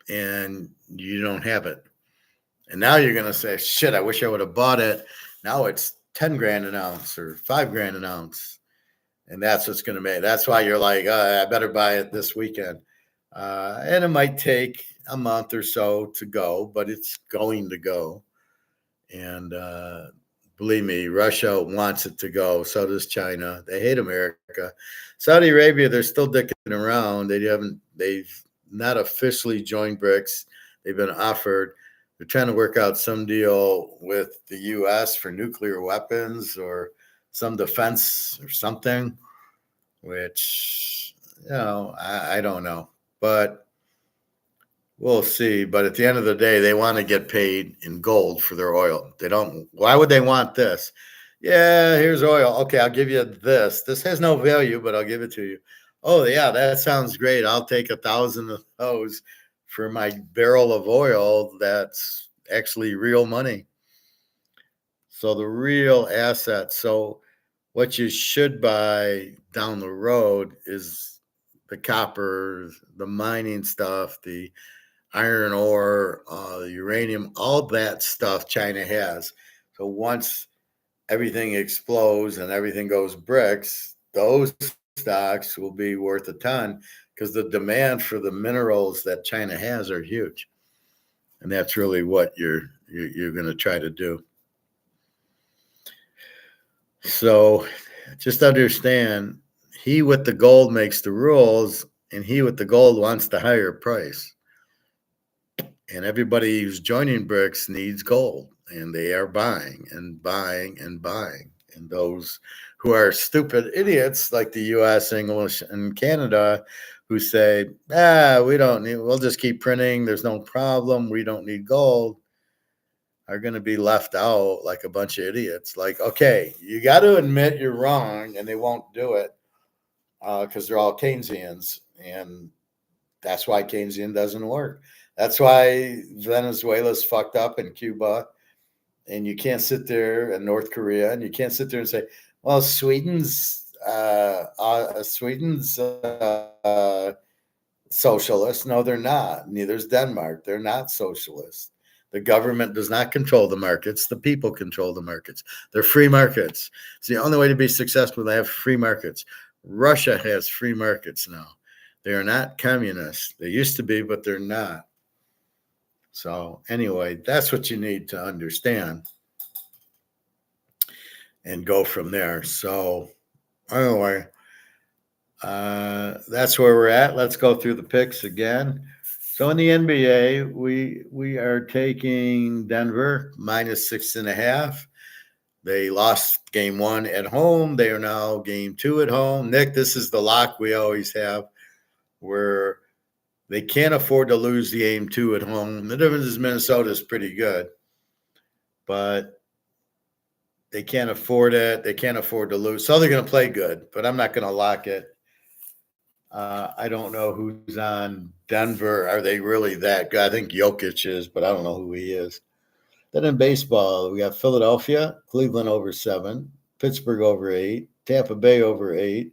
and you don't have it. And now you're going to say, shit, I wish I would have bought it. Now it's 10 grand an ounce or 5 grand an ounce. And that's what's going to make. That's why you're like, I better buy it this weekend. And it might take a month or so to go, but it's going to go. And believe me, Russia wants it to go. So does China. They hate America. Saudi Arabia, they're still dicking around. They've not officially joined BRICS. They've been offered. They're trying to work out some deal with the U.S. for nuclear weapons or some defense or something, which, I don't know. But we'll see. But at the end of the day, they want to get paid in gold for their oil. They don't. Why would they want this? Yeah, here's oil. Okay, I'll give you this. This has no value, but I'll give it to you. Oh, yeah, that sounds great. I'll take 1,000 of those for my barrel of oil. That's actually real money. So the real asset. So what you should buy down the road is the copper, the mining stuff, the iron ore, the uranium, all that stuff China has. So once everything explodes and everything goes bricks, those stocks will be worth a ton because the demand for the minerals that China has are huge. And that's really what you're going to try to do. So just understand, he with the gold makes the rules, and he with the gold wants the higher price. And everybody who's joining BRICS needs gold, and they are buying and buying and buying. And those who are stupid idiots like the U.S., English, and Canada who say, we don't need, we'll just keep printing. There's no problem. We don't need gold, are going to be left out like a bunch of idiots. Like, okay, you got to admit you're wrong, and they won't do it because they're all Keynesians. And that's why Keynesian doesn't work. That's why Venezuela's fucked up in Cuba. And you can't sit there in North Korea, and you can't sit there and say, well, Sweden's socialist. No, they're not. Neither's Denmark. They're not socialist. The government does not control the markets. The people control the markets. They're free markets. It's the only way to be successful. They have free markets. Russia has free markets now. They are not communists. They used to be, but they're not. So anyway, that's what you need to understand and go from there. So anyway, that's where we're at. Let's go through the picks again. So in the NBA, we are taking Denver minus 6.5. They lost game 1 at home. They are now game 2 at home. Nick, this is the lock we always have where they can't afford to lose the game 2 at home. The difference is Minnesota is pretty good, but they can't afford it. They can't afford to lose. So they're going to play good, but I'm not going to lock it. I don't know who's on Denver. Are they really that good? I think Jokic is, but I don't know who he is. Then in baseball, we got Philadelphia, Cleveland over 7, Pittsburgh over 8, Tampa Bay over 8,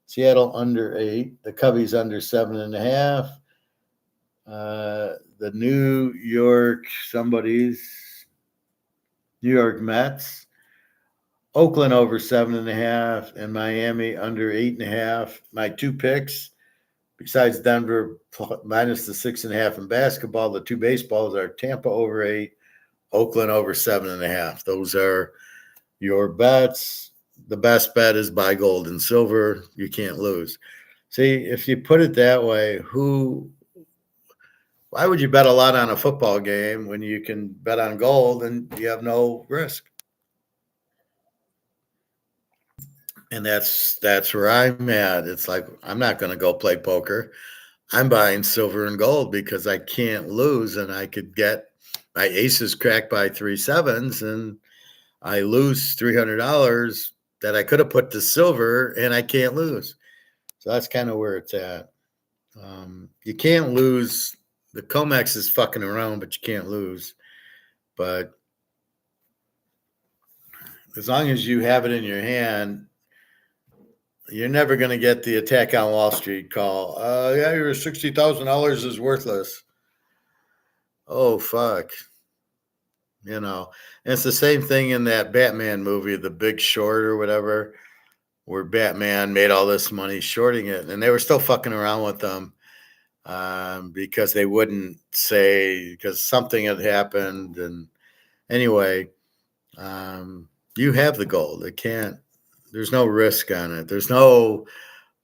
Seattle under 8, the Cubbies under 7.5. The New York Mets, Oakland over 7.5, and Miami under 8.5. My 2 picks, besides Denver minus the 6.5 in basketball, the 2 baseballs are Tampa over 8, Oakland over 7.5. Those are your bets. The best bet is buy gold and silver. You can't lose. See, if you put it that way, why would you bet a lot on a football game when you can bet on gold and you have no risk? And that's where I'm at. It's like I'm not going to go play poker. I'm buying silver and gold because I can't lose, and I could get my aces cracked by 3 sevens, and I lose $300 that I could have put to silver, and I can't lose. So that's kind of where it's at. You can't lose. The Comex is fucking around, but you can't lose. But as long as you have it in your hand, you're never going to get the attack on Wall Street call. Yeah, your $60,000 is worthless. Oh, fuck. You know, and it's the same thing in that Batman movie, The Big Short or whatever, where Batman made all this money shorting it. And they were still fucking around with them because they wouldn't say, because something had happened. And anyway, you have the gold. There's no risk on it.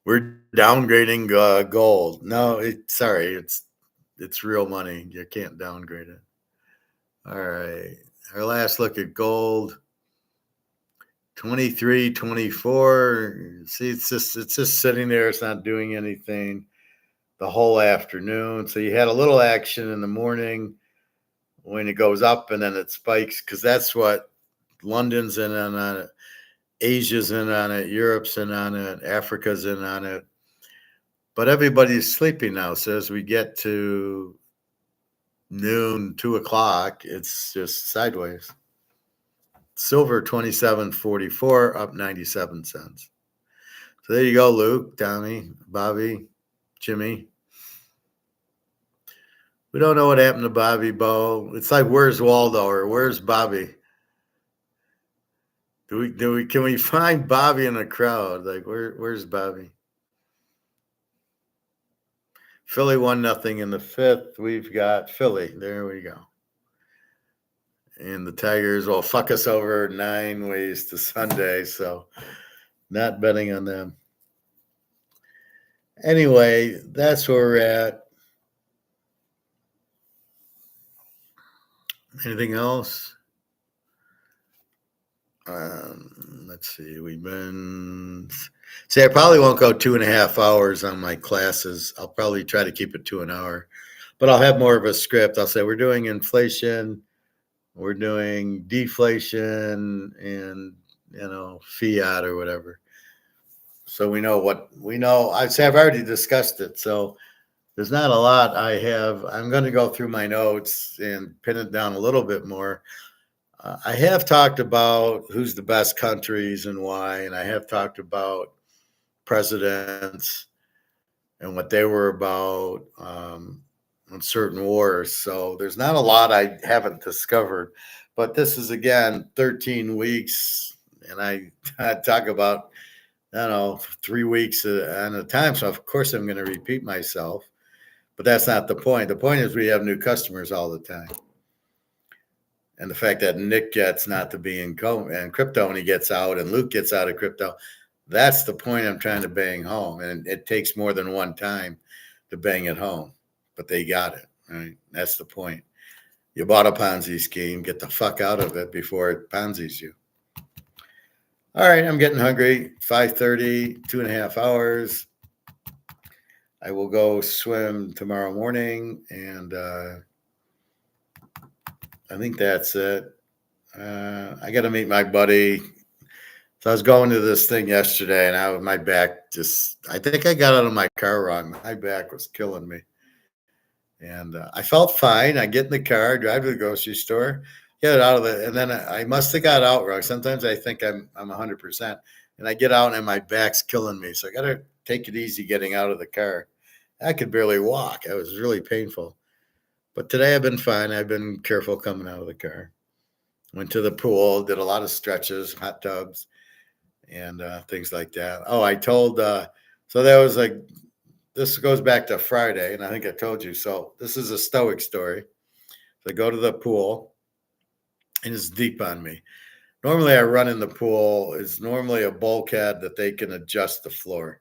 We're downgrading gold. No, it's real money. You can't downgrade it. All right. Our last look at gold. 23, 24. See, it's just sitting there. It's not doing anything the whole afternoon. So you had a little action in the morning when it goes up and then it spikes, because that's what London's in on it, Asia's in on it, Europe's in on it, Africa's in on it. But everybody's sleeping now. So as we get to noon, 2 o'clock, it's just sideways. Silver 27.44, up 97 cents. So there you go, Luke, Tommy, Bobby, Jimmy. We don't know what happened to Bobby, Bo. It's like, where's Waldo or where's Bobby? Can we find Bobby in the crowd? Like, where's Bobby? Philly 1-0 in the fifth. We've got Philly. There we go. And the Tigers will fuck us over 9 ways to Sunday, so not betting on them. Anyway, that's where we're at. Anything else? Let's see. I probably won't go 2.5 hours on my classes. I'll probably try to keep it to an hour, but I'll have more of a script. I'll say we're doing inflation, we're doing deflation, and fiat or whatever. So we know what we know. I've already discussed it. So there's not a lot I have. I'm going to go through my notes and pin it down a little bit more. I have talked about who's the best countries and why, and I have talked about presidents and what they were about on certain wars. So there's not a lot I haven't discovered. But this is, again, 13 weeks, and I talk about, 3 weeks at a time. So, of course, I'm going to repeat myself. But that's not the point. The point is we have new customers all the time. And the fact that Nick gets not to be in crypto and he gets out and Luke gets out of crypto, that's the point I'm trying to bang home. And it takes more than one time to bang it home. But they got it, right? That's the point. You bought a Ponzi scheme, get the fuck out of it before it Ponzi's you. All right, I'm getting hungry. 5:30, 2.5 hours. I will go swim tomorrow morning, and I think that's it. I got to meet my buddy. So I was going to this thing yesterday, and my back I think I got out of my car wrong. My back was killing me. And I felt fine. I get in the car, drive to the grocery store, get it out of and then I must have got out wrong. Sometimes I think I'm 100%. And I get out and my back's killing me. So I got to take it easy getting out of the car. I could barely walk. It was really painful. But today I've been fine. I've been careful coming out of the car. Went to the pool, did a lot of stretches, hot tubs, and things like that. Oh, I told, so that was like, this goes back to Friday, and I think I told you. So this is a stoic story. So I go to the pool, and it's deep on me. Normally, I run in the pool is normally a bulkhead that they can adjust the floor.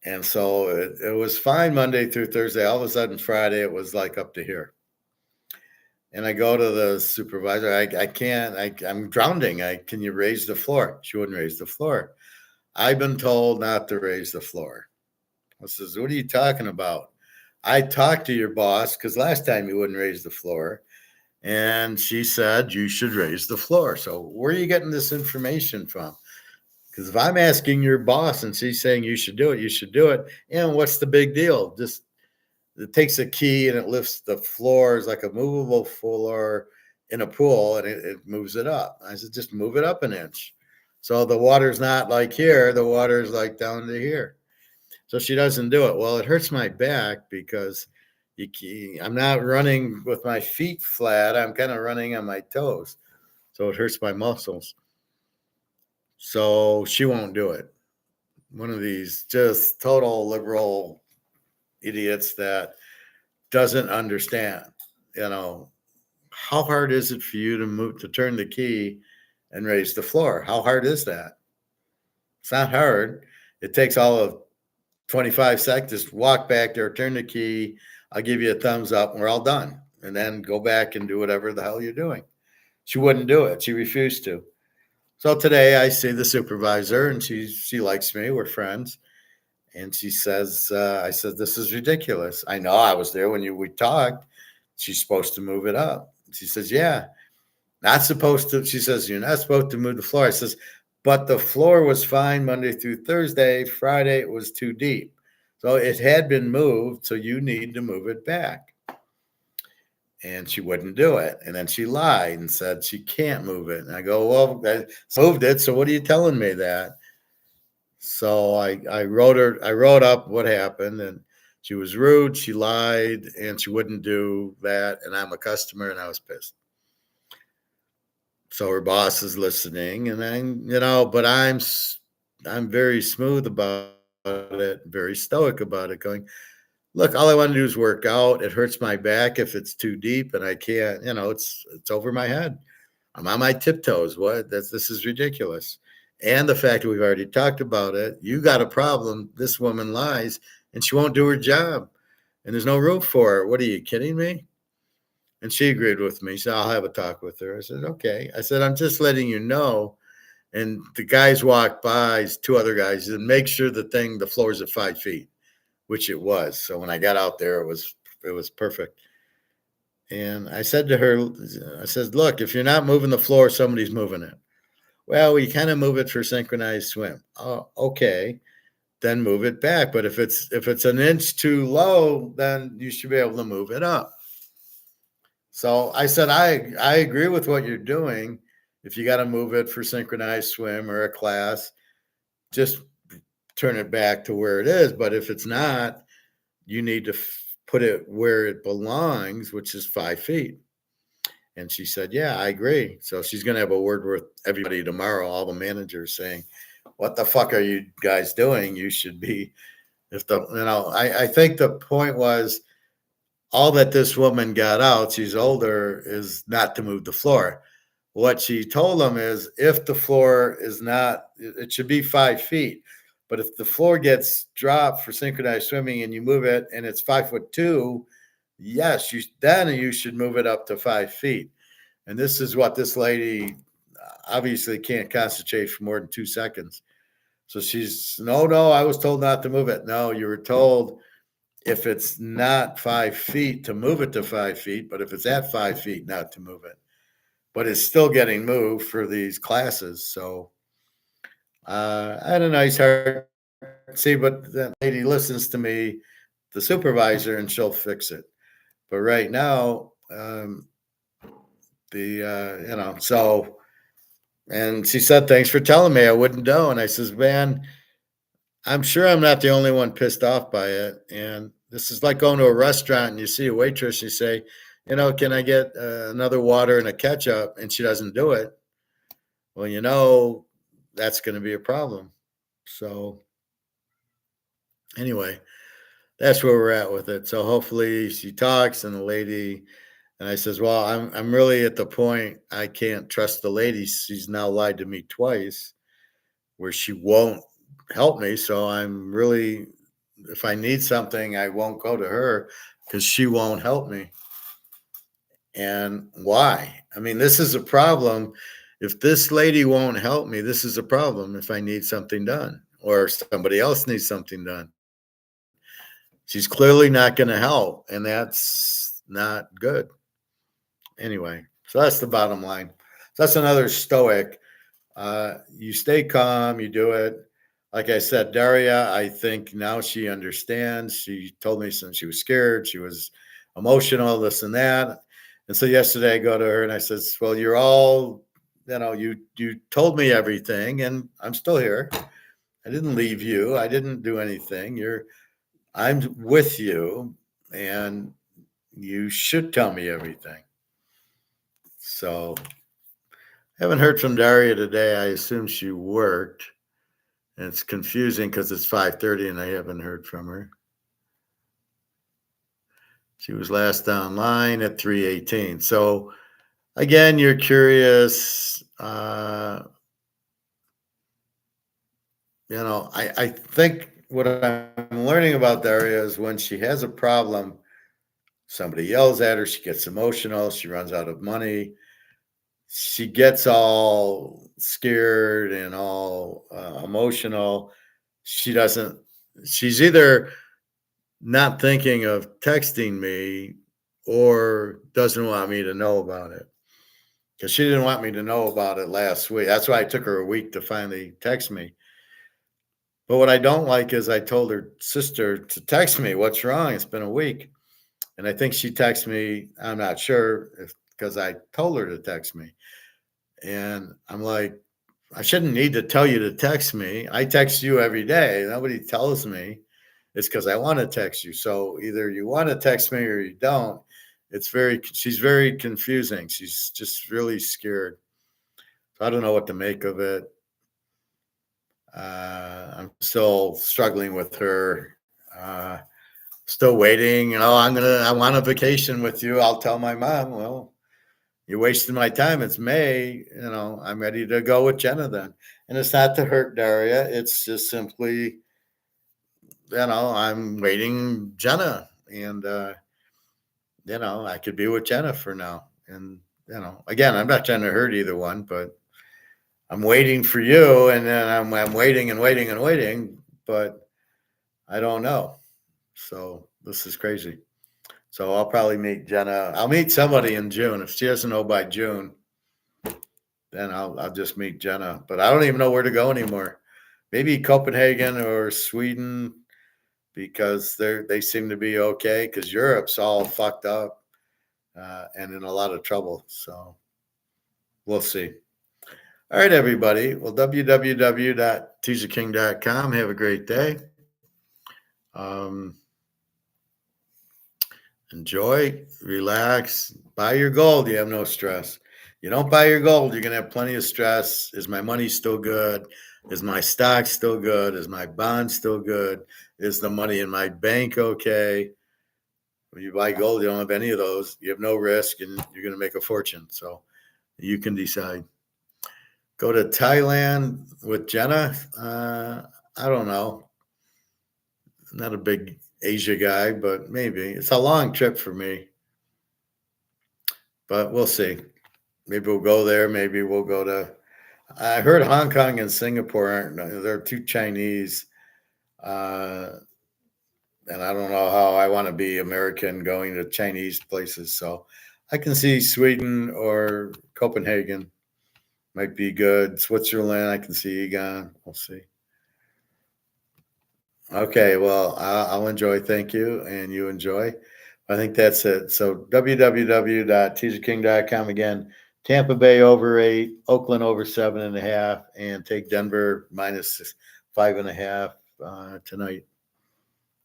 And so it was fine Monday through Thursday. All of a sudden, Friday, it was like up to here. And I go to the supervisor. I can't. I'm drowning. Can you raise the floor? She wouldn't raise the floor. I've been told not to raise the floor. I says, what are you talking about? I talked to your boss because last time you wouldn't raise the floor. And she said you should raise the floor. So where are you getting this information from? Because if I'm asking your boss and she's saying you should do it, you should do it. And what's the big deal? Just it takes a key and it lifts the floor. It's like a movable floor in a pool and it moves it up. I said, just move it up an inch. So the water's not like here, the water's like down to here. So she doesn't do it. Well, it hurts my back because I'm not running with my feet flat. I'm kind of running on my toes. So it hurts my muscles. So she won't do it. One of these just total liberal idiots that doesn't understand, you know, how hard is it for you to turn the key and raise the floor? How hard is that? It's not hard. It takes all of 25 seconds. Just walk back there, turn the key. I'll give you a thumbs up and we're all done. And then go back and do whatever the hell you're doing. She wouldn't do it. She refused to. So today I see the supervisor and she likes me. We're friends. And she says, I said, this is ridiculous. I know I was there when we talked. She's supposed to move it up. She says, yeah, not supposed to. She says, you're not supposed to move the floor. I says, but the floor was fine Monday through Thursday. Friday, it was too deep. So it had been moved. So you need to move it back. And she wouldn't do it. And then she lied and said she can't move it. And I go, well, I moved it. So what are you telling me that? So I wrote up what happened, and she was rude, she lied, and she wouldn't do that. And I'm a customer, and I was pissed. So her boss is listening, and but I'm very smooth about it, very stoic about it, going, look, all I want to do is work out. It hurts my back if it's too deep, and I can't, it's over my head. I'm on my tiptoes. This is ridiculous. And the fact that we've already talked about it, you got a problem. This woman lies and she won't do her job. And there's no room for her. What are you kidding me? And she agreed with me. She said, I'll have a talk with her. I said, okay. I said, I'm just letting you know. And the guys walked by, two other guys, and make sure the floor's at 5 feet, which it was. So when I got out there, it was perfect. And I said to her, I said, look, if you're not moving the floor, somebody's moving it. Well, we kind of move it for synchronized swim. Oh, okay. Then move it back. But if it's an inch too low, then you should be able to move it up. So I said, I agree with what you're doing. If you got to move it for synchronized swim or a class, just turn it back to where it is. But if it's not, you need to put it where it belongs, which is 5 feet. And she said, yeah, I agree. So she's going to have a word with everybody tomorrow, all the managers saying, what the fuck are you guys doing? You should be, I think the point was all that this woman got out, she's older, is not to move the floor. What she told them is if the floor is not, it should be 5 feet. But if the floor gets dropped for synchronized swimming and you move it and it's 5'2", yes, then you should move it up to 5 feet. And this is what this lady obviously can't concentrate for more than 2 seconds. So she's, no, I was told not to move it. No, you were told if it's not 5 feet to move it to 5 feet, but if it's at 5 feet, not to move it. But it's still getting moved for these classes. So I had a nice heart. See, but that lady listens to me, the supervisor, and she'll fix it. But right now, so, and she said, thanks for telling me I wouldn't know. And I says, man, I'm sure I'm not the only one pissed off by it. And this is like going to a restaurant and you see a waitress and you say, can I get another water and a ketchup? And she doesn't do it. Well, that's going to be a problem. So anyway, that's where we're at with it. So hopefully she talks and the lady And I says, well, I'm really at the point I can't trust the lady. She's now lied to me twice where she won't help me. So I'm really, if I need something, I won't go to her because she won't help me. And why? I mean, this is a problem. If this lady won't help me, this is a problem if I need something done or somebody else needs something done. She's clearly not going to help, and that's not good. Anyway, so that's the bottom line. So that's another stoic. You stay calm, you do it. Like I said, Daria, I think now she understands. She told me since she was scared, she was emotional, this and that. And so yesterday I go to her and I says, well, you're all, you told me everything and I'm still here. I didn't leave you. I didn't do anything. I'm with you and you should tell me everything. So haven't heard from Daria today. I assume she worked. And it's confusing because it's 5:30 and I haven't heard from her. She was last online at 3:18. So again, you're curious. I think what I'm learning about Daria is when she has a problem, somebody yells at her, she gets emotional, she runs out of money, she gets all scared and all emotional. She's either not thinking of texting me or doesn't want me to know about it because she didn't want me to know about it last week. That's why it took her a week to finally text me. But what I don't like is I told her sister to text me, what's wrong? It's been a week. And I think she texted me. I'm not sure if because I told her to text me. And I'm like, I shouldn't need to tell you to text me. I text you every day. Nobody tells me. It's because I want to text you. So either you want to text me or you don't. She's very confusing. She's just really scared. So I don't know what to make of it. I'm still struggling with her. Still waiting. I want a vacation with you. I'll tell my mom, well, you're wasting my time. It's May. I'm ready to go with Jenna then. And it's not to hurt Daria. It's just simply, I'm waiting Jenna. And, I could be with Jenna for now. And, again, I'm not trying to hurt either one, but I'm waiting for you. And then I'm waiting and waiting and waiting, but I don't know. So this is crazy. So I'll probably meet Jenna. I'll meet somebody in June. If she doesn't know by June, then I'll just meet Jenna. But I don't even know where to go anymore. Maybe Copenhagen or Sweden because they seem to be okay because Europe's all fucked up and in a lot of trouble. So we'll see. All right, everybody. Well, www.teaserking.com. Have a great day. Enjoy, relax, buy your gold. You have no stress. You don't buy your gold, you're going to have plenty of stress. Is my money still good? Is my stock still good? Is my bond still good? Is the money in my bank okay? When you buy gold, you don't have any of those. You have no risk and you're going to make a fortune. So you can decide. Go to Thailand with Jenna. I don't know. I'm not a big Asia guy, but maybe. It's a long trip for me. But we'll see. Maybe we'll go there. Maybe we'll go to. I heard Hong Kong and Singapore aren't. They're too Chinese, and I don't know how I want to be American going to Chinese places. So I can see Sweden or Copenhagen might be good. Switzerland, I can see Egon. We'll see. Okay, well, I'll enjoy. Thank you, and you enjoy. I think that's it. So www.teaserking.com again. Tampa Bay over 8, Oakland over 7.5, and take Denver minus 5.5 tonight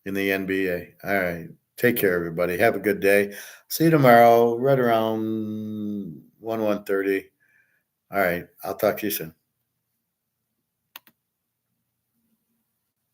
in the NBA. All right. Take care, everybody. Have a good day. See you tomorrow, right around 1:30. All right. I'll talk to you soon.